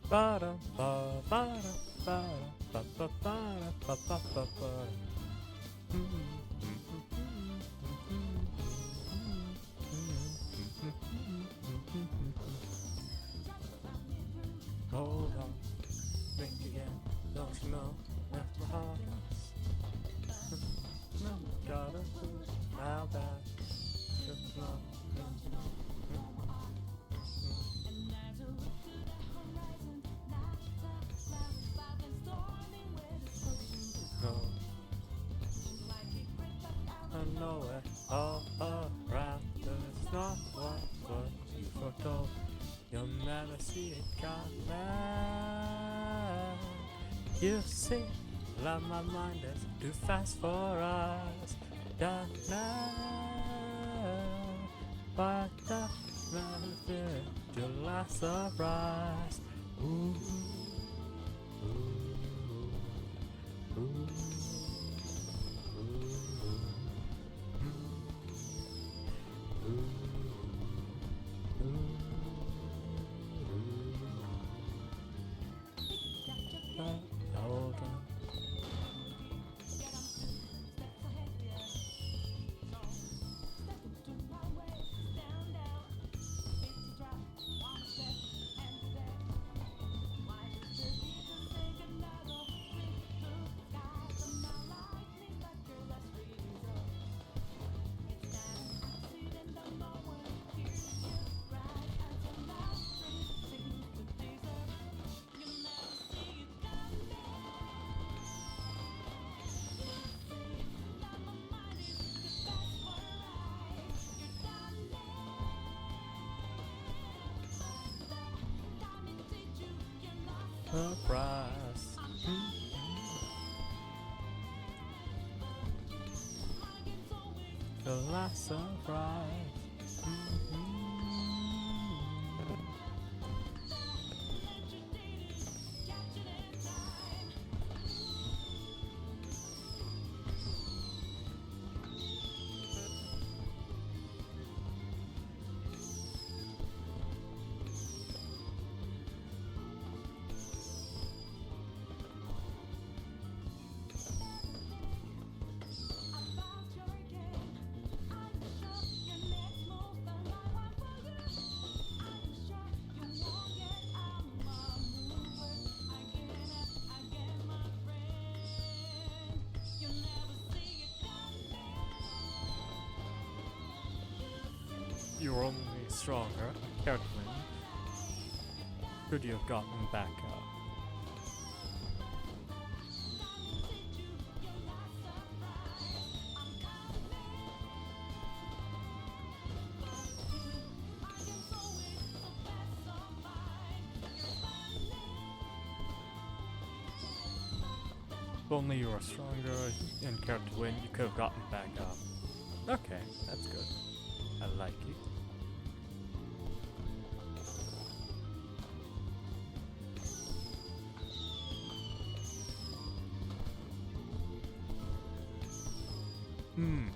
Ba-da, ba-da, ba-da, ba-ba, ba-da, ba-ba, ba-ba. Hold on, think again, don't you know that's my heart? Gotta prove how bad just love. No, I know it all around. It's not what you foretold. You'll never see it coming. You see, love my mind is too fast for us. Don't know, but the method your last surprise. Ooh, ooh, ooh, ooh, hold on. Surprise. The last surprise. You're only stronger, Kirkland. Could you have gotten back up? If only you were stronger and cared to win, you could have gotten back up. Okay, that's good. I like it. Hmm.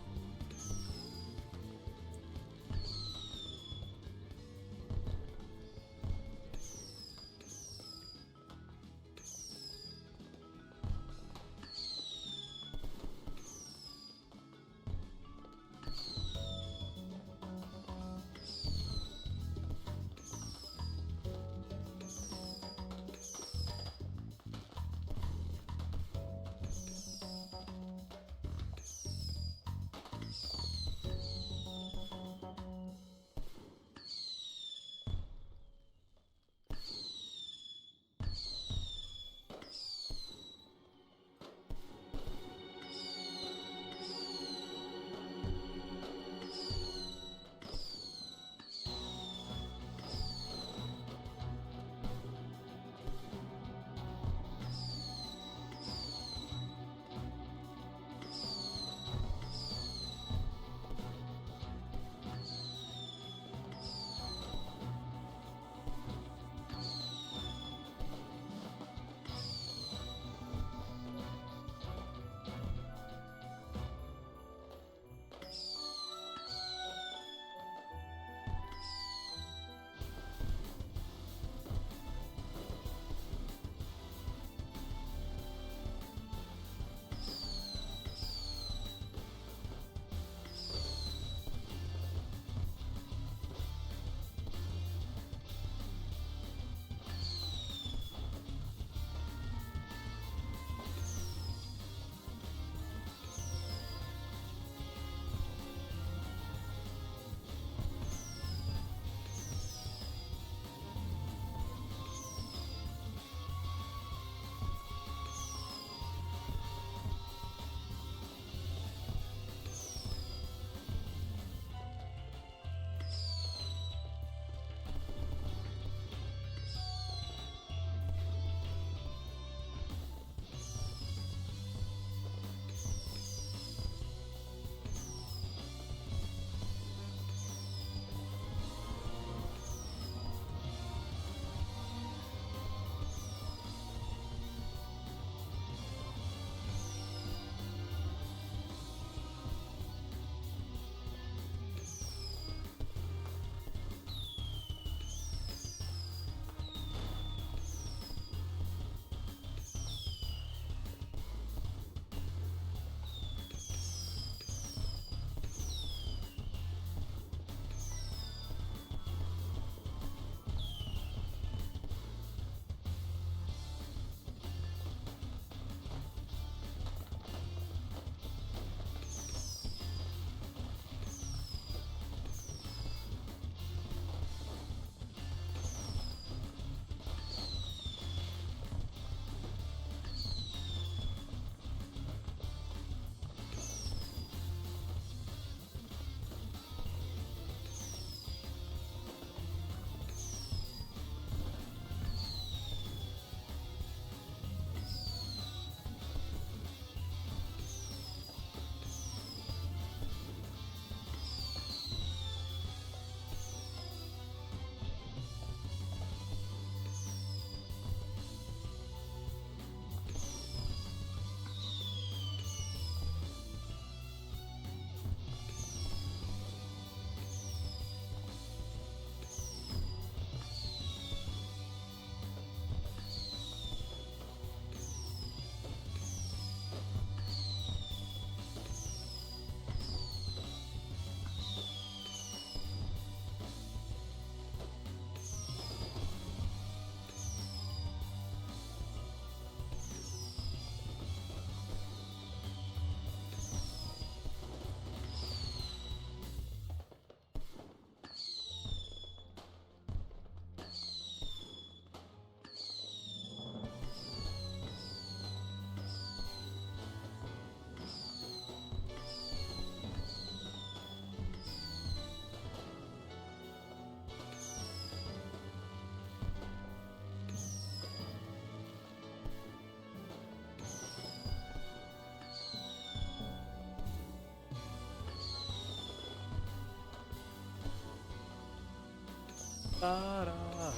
Da-da-da.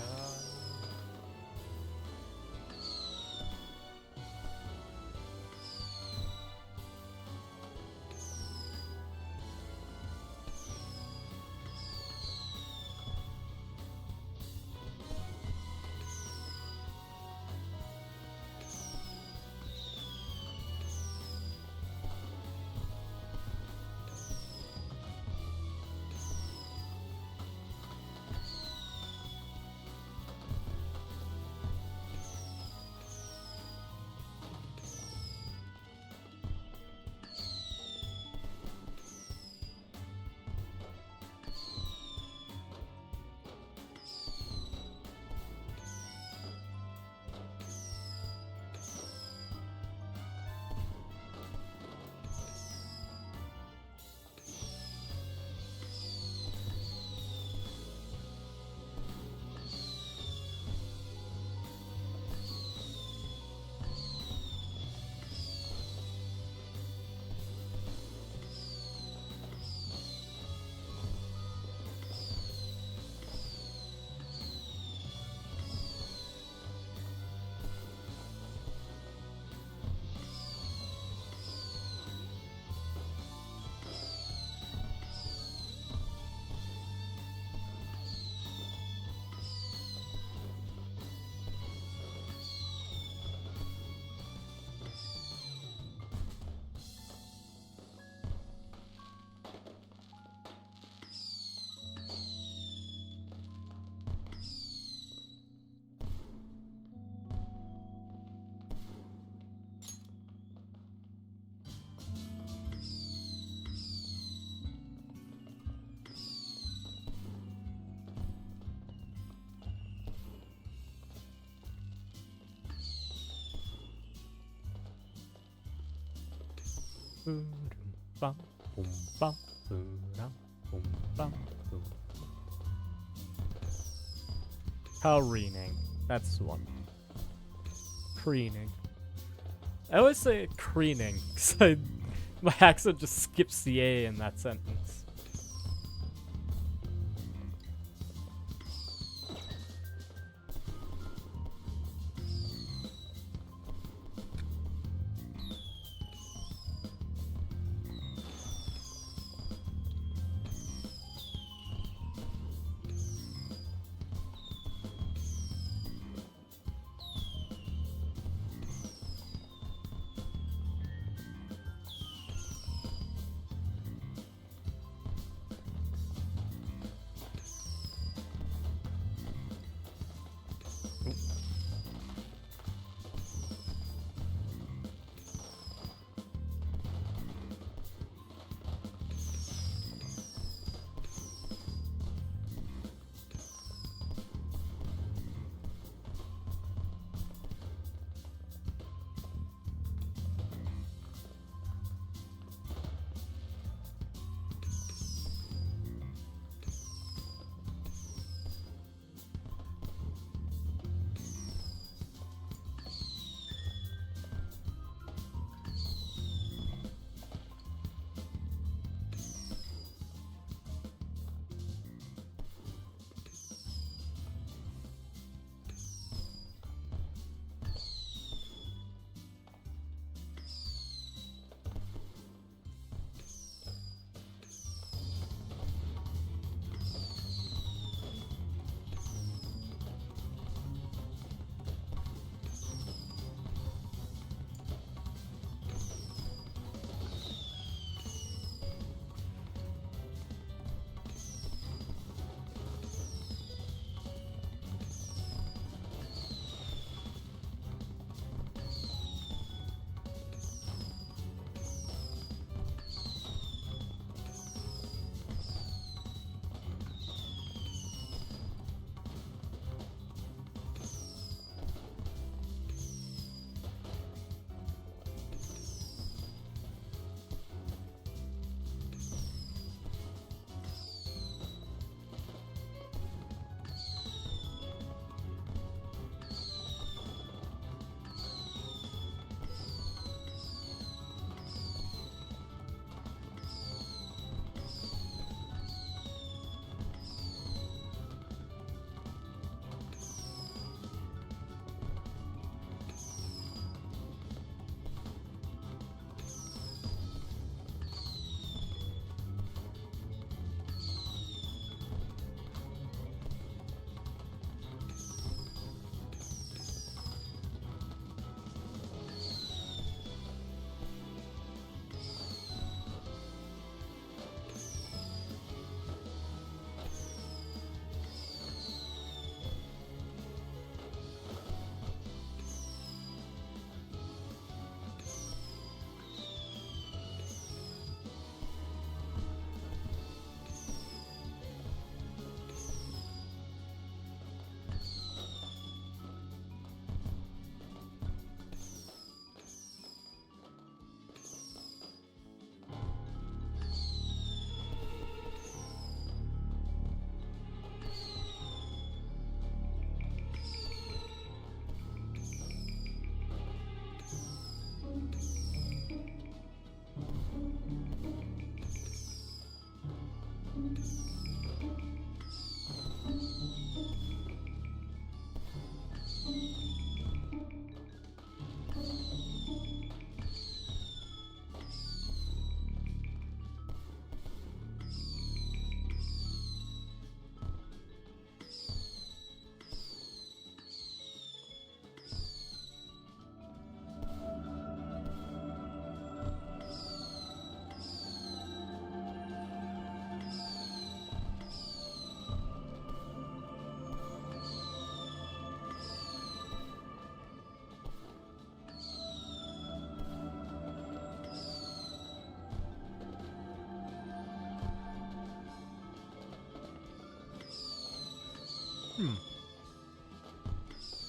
Boom, bum, boom, bum, boom, boom, bum, boom. Careening. That's the one. Preening. I always say creening, because my accent just skips the A in that sentence.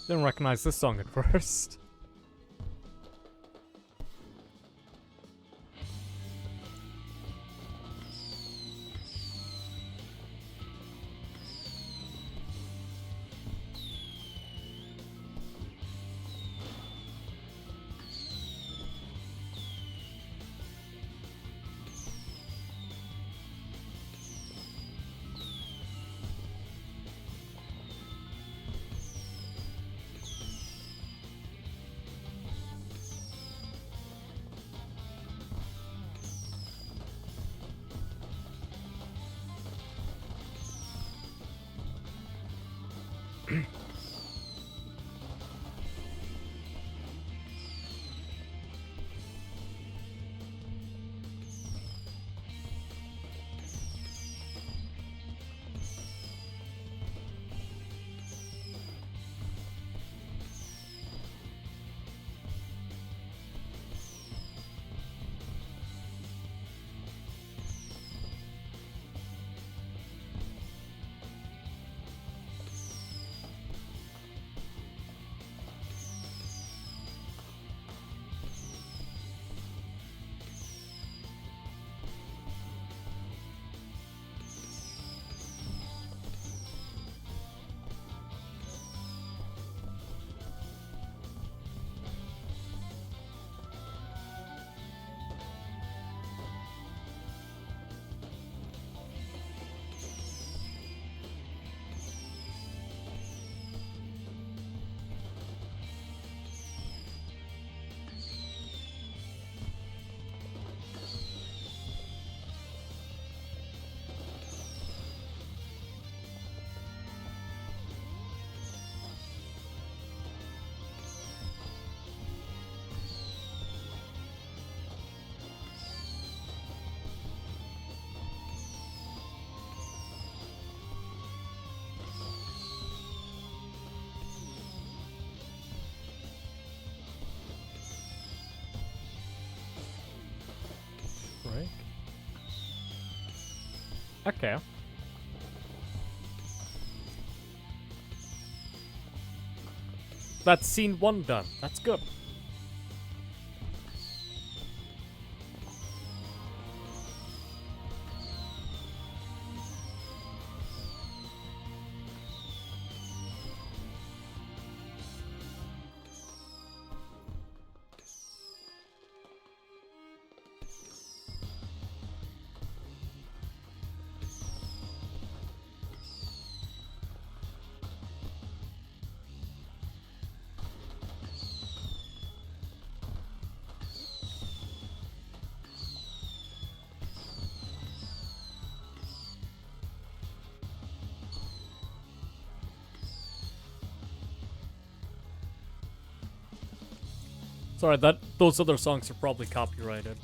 Didn't recognize this song at first. Right. Okay. That's scene 1 done. That's good. Sorry, those other songs are probably copyrighted.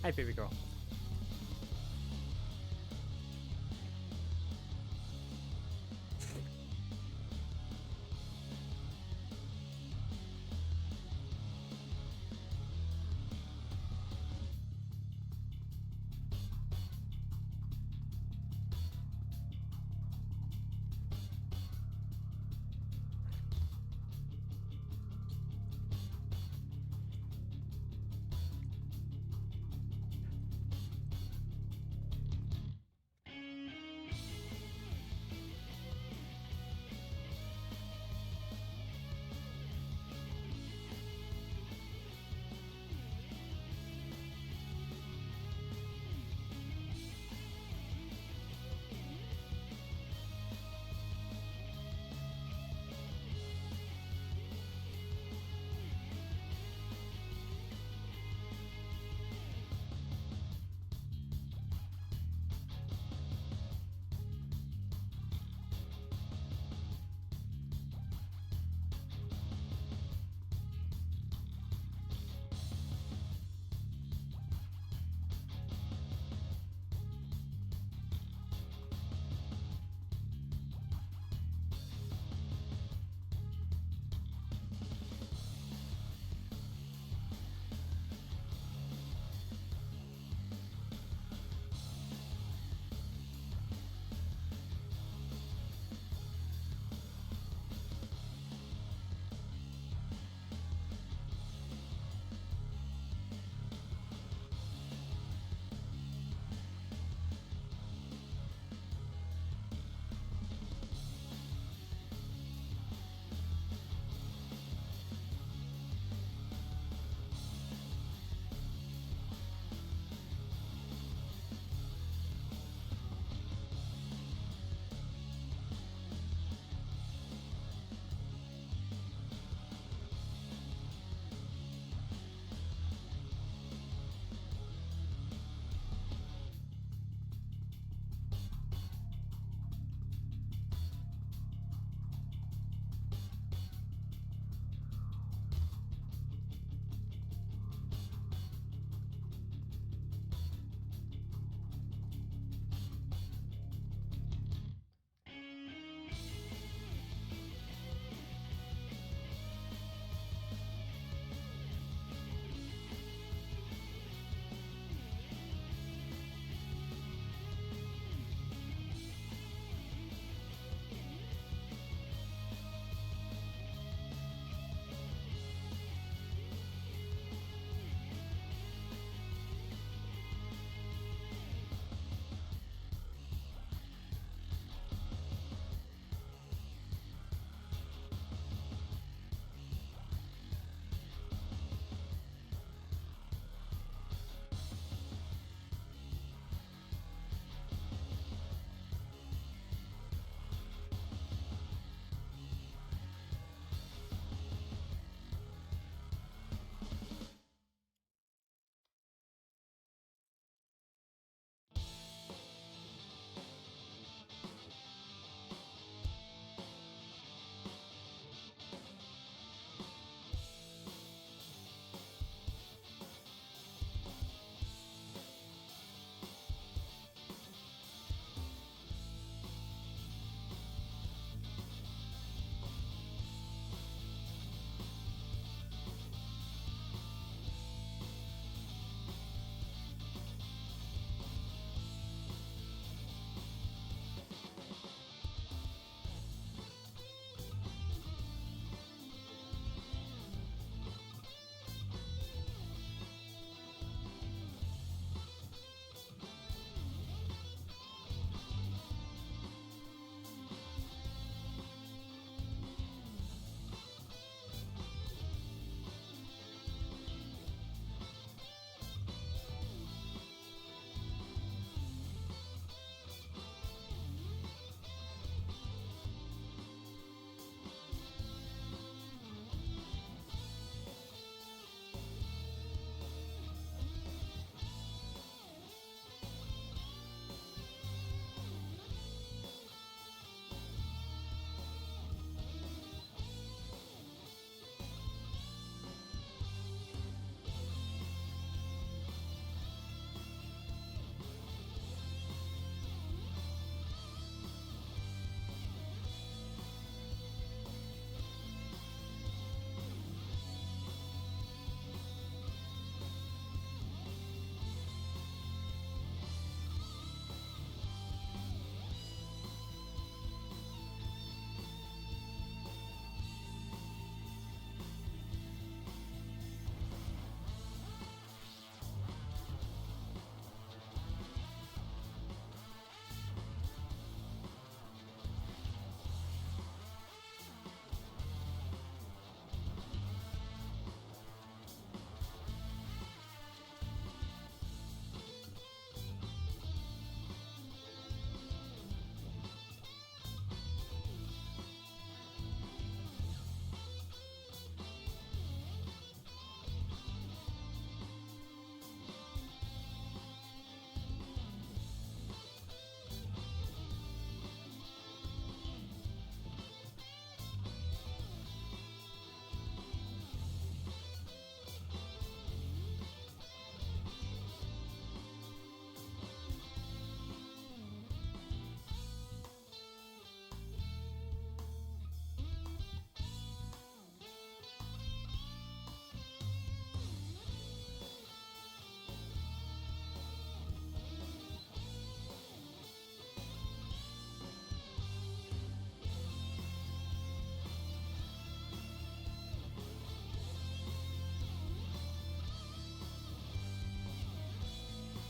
Hi, baby girl.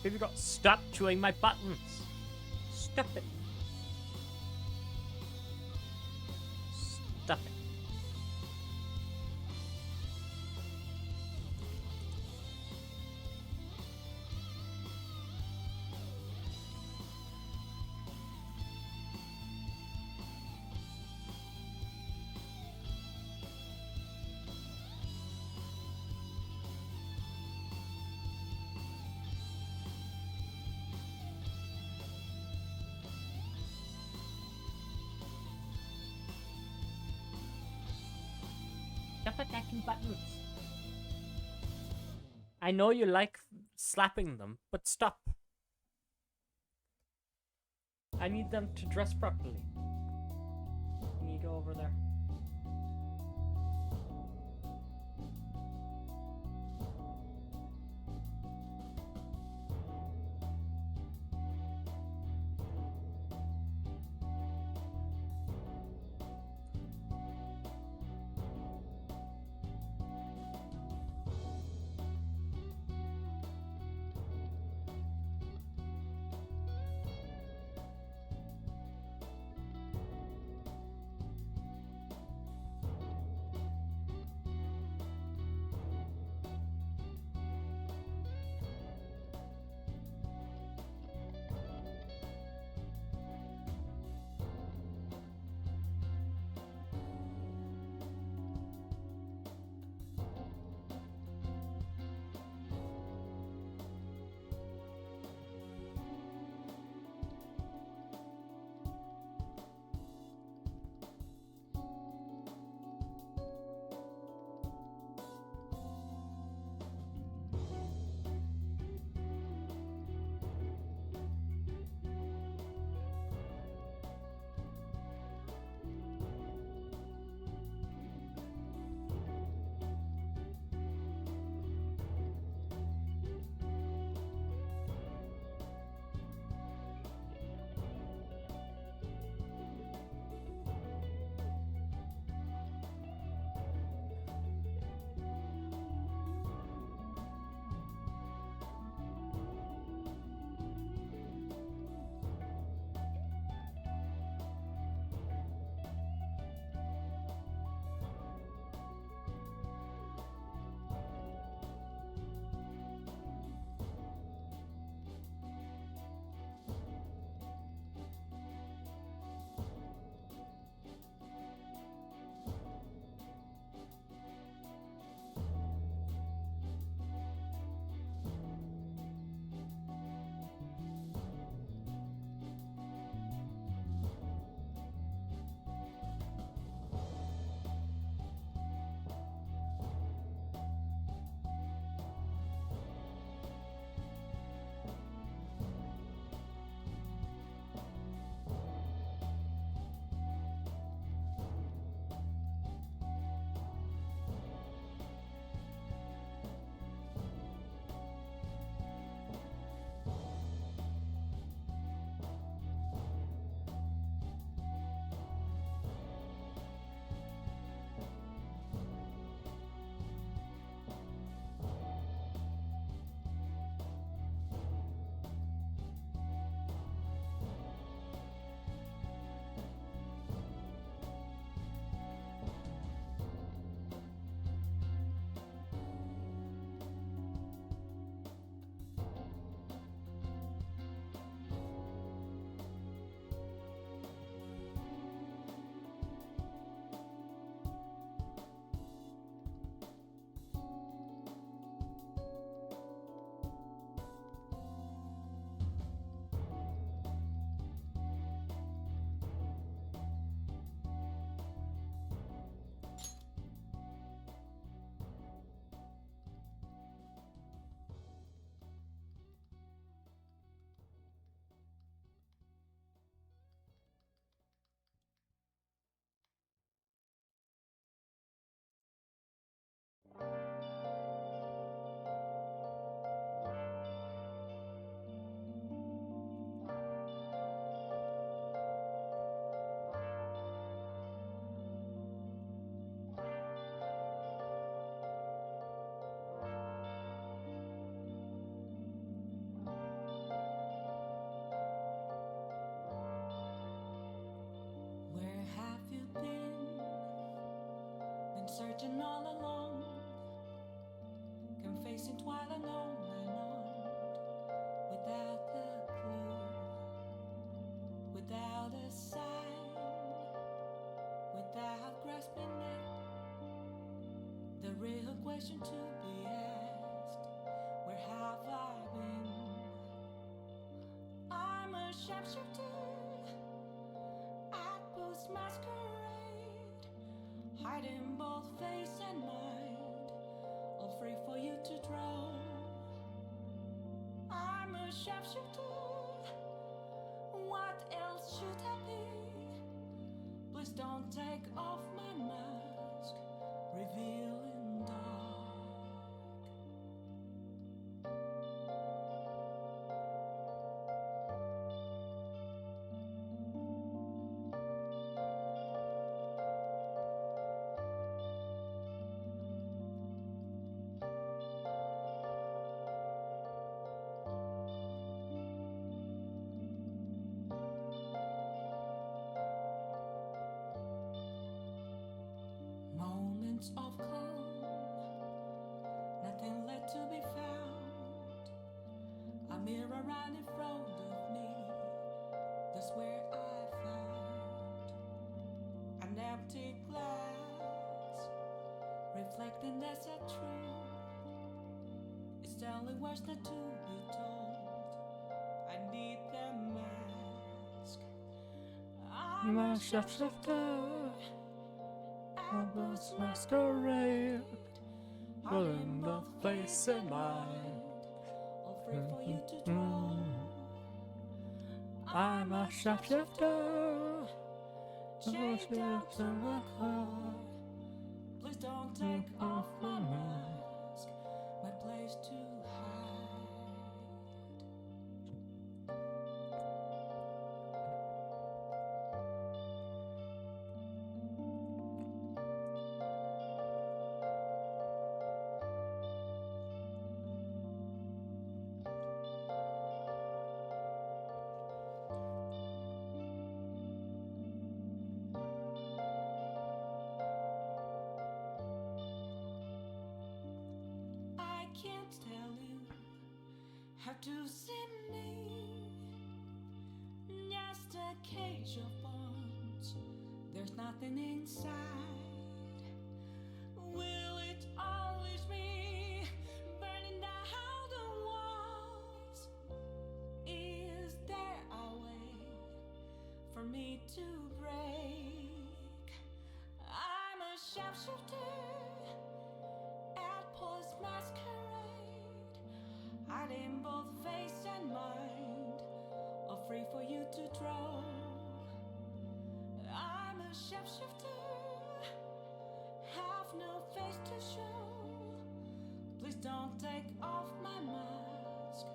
Here you go. Stop chewing my buttons. Stop it. Stop it. Stop attacking buttons. I know you like slapping them, but stop. I need them to dress properly. Can you go over there? question to be asked. Where have I been? I'm a sharpshooter at Post Masquerade, hiding both face and mind, all free for you to draw. I'm a sharpshooter. What else should I be? Please don't take off my mask, revealing dark. Moments of calm, nothing left to be found. A mirror right in front of me, that's where I found an empty glass, reflecting that's a truth. It's telling words not to be told. I need the mask. I'm a shapeshifter. Almost masquerade, pulling both face and mind. All free for you to draw. I'm a shapeshifter. Shake down to my core. Please don't take off my mask, my place to hide. I can't tell you how to see me. Just a cage of bones. There's nothing inside. Will it always be burning down the walls? Is there a way for me to break? I'm a sharpshooter at Post Masquerade, hiding both face and mind, all free for you to draw. I'm a shapeshifter, have no face to show. Please don't take off my mask,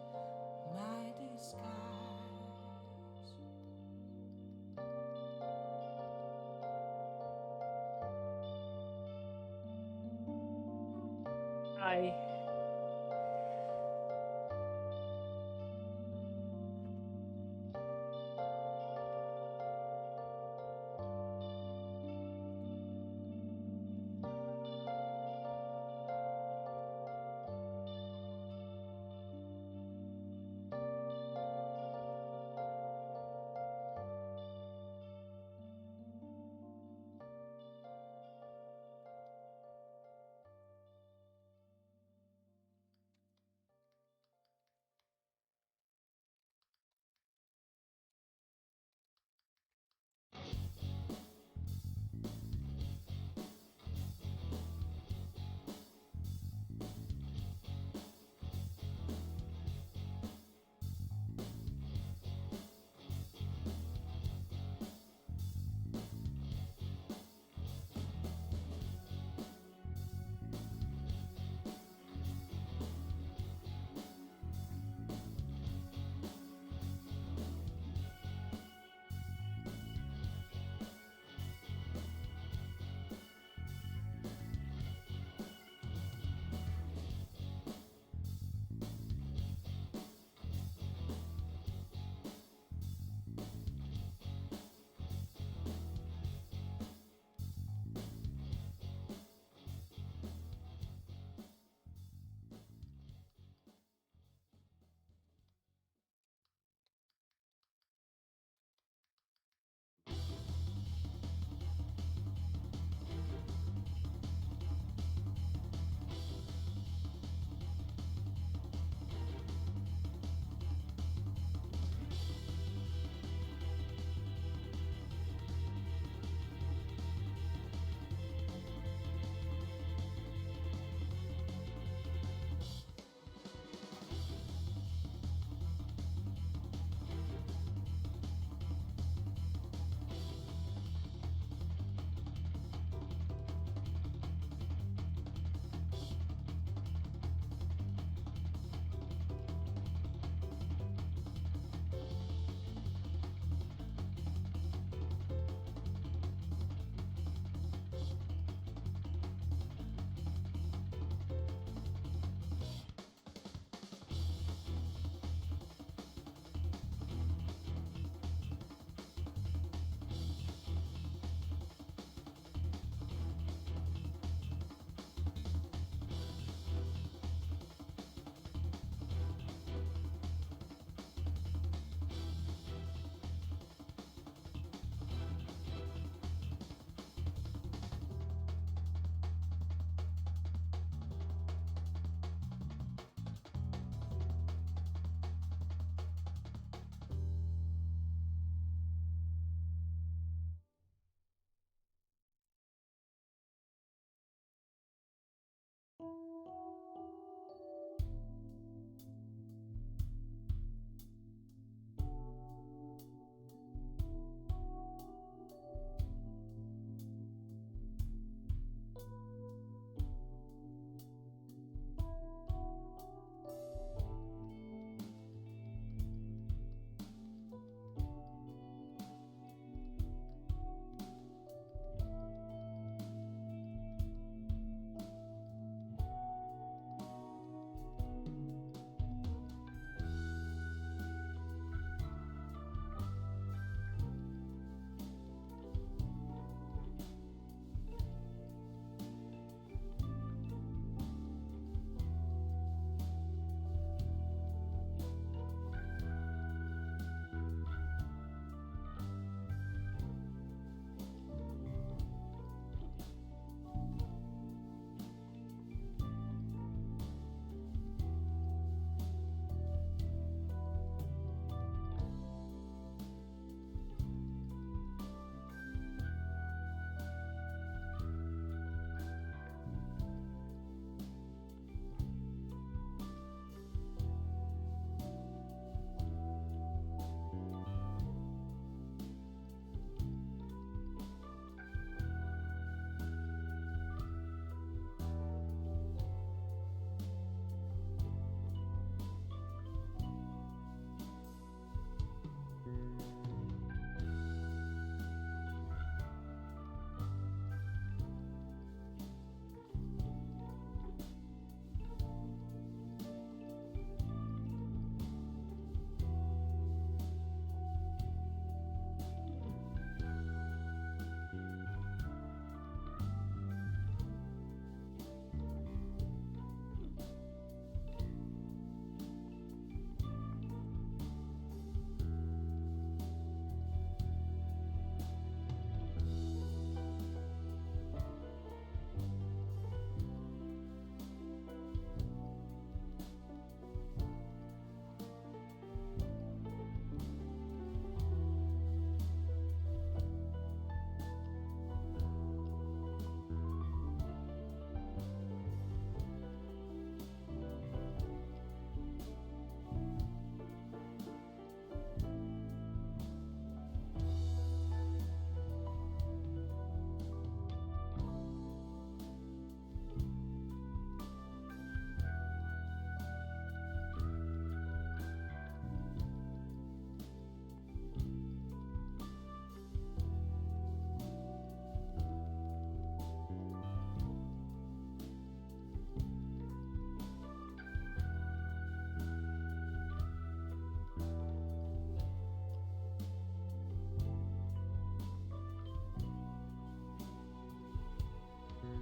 my disguise. I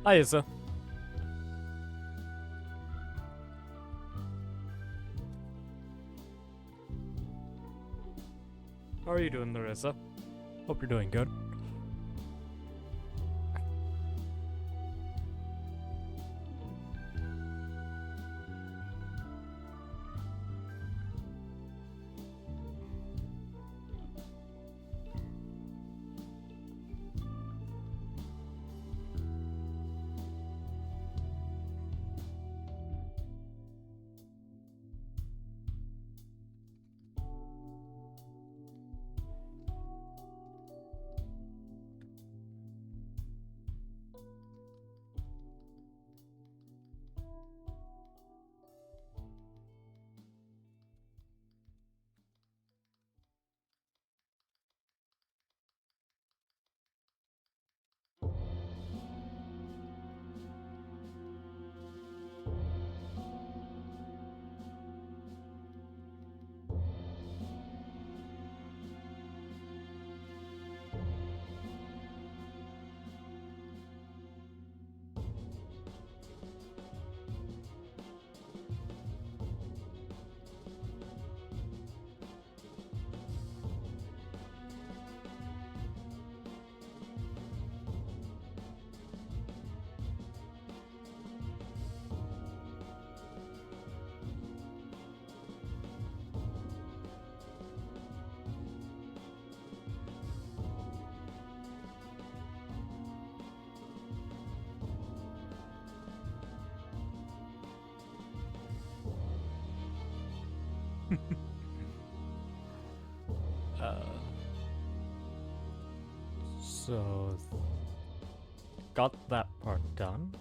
Hi, Isa. How are you doing there, Isa? Hope you're doing good. So got that part done.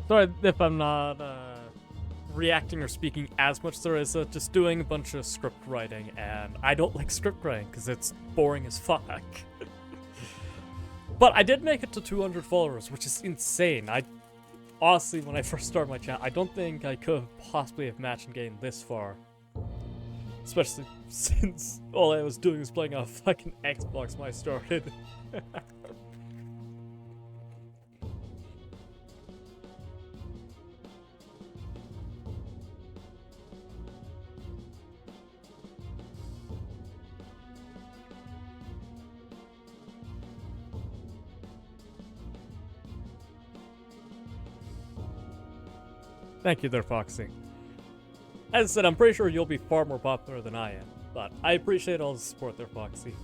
Sorry if I'm not reacting or speaking as much. There is just doing a bunch of script writing, and I don't like script writing because it's boring as fuck. But I did make it to 200 followers, which is insane. I honestly, when I first started my channel, I don't think I could possibly have imagined getting this far. Especially since all I was doing was playing on a fucking Xbox when I started. Thank you there, Foxy. As I said, I'm pretty sure you'll be far more popular than I am, but I appreciate all the support there, Foxy.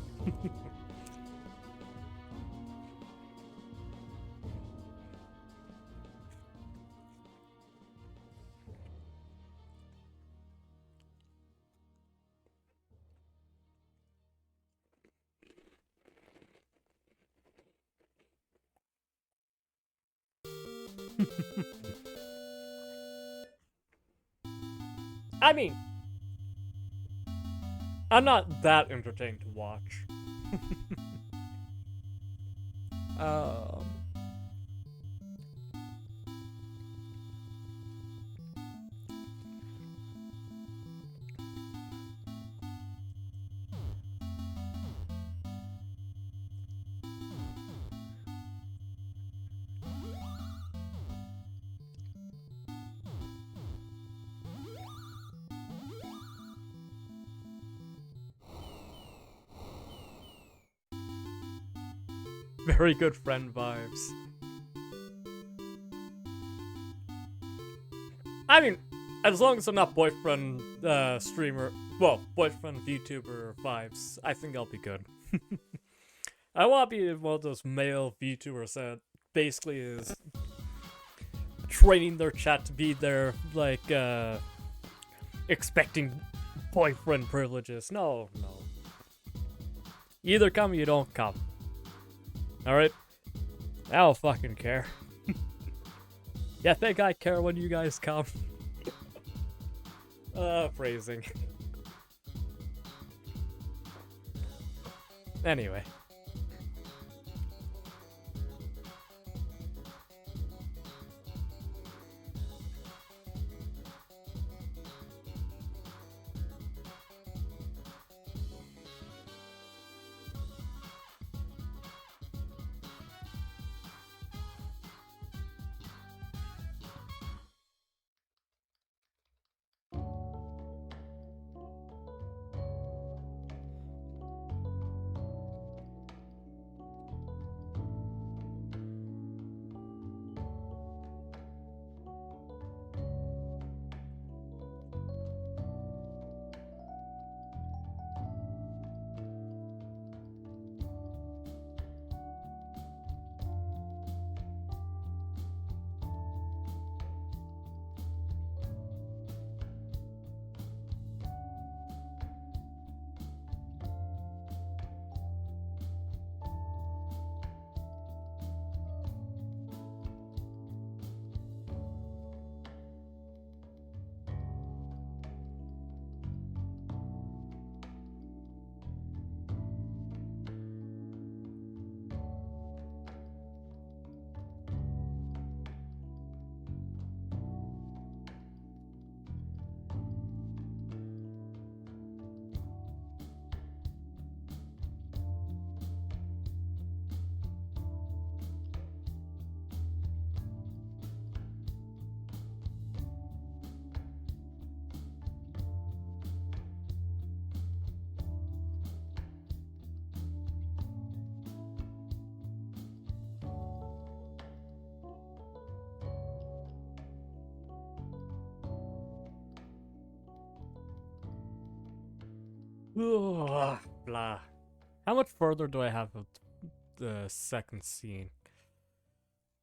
I mean, I'm not that entertaining to watch. um, Very good friend vibes. I mean, as long as I'm not boyfriend streamer, well, boyfriend VTuber vibes, I think I'll be good. I want to be one of those male VTubers that basically is training their chat to be there, like, expecting boyfriend privileges. No, no. You either come or you don't come. Alright? I don't fucking care. Yeah, think I care when you guys come. Phrasing. Anyway. Ugh, blah. How much further do I have of the second scene?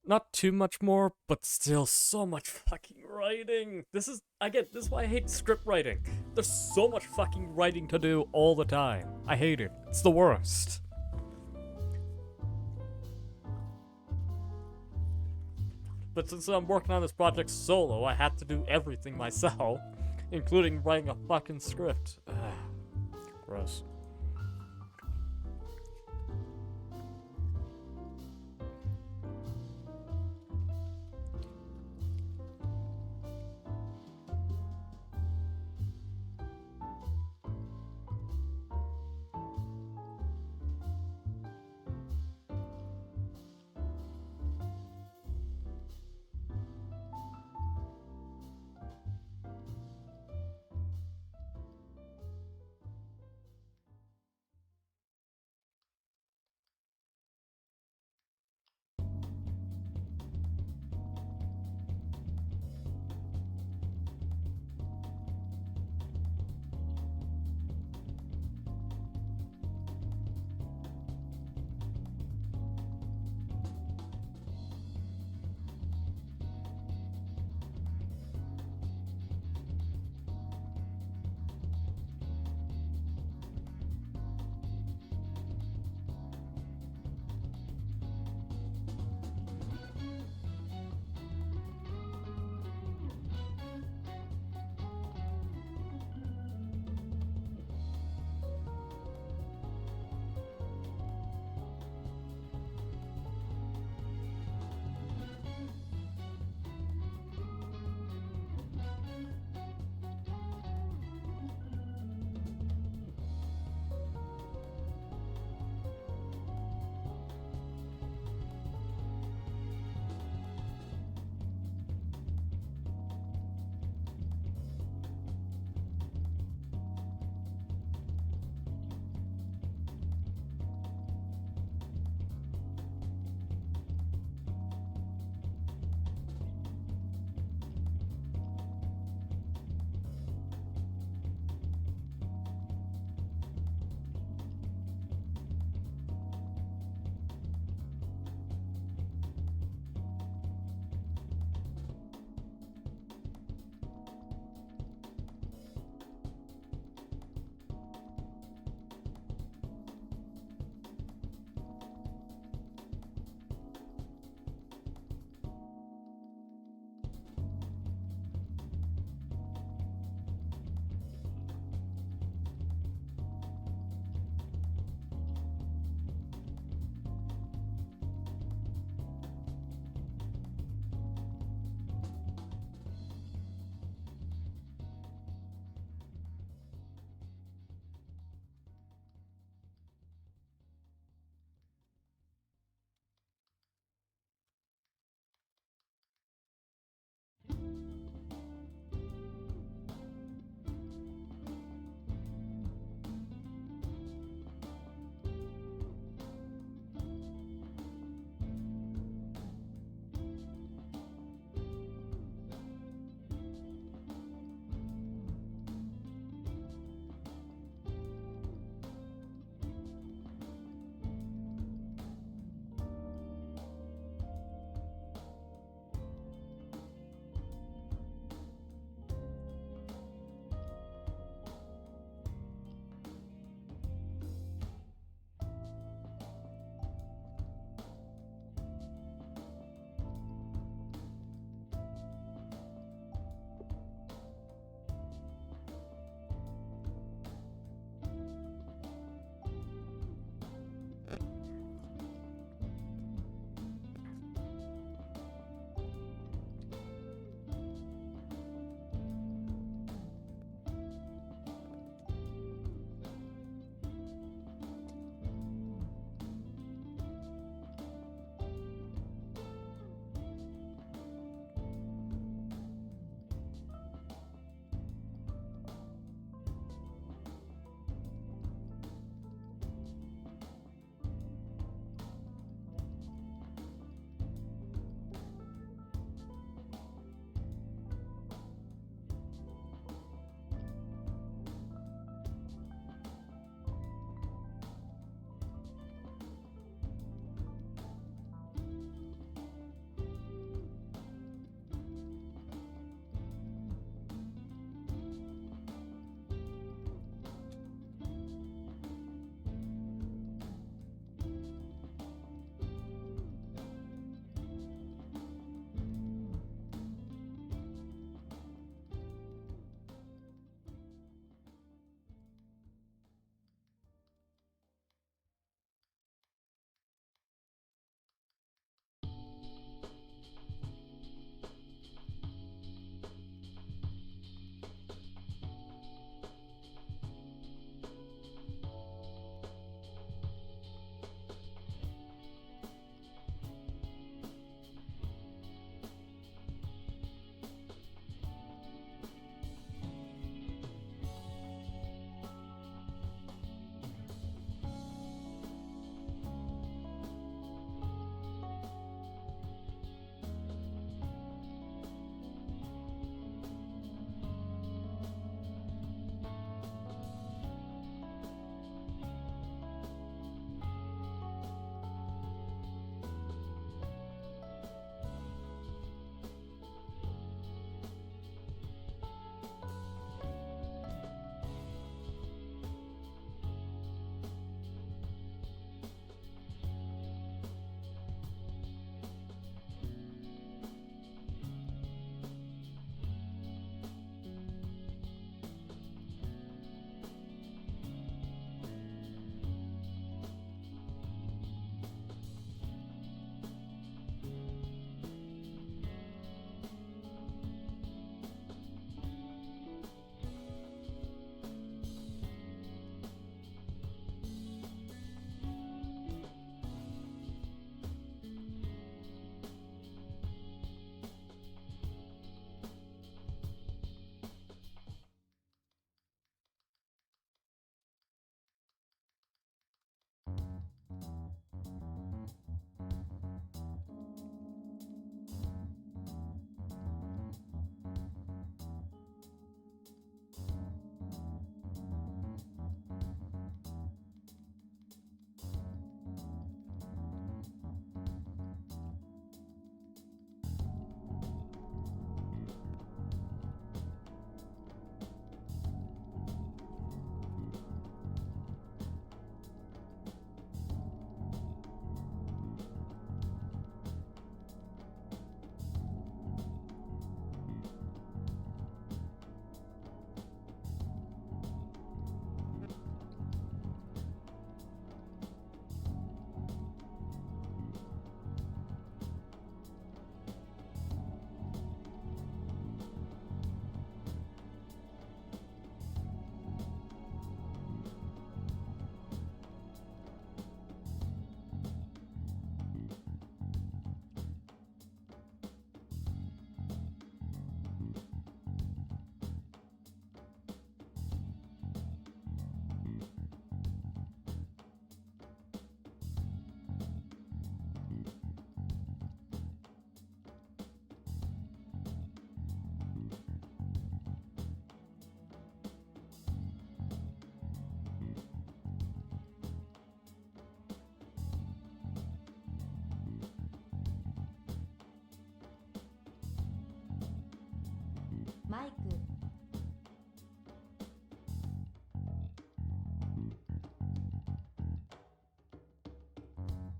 Not too much more, but still so much fucking writing. This is why I hate script writing. There's so much fucking writing to do all the time. I hate it. It's the worst. But since I'm working on this project solo, I had to do everything myself, including writing a fucking script. Gross.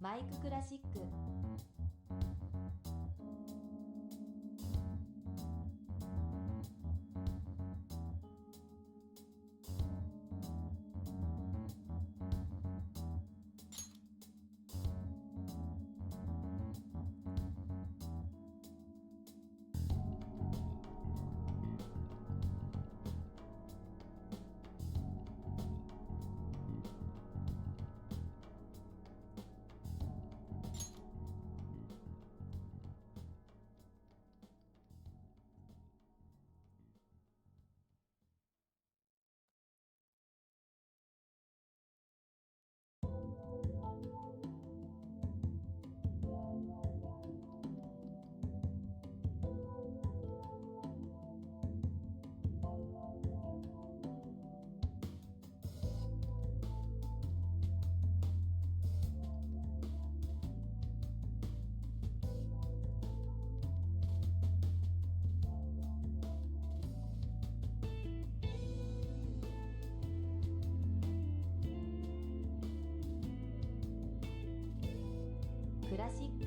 バイククラシック。クラシック。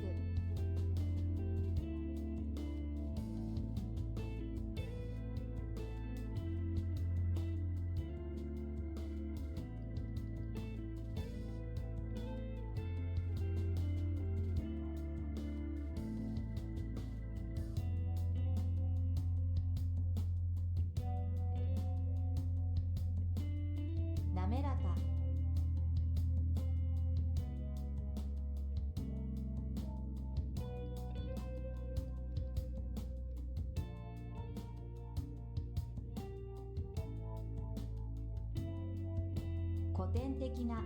滑らか。古典的な。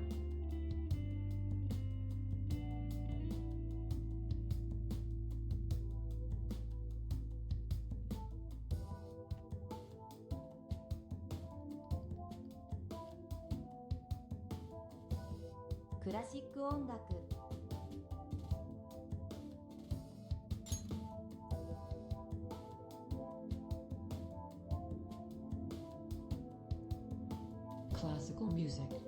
クラシック音楽。Classical music.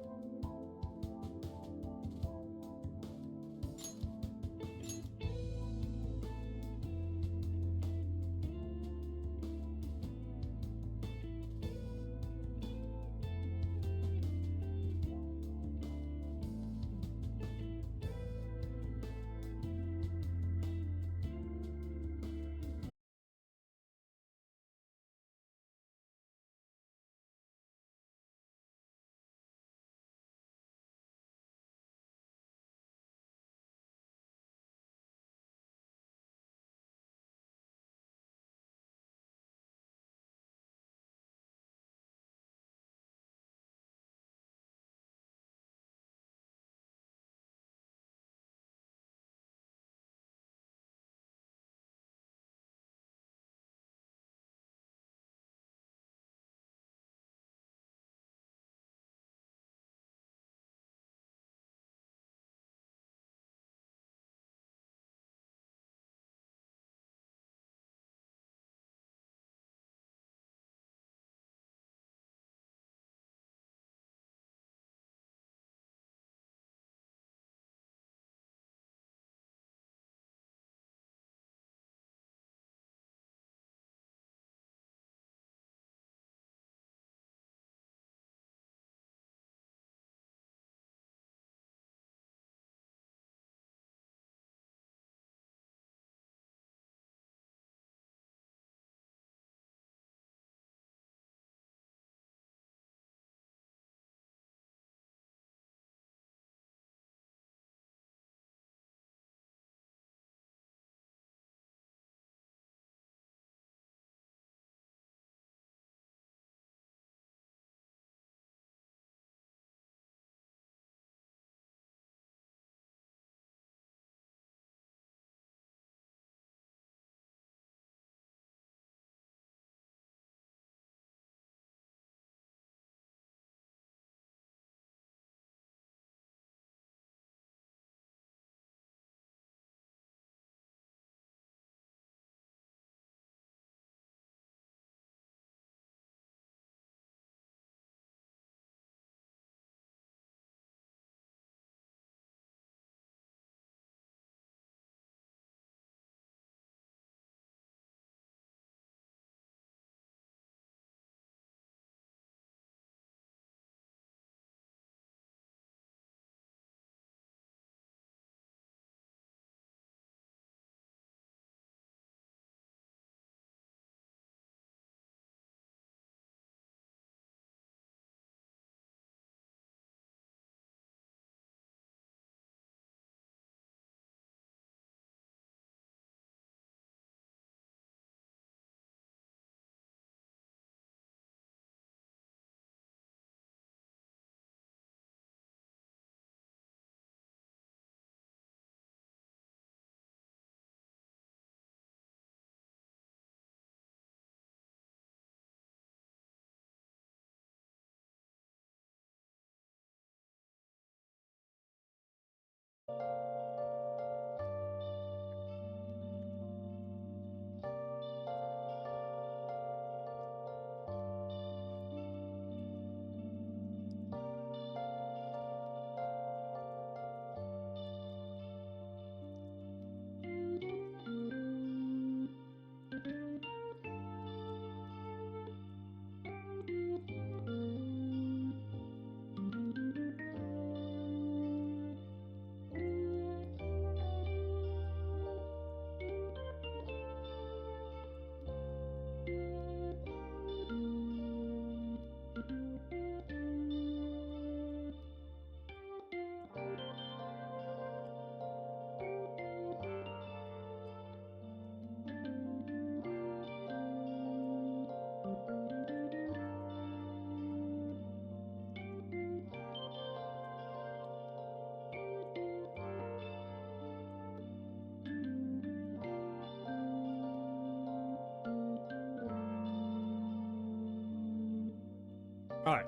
Alright.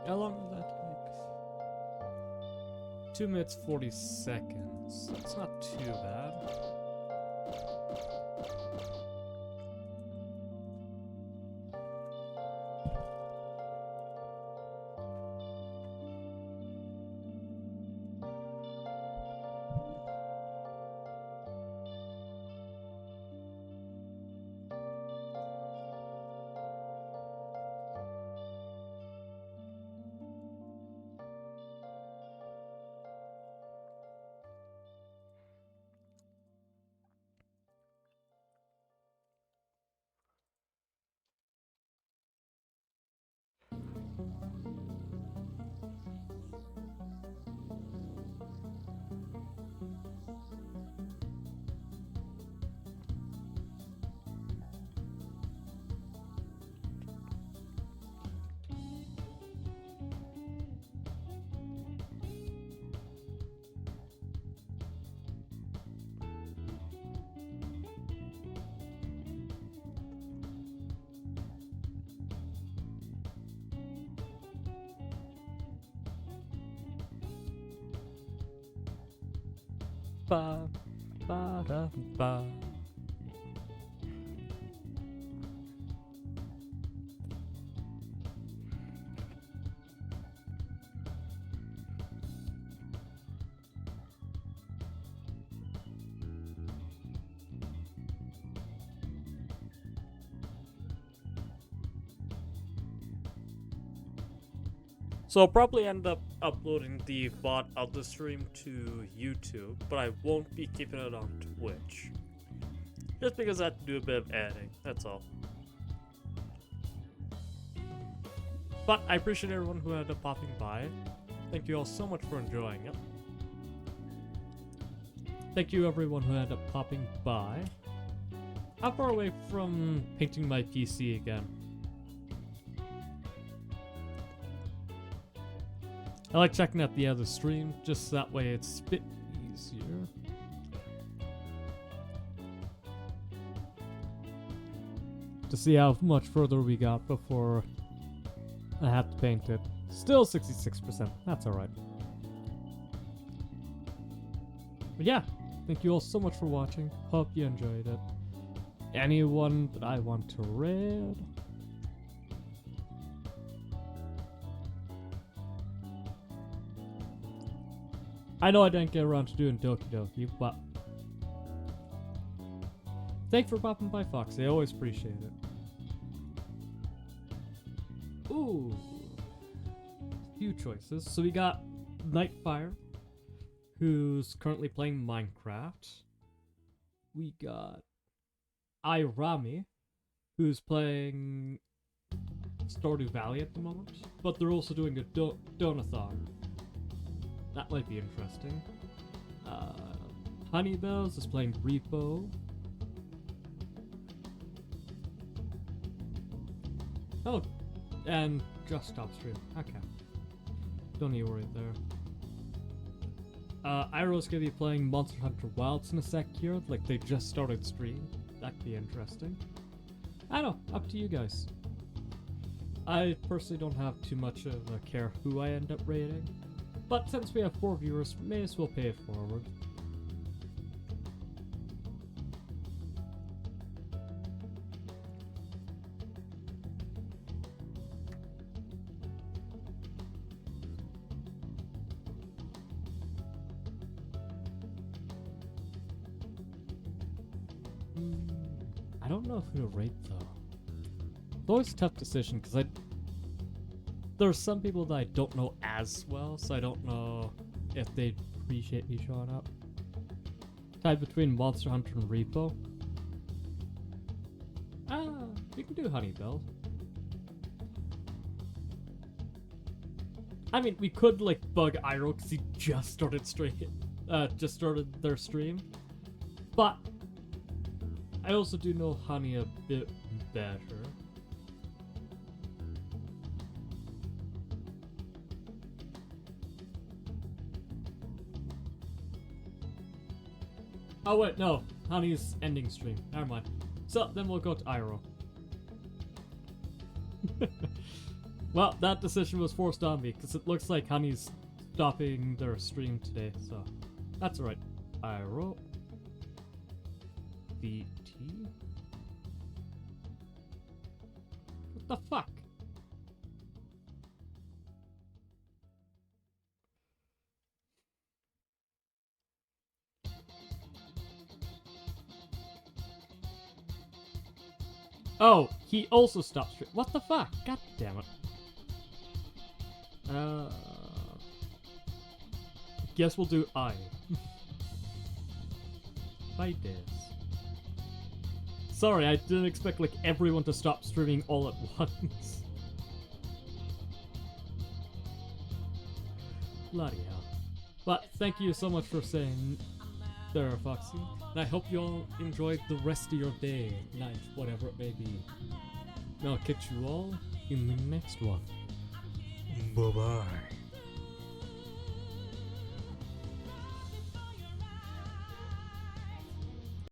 How long did that take? 2 minutes 40 seconds. It's not too bad. Ba, ba, da, ba. So I'll probably end up uploading the VOD of the stream to YouTube, but I won't be keeping it on Twitch. Just because I have to do a bit of editing, that's all. But I appreciate everyone who ended up popping by. Thank you all so much for enjoying it. Thank you everyone who ended up popping by. How far away from painting my PC again? I like checking at the other stream, just that way it's a bit easier. To see how much further we got before I have to paint it. Still 66%, that's alright. But yeah, thank you all so much for watching, hope you enjoyed it. Anyone that I want to raid? I know I didn't get around to doing Doki Doki, but thanks for popping by, Foxy. I always appreciate it. Ooh, few choices. So we got Nightfire, who's currently playing Minecraft. We got Irami, who's playing Stardew Valley at the moment, but they're also doing a Donathon. That might be interesting. Honeybells is playing Repo. Oh, and just stop stream. Okay. Don't need to worry there. Iro's gonna be playing Monster Hunter Wilds in a sec here. Like, they just started stream. That could be interesting. I don't know. Up to you guys. I personally don't have too much of a care who I end up rating. But since we have 4 viewers, may as well pay it forward. I don't know who to rate though. It's always a tough decision because there's some people that I don't know as well, so I don't know if they'd appreciate me showing up. Tied between Monster Hunter and Repo. We can do Honeybell. I mean, we could like bug Iroh because he just started their stream. But I also do know Honey a bit better. Oh wait, no. Honey's ending stream. Never mind. So, then we'll go to Iroh. Well, that decision was forced on me because it looks like Honey's stopping their stream today, so that's alright. I wrote VT. What the fuck? Oh, he also stopped stream. What the fuck? God damn it. Guess we'll do I. Bye, Des. Sorry, I didn't expect like everyone to stop streaming all at once. Bloody hell. But thank you so much for saying there, Foxy. And I hope you all enjoyed the rest of your day, night, whatever it may be. And I'll catch you all in the next one. Bye-bye.